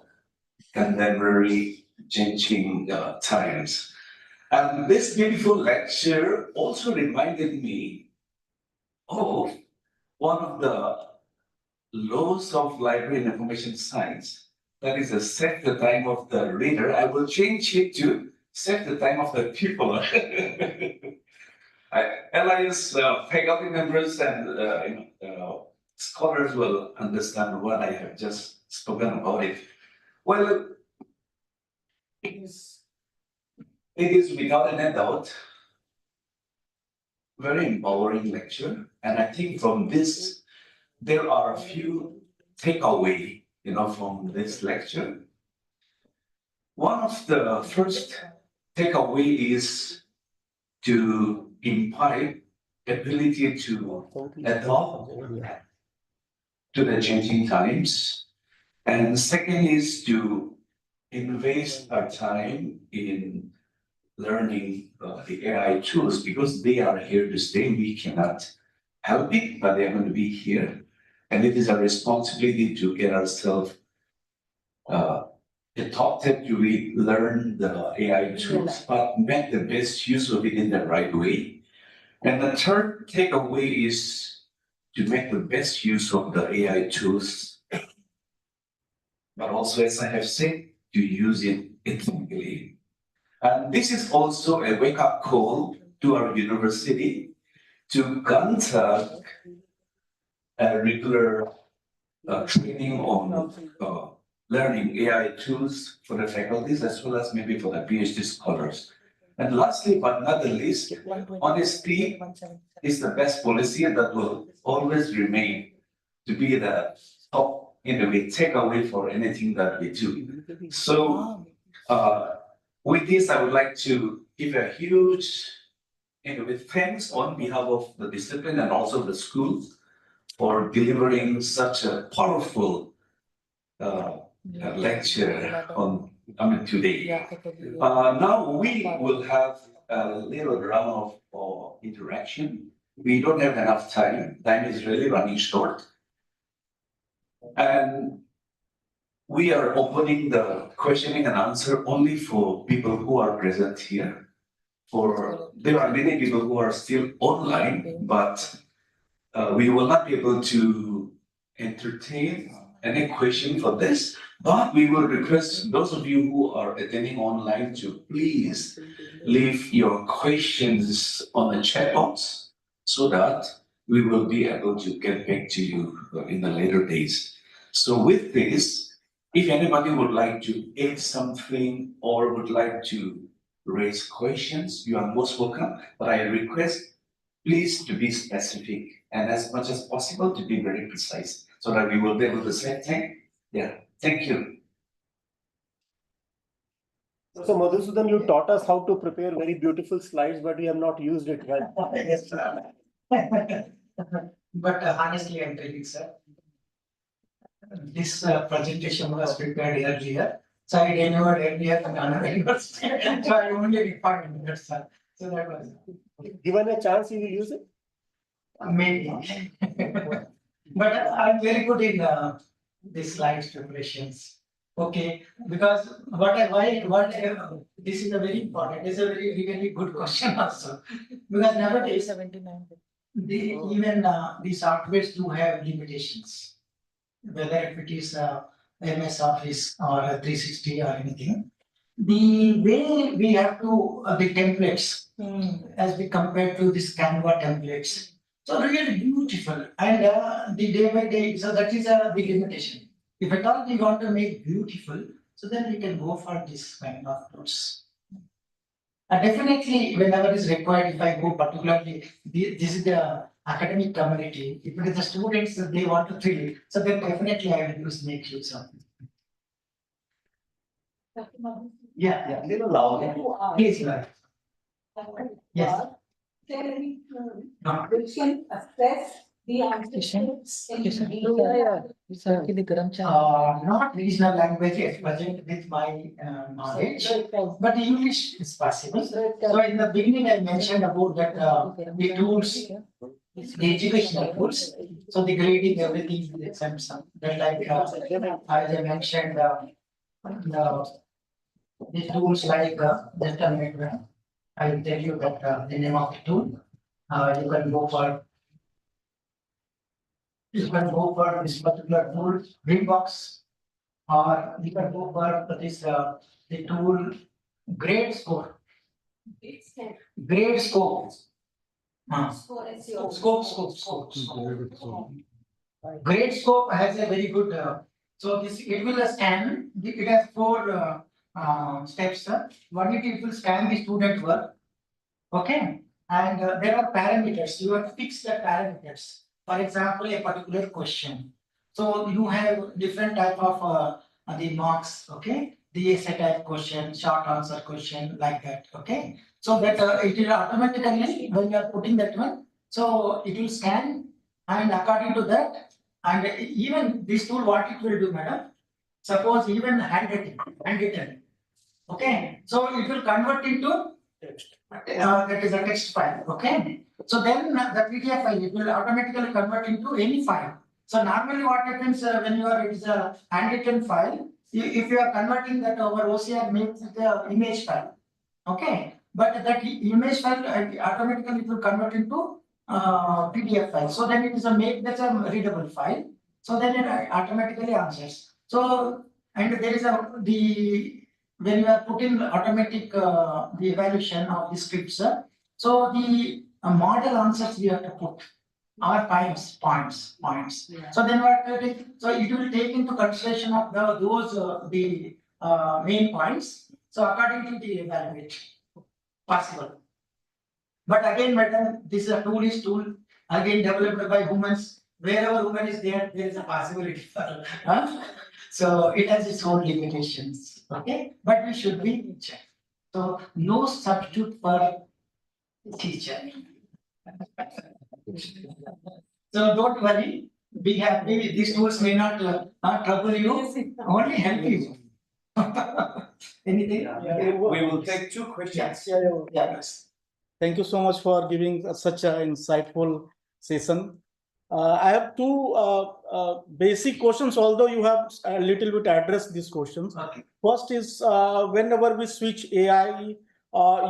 contemporary changing times. And this beautiful lecture also reminded me of one of the laws of library and information science. That is, set the time of the reader. I will change it to set the time of the people. LIS faculty members and scholars will understand what I have just spoken about it. Well, It is without any doubt very empowering lecture, and I think from this there are a few takeaway, from this lecture. One of the first takeaway is to imbibe ability to adapt to the changing times, and second is to invest our time in learning the AI tools because they are here to stay. We cannot help it, but they're going to be here. And it is a responsibility to get ourselves adopted to learn the AI tools, but make the best use of it in the right way. And the third takeaway is to make the best use of the AI tools, but also, as I have said, to use it ethically. And this is also a wake-up call to our university to conduct a regular training on learning AI tools for the faculties as well as maybe for the PhD scholars. And lastly, but not the least, honesty is the best policy that will always remain to be the top, takeaway for anything that we do. So, with this, I would like to give a huge, thanks on behalf of the discipline and also the school for delivering such a powerful lecture on today. Now we will have a little round of interaction. We don't have enough time. Time is really running short. And we are opening the questioning and answer only for people who are present here. There are many people who are still online, but we will not be able to entertain any question for this, but we will request those of you who are attending online to please leave your questions on the chat box so that we will be able to get back to you in the later days. So with this, if anybody would like to add something or would like to raise questions, you are most welcome, but I request please to be specific and as much as possible to be very precise so that we will be able to say thank. Yeah, thank you. So Madhusudan, you taught us how to prepare very beautiful slides, but we have not used it well. Yes, sir. But honestly, I'm telling sir, this presentation was prepared earlier. So I delivered earlier than another university. So I only refined that, sir. So that was. Given a chance, you will use it? Maybe. But I'm very good in these slides preparations. Okay, because this is a very important, this is a very really good question also. Because nowadays, 79. even the softwares do have limitations. Whether if it is MS Office or 360 or anything. The way we have to, the templates, as we compare to this Canva templates. So really beautiful and the day by day, so that is the limitation. If at all we want to make beautiful, so then we can go for this kind of tools. Definitely, whenever is required, if I go particularly, this is the academic community. If it is the students that they want to fill, so then definitely I will make use of it. Yeah, A little louder. please, Lord. Yes. Not regional languages, present with my knowledge, but English is possible. So in the beginning, I mentioned about that the tools, the educational tools. So the grading, everything, that like as I mentioned, the tools like just a minute, I will tell you that the name of the tool. You can go for. You can go for this particular tool, Greenbox, or you can go for this the tool Grade Score. Grade Scope. Scope. Grade Scope has a very good. So this it will scan. It has four steps. What it will scan the student work. Okay, and there are parameters. You have to fix the parameters. For example, a particular question. So you have different type of the marks. Okay, the essay type question, short answer question, like that. Okay, so that it will automatically when you are putting that one, so it will scan, and according to that, and even this tool, what it will do, madam? Suppose even handwritten. Okay, so it will convert into that is a text file. Okay, so then the PDF file it will automatically convert into any file. So normally what happens when you are it is a handwritten file, if you are converting that over OCR makes it a image file. Okay, but that image file automatically it will convert into PDF file. So then it is a that's a readable file. So then it automatically answers. So and there is a when you are putting automatic the evaluation of the scripts, so the model answers we have to put our points. So then what so it will take into consideration of the main points. So accordingly to evaluate possible. But again, madam, this is a tool again developed by humans. Wherever human is there, there is a possibility for. So it has its own limitations. Okay, but we should be in check. So no substitute for teacher. So don't worry. Be happy. These tools may not trouble you, only help you. Anything? We will take two questions. Yes. Thank you so much for giving such an insightful session. I have two basic questions, although you have a little bit addressed these questions. Okay. First is whenever we switch AI,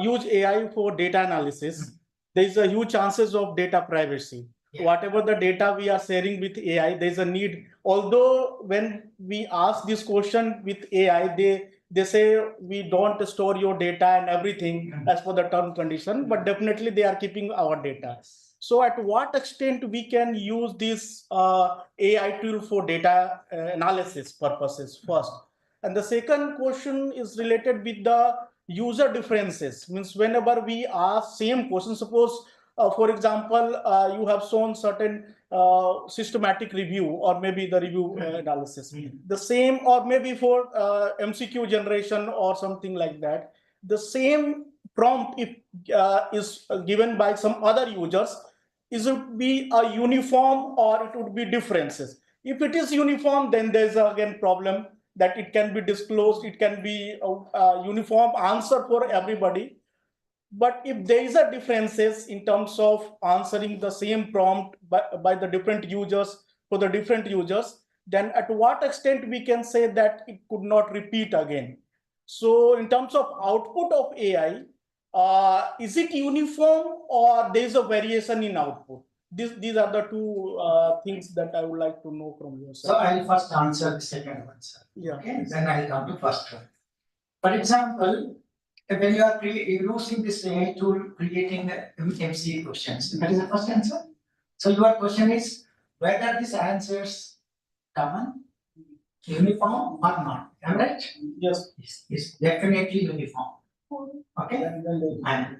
use AI for data analysis, there is a huge chances of data privacy. Yeah. Whatever the data we are sharing with AI, there is a need. Although when we ask this question with AI, they say we don't store your data and everything as per the term condition, but definitely they are keeping our data. So at what extent we can use this AI tool for data analysis purposes first? And the second question is related with the user differences. Means whenever we ask same question, suppose for example, you have shown certain systematic review or maybe the review analysis. The same or maybe for MCQ generation or something like that. The same prompt if is given by some other users, is it be a uniform or it would be differences? If it is uniform, then there's again problem that it can be disclosed, it can be a uniform answer for everybody. But if there is a differences in terms of answering the same prompt by the different users for the different users, then at what extent we can say that it could not repeat again? So in terms of output of AI, is it uniform or there is a variation in output? These are the two things that I would like to know from your side. So I'll first answer the second one, sir. Yeah. Okay, then I'll come to first one. For example, when you are using this AI tool creating MC questions, that is the first answer. So your question is whether these answers common, uniform or not. Am I right? Yes. It's definitely uniform. Okay, and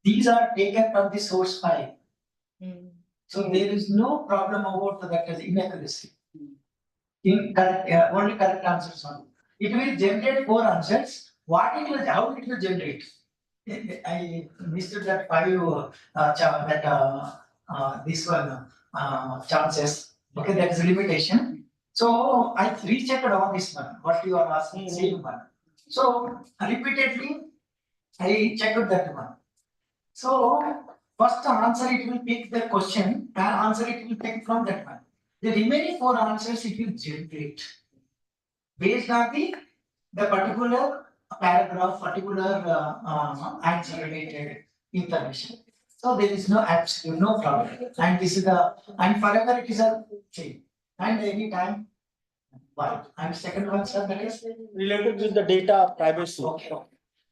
these are taken from the source file. So there is no problem about that as inaccuracy. Incorrect, only correct answers only. It will generate 4 answers. What it will, how it will generate? I missed that 5 this one chances. Okay, that is a limitation. So I rechecked all this one. What you are asking, same one. So repeatedly, I checked that one. So first answer it will pick the question, and answer it will take from that one. The remaining 4 answers it will generate based on the particular paragraph, particular answer related information. So there is no absolute no problem. And this is the and forever it is a same. And any time. Why? And second one, sir, that is Related with the data privacy. okay.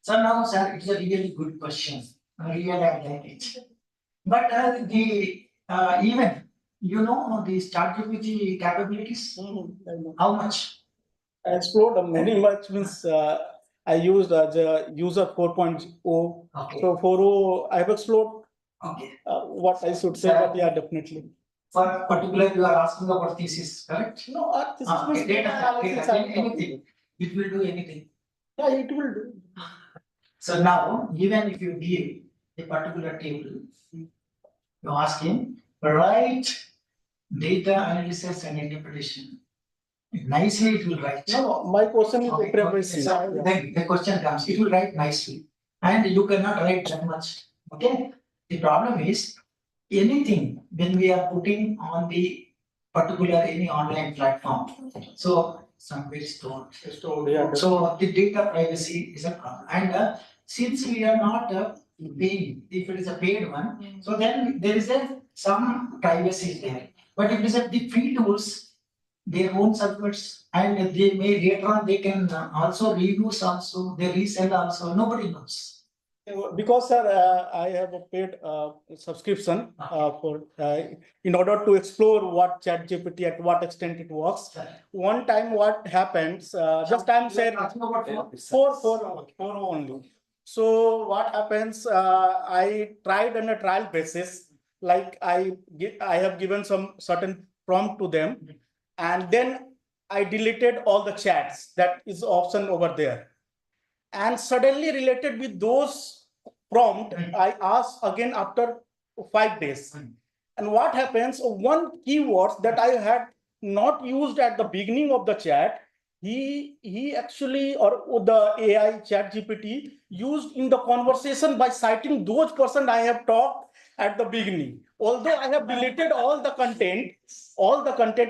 So now, sir, it's a really good question. Really, I like it. But the even you know the ChatGPT capabilities, how much? I explored many much means I used the user 4.0. Okay. So 4.0 I have explored Okay. what I should say, but yeah, definitely. For particular, you are asking about thesis, correct? No, this is Okay, data, analysis. data, anything. It will do anything. Yeah, it will do. So now, even if you give a particular table, you ask him, write data analysis and interpretation. Nicely it will write. No, my question is Okay, preparation. so then the question comes, it will write nicely. And you cannot write that much. Okay? The problem is anything when we are putting on the particular any online platform. So somewhere stored. Yeah, So the data privacy is a problem. And since we are not paying, if it is a paid one, so then there is some privacy there. But if it is the free tools, their own servers, and they may later on they can also reuse also, they resell also, nobody knows. Because sir, I have a paid subscription for in order to explore what ChatGPT at what extent it works. One time, what happens? Just I'm saying four only. So what happens? I tried on a trial basis. Like I have given some certain prompt to them, and then I deleted all the chats. That is option over there. And suddenly related with those prompt, I ask again after 5 days. And what happens, one keyword that I had not used at the beginning of the chat, he actually, or the AI chat GPT used in the conversation by citing those person I have talked at the beginning. Although I have deleted all the content,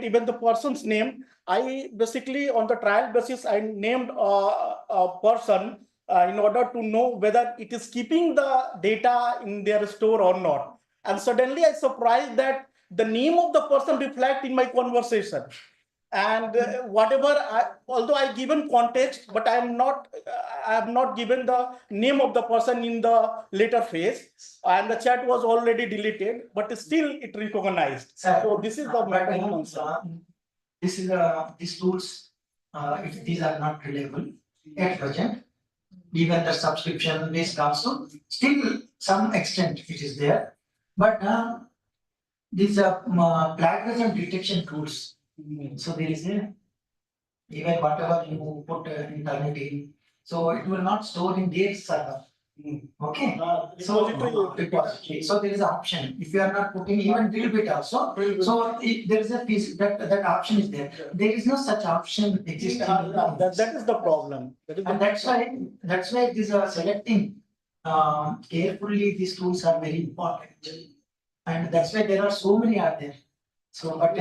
even the person's name, I basically on the trial basis, I named a person in order to know whether it is keeping the data in their store or not. And suddenly I surprised that the name of the person reflect in my conversation. And although I given context, but I have not given the name of the person in the later phase, and the chat was already deleted, but still it recognized. So this is the matter. This is these tools, if these are not reliable at present, even the subscription based also, still some extent it is there. But these plagiarism detection tools. So there is even whatever you put internally, so it will not store in their server. Okay. So repository. So there is an option. If you are not putting even little bit also, so there is a piece that option is there. There is no such option existing. That is the problem. And that's why these are selecting carefully. These tools are very important, and that's why there are so many out there. So what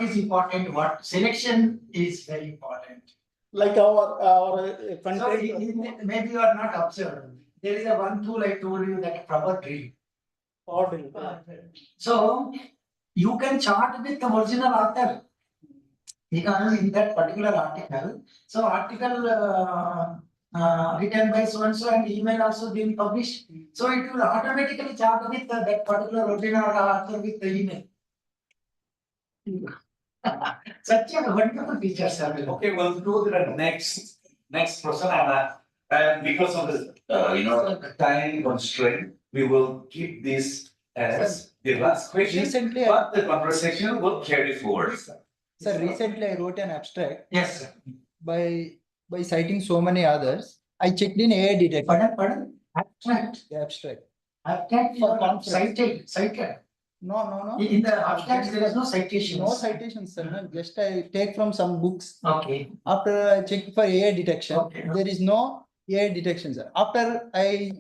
is important? What selection is very important. Like our So content. maybe you are not observed. There is a one tool I told you that proper drill. So you can chart with the original author. Because in that particular article, so article written by so and so and email also being published. So it will automatically chart with that particular original author with the email. Such a wonderful feature, sir. Okay, we'll go to the next person, and because of the time constraint, we will keep this as the last question. Recently, But the conversation will carry forward. sir, recently I wrote an abstract Yes, sir. by citing so many others. I checked in AI detector. Pardon? Abstract. The abstract. Abstract For for conference. cited. No. In the abstract, there is no citation. No citations, sir. No, just I take from some books. Okay. After I check for AI detection, Okay. there is no AI detection, sir. After I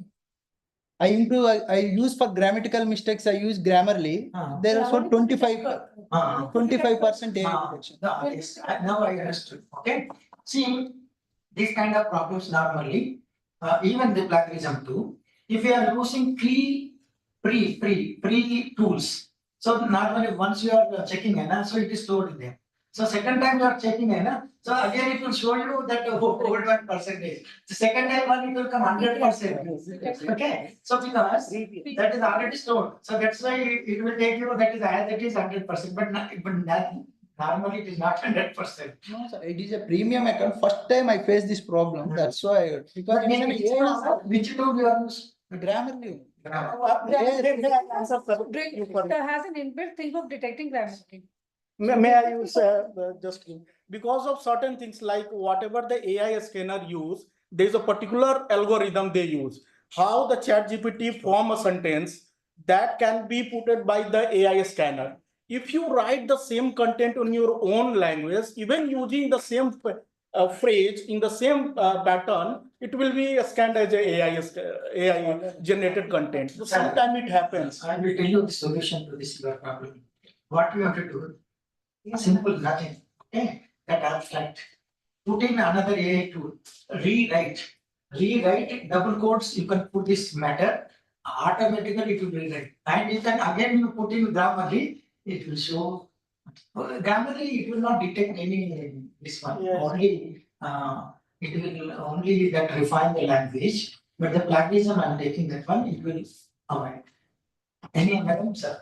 improve, I use for grammatical mistakes, I use Grammarly. There are so 25% AI detection. Now I understood. Okay. See, this kind of problems normally, even the plagiarism too. If you are using free tools, so normally once you are checking, so it is stored in there. So second time you are checking, so again it will show you that old 1%. The second time one it will come 100%. Okay. So because that is already stored, so that's why it will take you that is as it is 100%, but Normally, it is not 100%. No, sir, it is a premium account. First time I faced this problem. That's why, because But in which tool you are using? Grammarly. It has an inbuilt thing of detecting grammar. May I use just because of certain things like whatever the AI scanner use, there is a particular algorithm they use. How the ChatGPT form a sentence that can be put by the AI scanner. If you write the same content in your own language, even using the same phrase in the same pattern, it will be scanned as a AI generated content. So sometimes it happens. I will tell you the solution to this your problem. What you have to do? Simple, nothing. Okay, that abstract. Put in another AI tool. Rewrite double quotes. You can put this matter. Automatically it will rewrite. And you can again you put in Grammarly. It will show. Grammarly it will not detect any this one. Yes. Only it will only that refine the language. But the plagiarism I'm taking that one. It will avoid. Any madam sir?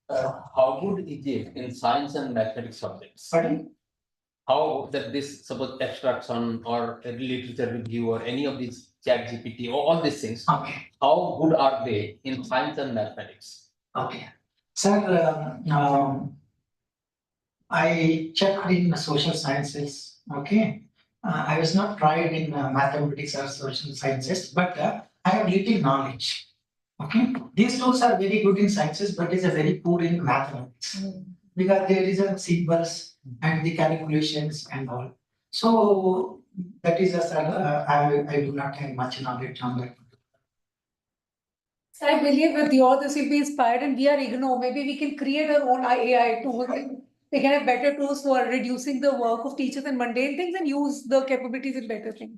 How good is it in science and mathematics subjects? Pardon? How that this suppose abstraction or a literature review or any of these chat GPT or all these things, Okay. how good are they in science and mathematics? Okay. Sir, I checked in social sciences. Okay. I was not tried in mathematics or social sciences, but I have little knowledge. Okay. These tools are very good in sciences, but is a very poor in mathematics because there is a symbols and the calculations and all. So that is I do not have much knowledge on that. So I believe with your this will be inspired and we are IGNOU. Maybe we can create our own AI tools. They can have better tools for reducing the work of teachers and mundane things and use the capabilities in better things.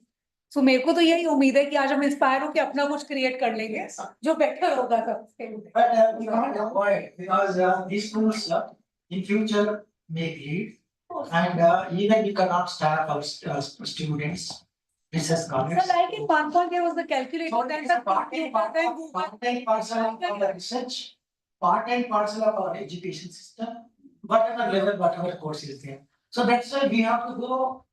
So मेरे को तो यही उम्मीद है कि आज हम inspire हो कि अपना कुछ क्रिएट कर लेंगे जो बेटर होगा सबके लिए. But we can't avoid because these tools in future may lead and even we cannot start our students. This has gone. So like in one point there was the calculator. So Then it's a part and parcel of our research, part and parcel of our education system, whatever level, whatever course is there. So that's why we have to go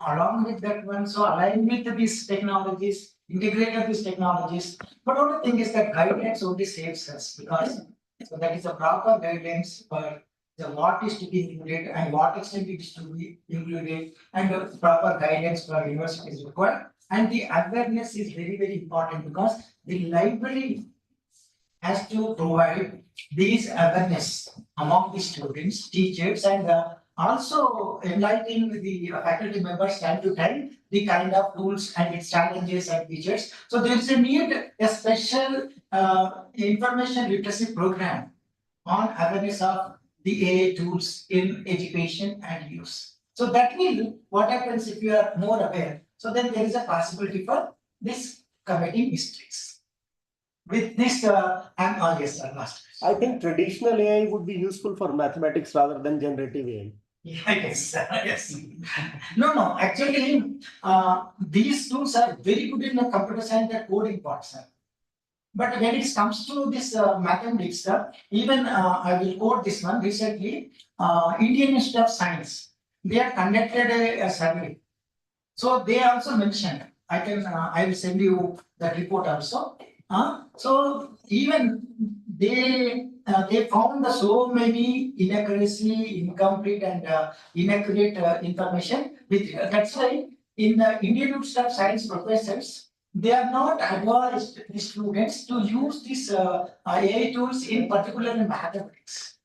along with that one. So align with these technologies, integrate with these technologies. But only thing is that guidelines only saves us because so that is a proper guidelines for the what is to be included and what extent it is to be included and the proper guidance for university is required. And the awareness is very, very important because the library has to provide these awareness among the students, teachers, and also enlightening the faculty members time to time, the kind of tools and its challenges and features. So there is a need a special information literacy program on awareness of the AI tools in education and use. So that will, what happens if you are more aware? So then there is a possibility for this committing mistakes. With this, yes, sir, last. I think traditional AI would be useful for mathematics rather than generative AI. Yes, yes. No, actually, these tools are very good in the computer science and coding part, sir. But when it comes to this mathematics, even I will quote this one recently, Indian Institute of Science, they have conducted a survey. So they also mentioned, I will send you that report also. So even they found so many inaccuracy, incomplete and inaccurate information. That's why in the Indian Institute of Science professors, they are not advised the students to use these AI tools in particular in mathematics.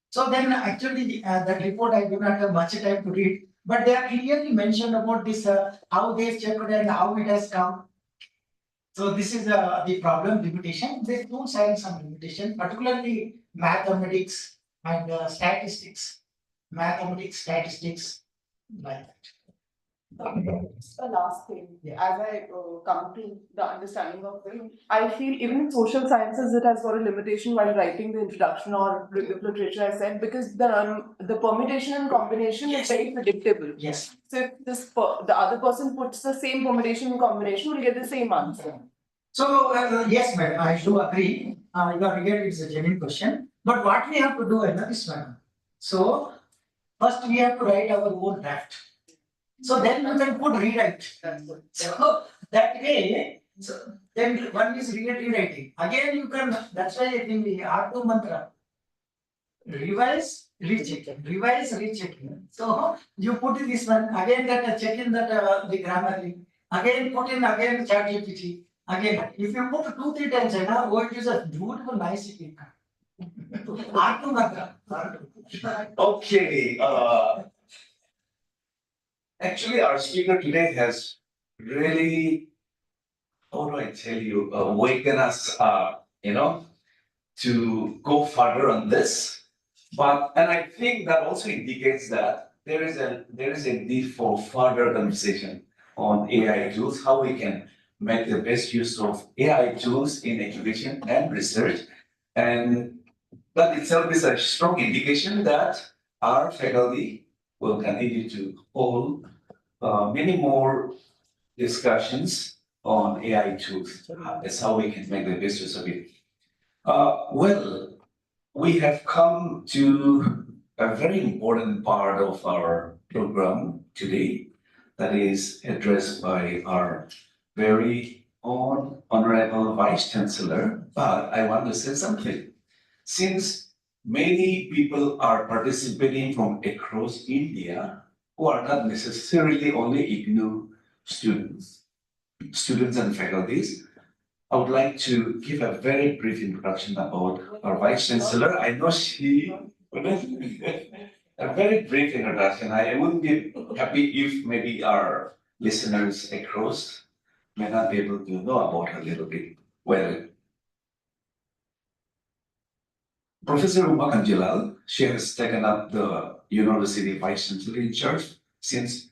So then actually that report I do not have much time to read, but they are clearly mentioned about this how they checked and how it has come. So this is the problem limitation. They do have some limitation, particularly mathematics and statistics. Mathematics, statistics, like that. The last thing, Yeah. as I come to the understanding of them, I feel even in social sciences it has got a limitation while writing the introduction or literature I said because the permutation and combination is very predictable. Yes. So if the other person puts the same permutation and combination, we'll get the same answer. So yes, madam, I do agree. You are here, it's a genuine question. But what we have to do is this one. So first we have to write our own draft. So then you can put rewrite. So that way, so then one is rewriting. Again, you can, that's why I think the R2 mantra. Revise, recheck, revise, recheck. So you put in this one, again that check in that the grammar, again put in again chat GPT. Again, if you put 2-3 times, oh, it is a beautiful, nice thing. R2 mantra. Okay, actually, our speaker today has really, how do I tell you, waken us up, to go further on this. And I think that also indicates that there is a need for further conversation on AI tools, how we can make the best use of AI tools in education and research. And that itself is a strong indication that our faculty will continue to hold many more discussions on AI tools. That's how we can make the best use of it. Well, we have come to a very important part of our program today that is addressed by our very own Honorable Vice Chancellor. But I want to say something. Since many people are participating from across India who are not necessarily only IGNOU students and faculties, I would like to give a very brief introduction about our Vice Chancellor. I know she a very brief introduction. I would be happy if maybe our listeners across may not be able to know about her a little bit. Well, Professor Uma Kanjilal, she has taken up the University Vice Chancellor in charge since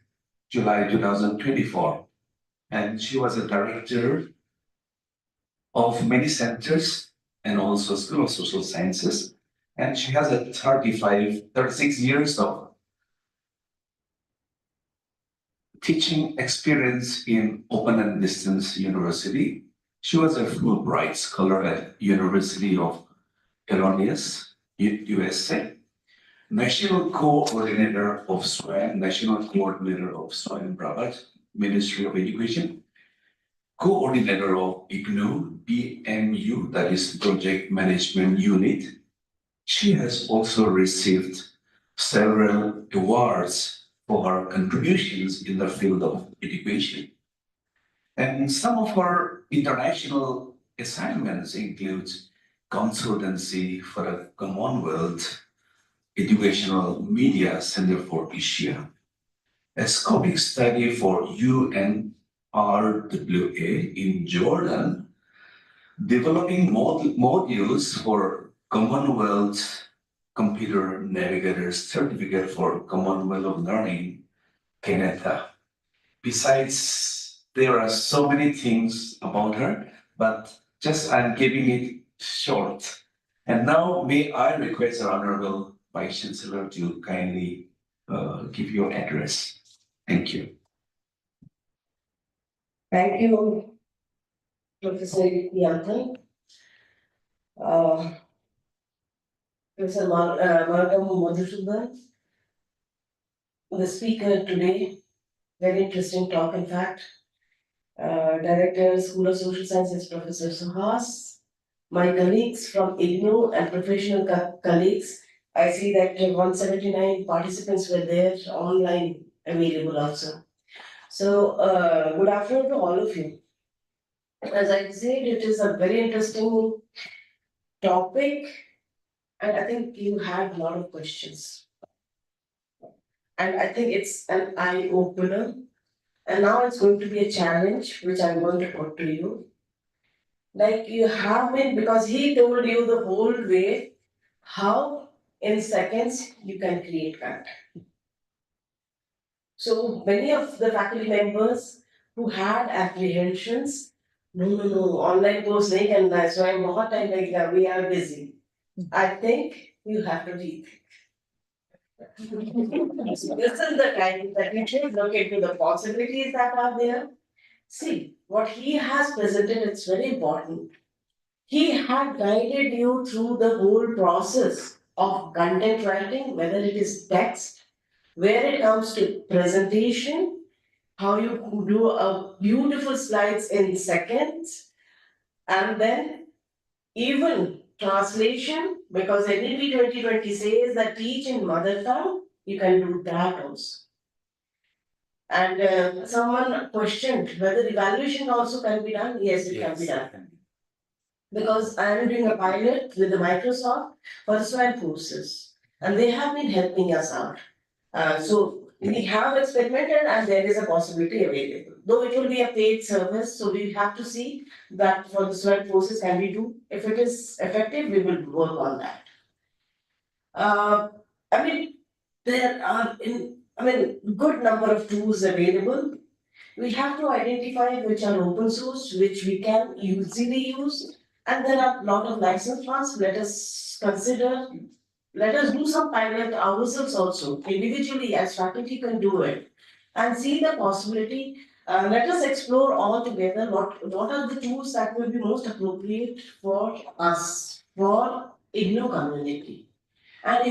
July 2024. And she was a director of many centers and also School of Social Sciences. And she has a 36 years of teaching experience in open and distance university. She was a Fulbright scholar at University of Illinois, USA, National Coordinator of SWAN, National Coordinator of SWAN Brabat, Ministry of Education, Coordinator of IGNOU, BMU, that is Project Management Unit. She has also received several awards for her contributions in the field of education. And some of her international assignments include consultancy for the Commonwealth Educational Media Center for Asia, a scoping study for UNRWA in Jordan, developing modules for Commonwealth Computer Navigators Certificate for Commonwealth of Learning, Canada. Besides, there are so many things about her, but just I'm keeping it short. And now may I request our Honorable Vice Chancellor to kindly give your address. Thank you. Thank you, Professor Yanthan. Professor Margam Madhusudan, the speaker today, very interesting talk in fact. Director, School of Social Sciences, Professor Suhas, my colleagues from IGNOU and professional colleagues. I see that 179 participants were there online available also. So, good afternoon to all of you. As I said, it is a very interesting topic, and I think you had a lot of questions. And I think it's an eye opener. And now it's going to be a challenge which I'm going to put to you. Like you have been, because he told you the whole way how in seconds you can create content. So many of the faculty members who had apprehensions, no, online course nahi karna hai, so I'm bahut time lagega, we are busy. I think you have to rethink. So this is the time that you should look into the possibilities that are there. See, what he has presented, it's very important. He had guided you through the whole process of content writing, whether it is text, where it comes to presentation, how you do a beautiful slides in seconds, and then even translation, because NEP 2020 says that teach in mother tongue, you can do that also. And someone questioned whether evaluation also can be done. Yes, it can be done. Because I am doing a pilot with the Microsoft for the SWAT courses, and they have been helping us out. So we have experimented, and there is a possibility available. Though it will be a paid service, so we have to see that for the SWAT courses can we do. If it is effective, we will work on that. I mean, there are good number of tools available. We have to identify which are open source, which we can easily use, and there are a lot of license ones. Let us consider. Let us do some pilot ourselves also, individually as faculty can do it, and see the possibility. Let us explore all together what are the tools that will be most appropriate for us, for IGNOU community. And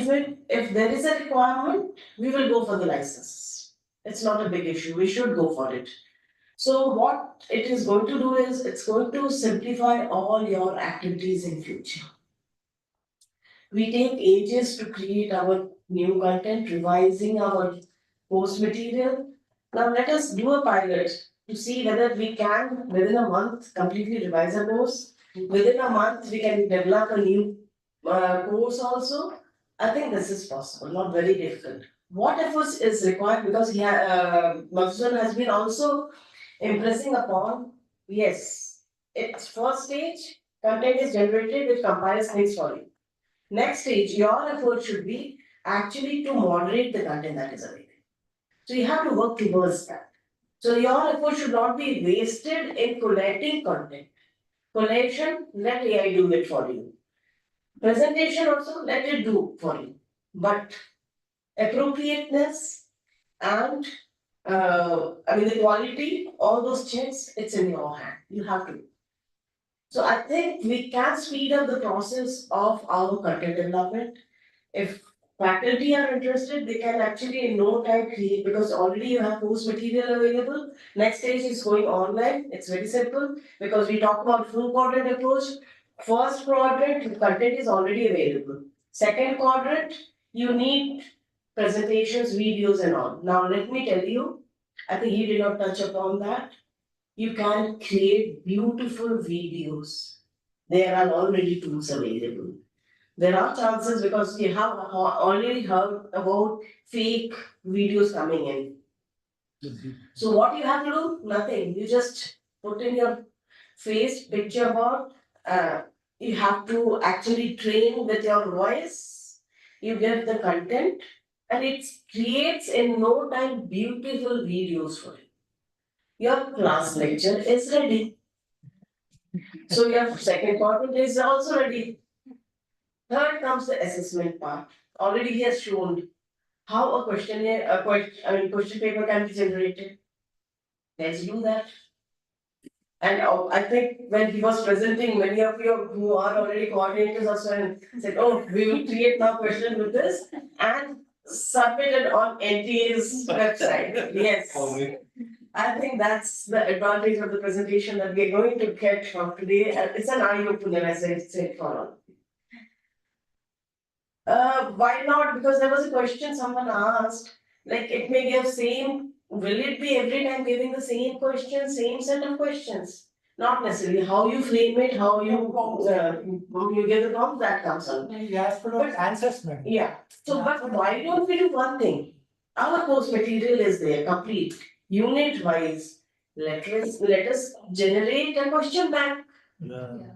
if there is a requirement, we will go for the license. It's not a big issue. We should go for it. So what it is going to do is it's going to simplify all your activities in future. We take ages to create our new content, revising our course material. Now let us do a pilot to see whether we can within a month completely revise a course. Within a month we can develop a new course also. I think this is possible, not very difficult. What efforts is required, because Madhusudan has been also impressing upon, yes, its first stage, content is generated, which compiles things for you. Next stage, your effort should be actually to moderate the content that is available. So you have to work towards that. So your effort should not be wasted in collating content. Collation, let AI do it for you. Presentation also, let it do for you. But appropriateness and the quality, all those checks, it's in your hand. You have to. So I think we can speed up the process of our content development. If faculty are interested, they can actually in no time create, because already you have course material available. Next stage is going online. It's very simple because we talk about full quadrant approach. First quadrant, content is already available. Second quadrant, you need presentations, videos and all. Now let me tell you, I think he did not touch upon that. You can create beautiful videos. There are already tools available. There are chances because we have already heard about fake videos coming in. So what you have to do? Nothing. You just put in your face, picture about. You have to actually train with your voice. You get the content, and it creates in no time beautiful videos for you. Your class lecture is ready. So your second quadrant is also ready. Third comes the assessment part. Already he has shown how a question paper can be generated. Let's do that. And I think when he was presenting, many of you who are already coordinators also said, "Oh, we will create now question with this and submit it on NTA's website." Yes. I think that's the advantage of the presentation that we're going to get from today. And it's an eye opener, as I said for all. Why not? Because there was a question someone asked, like it may give will it be every time giving the same question, same set of questions? Not necessarily. How you frame it, how you give the prompt, that comes on. Yes, but answers, madam. Yeah. So, but why don't we do one thing? Our course material is there, complete, unit wise. Let us generate a question bank. Yeah.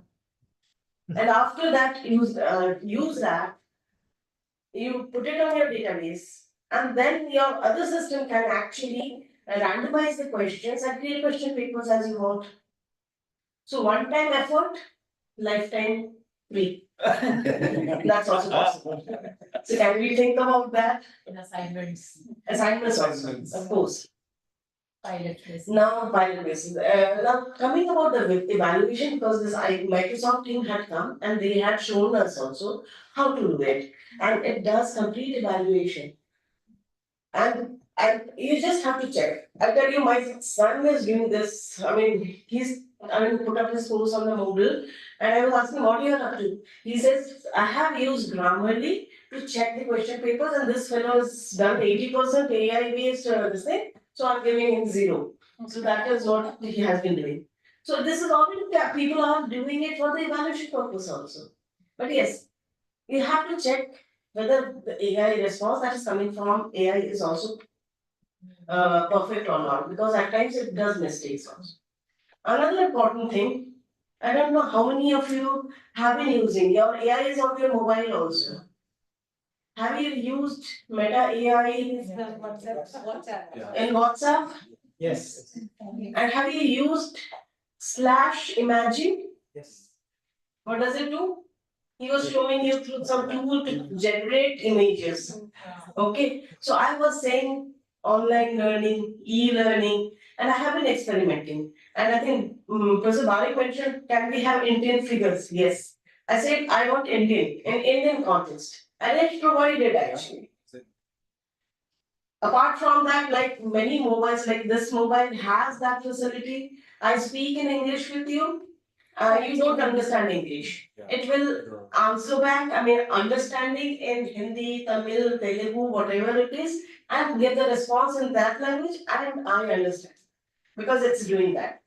And after that, use that. You put it on your database, and then your other system can actually randomize the questions and create question papers as you want. So one-time effort, lifetime free. That's also possible. So can we think about that? In assignments. Assignments also, of course. Pilot basis. Now pilot basis. Now coming about the evaluation, because this Microsoft team had come and they had shown us also how to do it, and it does complete evaluation. And you just have to check. I tell you, my son is doing this. I mean, put up his course on the Moodle, and I was asking what you are up to. He says, I have used Grammarly to check the question papers, and this fellow has done 80% AI based this thing. So I'm giving him 0. So that is what he has been doing. So this is already people are doing it for the evaluation purpose also. But yes, you have to check whether the AI response that is coming from AI is also perfect or not, because at times it does mistakes also. Another important thing, I don't know how many of you have been using your AI is on your mobile also. Have you used Meta AI in WhatsApp? Yes. And have you used slash imagine? Yes. What does it do? He was showing you through some tool to generate images. Okay, so I was saying online learning, e-learning, and I have been experimenting. And I think Professor Barik mentioned, can we have Indian figures? Yes. I said, I want Indian, in Indian context. And it provided actually. Apart from that, like many mobiles, like this mobile has that facility. I speak in English with you. You don't understand English. It will answer back, I mean, understanding in Hindi, Tamil, Telugu, whatever it is, and give the response in that language, and I understand. Because it's doing that.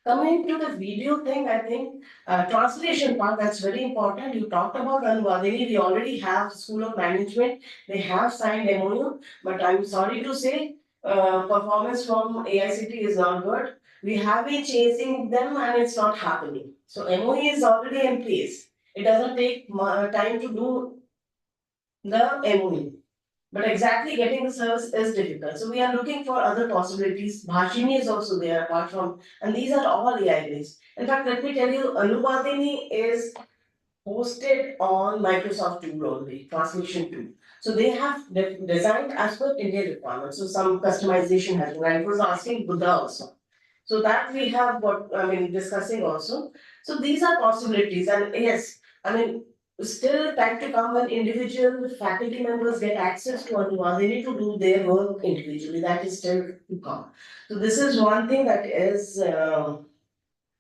Coming to the video thing, I think translation part, that's very important. You talked about Anuvadini, we already have School of Management, they have signed MOU, but I'm sorry to say, performance from AICT is not good. We have been chasing them and it's not happening. So MOU is already in place. It doesn't take time to do the MOU. But exactly getting the service is difficult. So we are looking for other possibilities. Bhashini is also there apart from, and these are all AI based. In fact, let me tell you, Anubhadini is hosted on Microsoft tool only, translation tool. So they have designed as per Indian requirements. So some customization has been. I was asking Buddha also. So that we have what I mean discussing also. So these are possibilities, and yes, I mean still time to come when individual faculty members get access to Anuva, they need to do their work individually. That is still to come. So this is one thing that is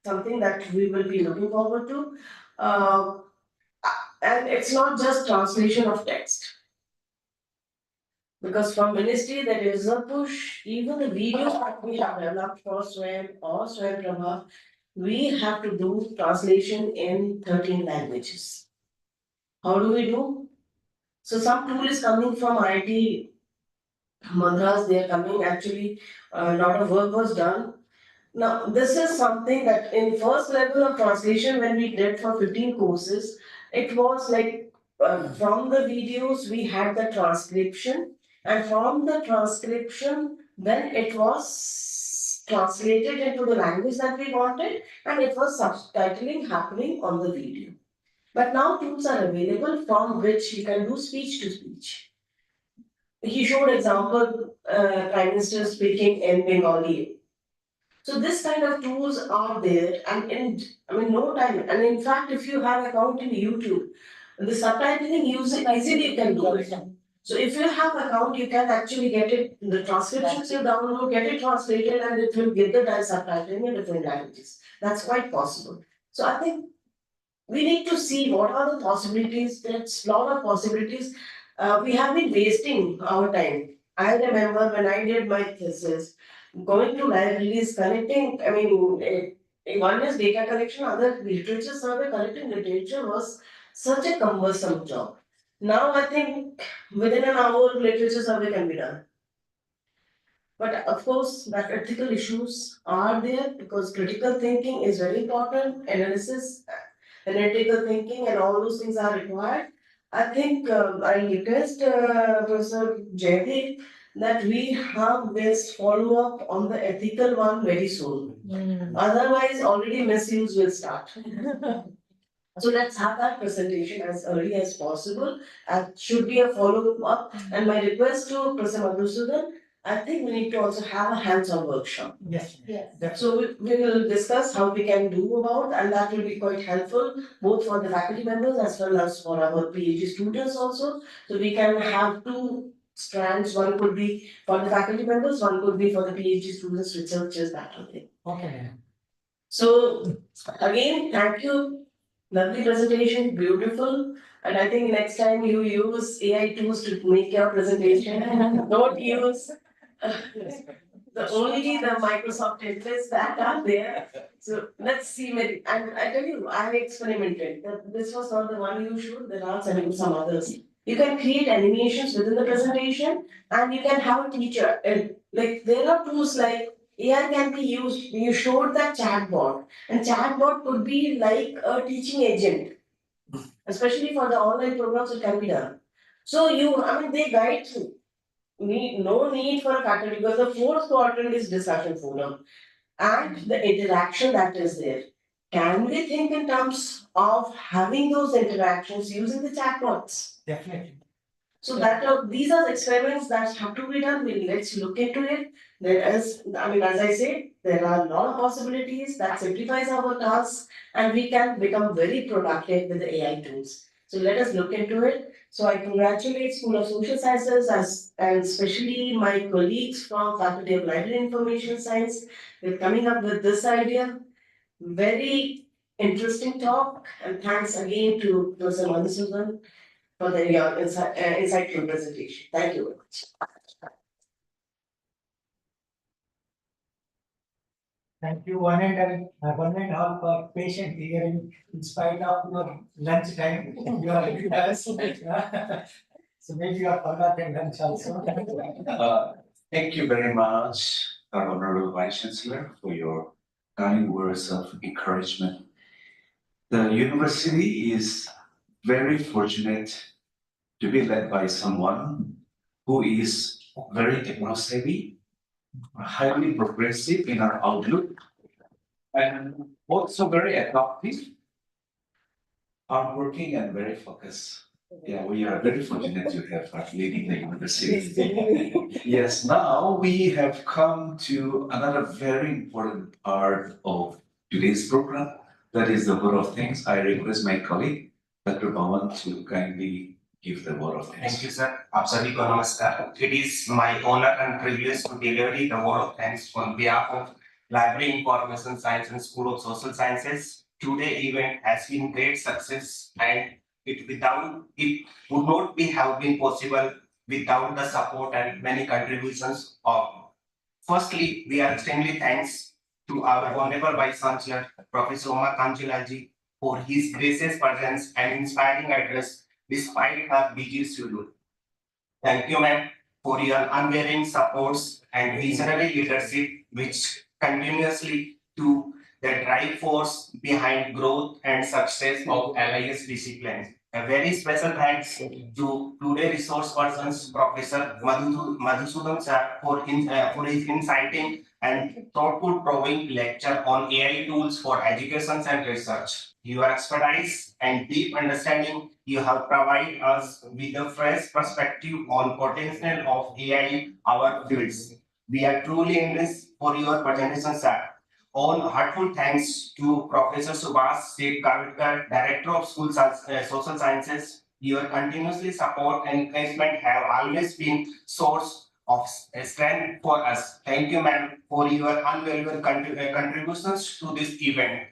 something that we will be looking forward to. Uh, and it's not just translation of text. Because from ministry there is a push, even the videos that we have developed for Swam or Swam Prabha, we have to do translation in 13 languages. How do we do? So some tool is coming from IIT Madras, they are coming actually, a lot of work was done. Now, this is something that in first level of translation, when we did for 15 courses, it was like from the videos, we had the transcription, and from the transcription, then it was translated into the language that we wanted, and it was subtitling happening on the video. But now tools are available from which you can do speech to speech. He showed example, Prime Minister speaking in Bengali. So this kind of tools are there, and in no time. And in fact, if you have account in YouTube, the subtitling easily you can do it. So if you have account, you can actually get it. The transcriptions you download, get it translated, and it will get the subtitling in different languages. That's quite possible. So I think we need to see what are the possibilities. There's a lot of possibilities. We have been wasting our time. I remember when I did my thesis, going to libraries, collecting, one is data collection, other literature survey, collecting literature was such a cumbersome job. Now I think within an hour, literature survey can be done. But of course, that ethical issues are there because critical thinking is very important, analysis, analytical thinking, and all those things are required. I think I request Professor Jaydeep that we have this follow up on the ethical one very soon. Otherwise, already misuse will start. So let's have that presentation as early as possible. Should be a follow up. And my request to Professor Madhusudan, I think we need to also have a hands-on workshop. Yes. So we will discuss how we can do about, and that will be quite helpful both for the faculty members as well as for our PhD students also. So we can have two strands. One could be for the faculty members, one could be for the PhD students, researchers, that sort of thing. Okay. So again, thank you. Lovely presentation, beautiful. And I think next time you use AI tools to make your presentation, don't use only the Microsoft templates that are there. So let's see, maybe, and I tell you, I experimented. This was not the one you showed, there are some others. You can create animations within the presentation and you can have a teacher. And like there are tools like AI can be used. You showed that chatbot, and chatbot could be like a teaching agent, especially for the online programs. It can be done. So they guide through. No need for a faculty because the fourth quadrant is discussion forum and the interaction that is there. Can we think in terms of having those interactions using the chatbots? Definitely. So these are experiments that have to be done. Let's look into it. As I said, there are a lot of possibilities that simplifies our tasks, and we can become very productive with the AI tools. So let us look into it. So I congratulate School of Social Sciences and especially my colleagues from Faculty of Library and Information Science with coming up with this idea. Very interesting talk, and thanks again to Professor Madhusudan for your insightful presentation. Thank you very much. Thank you, one and half for patient hearing in spite of your lunch time. You are with us. So maybe you have forgotten lunch also. Thank you very much, Honorable Vice Chancellor, for your kind words of encouragement. The university is very fortunate to be led by someone who is very techno-savvy, highly progressive in our outlook, and also very adaptive, hardworking, and very focused. Yeah, we are very fortunate to have her leading the university. Yes, now we have come to another very important part of today's program. That is the word of thanks. I request my colleague, Dr. Pawan, to kindly give the word of thanks. Thank you, sir. Apsari ko namaskar. It is my honor and privilege to deliver the word of thanks on behalf of Library Information Science and School of Social Sciences. Today's event has been great success, and it would not have been possible without the support and many contributions of. Firstly, we are extremely thanks to our Honorable Vice Chancellor, Professor Omar Kanchilaji, for his gracious presence and inspiring address despite her busy schedule. Thank you, ma'am, for your unwavering supports and visionary leadership, which continuously to the drive force behind growth and success of LIS disciplines. A very special thanks to today's resource persons, Professor Madhusudan sir, for his inciting and thoughtful probing lecture on AI tools for education and research. Your expertise and deep understanding you have provided us with a fresh perspective on potential of AI our fields. We are truly impressed for your presentation, sir. All heartfelt thanks to Professor Subhash Seth Kavadkar, Director of Social Sciences. Your continuously support and encouragement have always been source of strength for us. Thank you, ma'am, for your invaluable contributions to this event.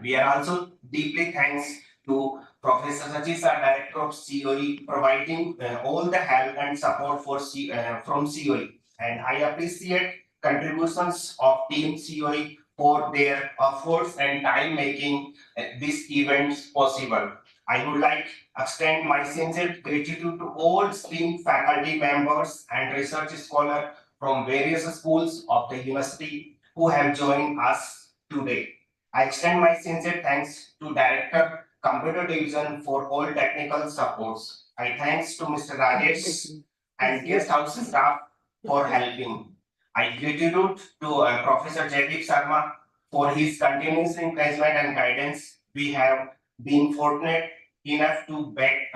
We are also deeply thanks to Professor Sachi sir, Director of COE, providing all the help and support from COE. And I appreciate contributions of Team COE for their efforts and time making this event possible. I would like to extend my sincere gratitude to all esteemed faculty members and research scholars from various schools of the university who have joined us today. I extend my sincere thanks to Director Computer Division for all technical supports. I thanks to Mr. Rajesh and guest house staff for helping. I gratitude to Professor Jaideep Sharma for his continuous encouragement and guidance. We have been fortunate enough to by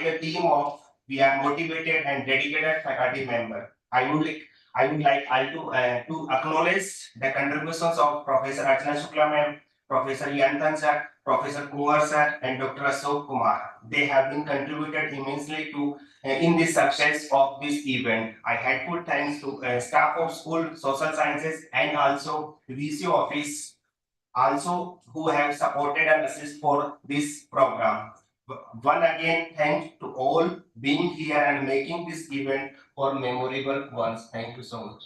the team of we are motivated and dedicated faculty member. I would like to acknowledge the contributions of Professor Archana Shukla ma'am, Professor Yantan sir, Professor Kumar sir, and Dr. Ashok Kumar. They have been contributed immensely to in the success of this event. I had full thanks to staff of school social sciences and also VC office also who have supported and assist for this program. One again, thanks to all being here and making this event for memorable ones. Thank you so much.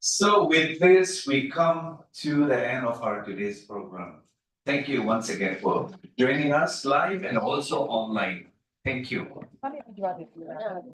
So with this, we come to the end of our today's program. Thank you once again for joining us live and also online. Thank you.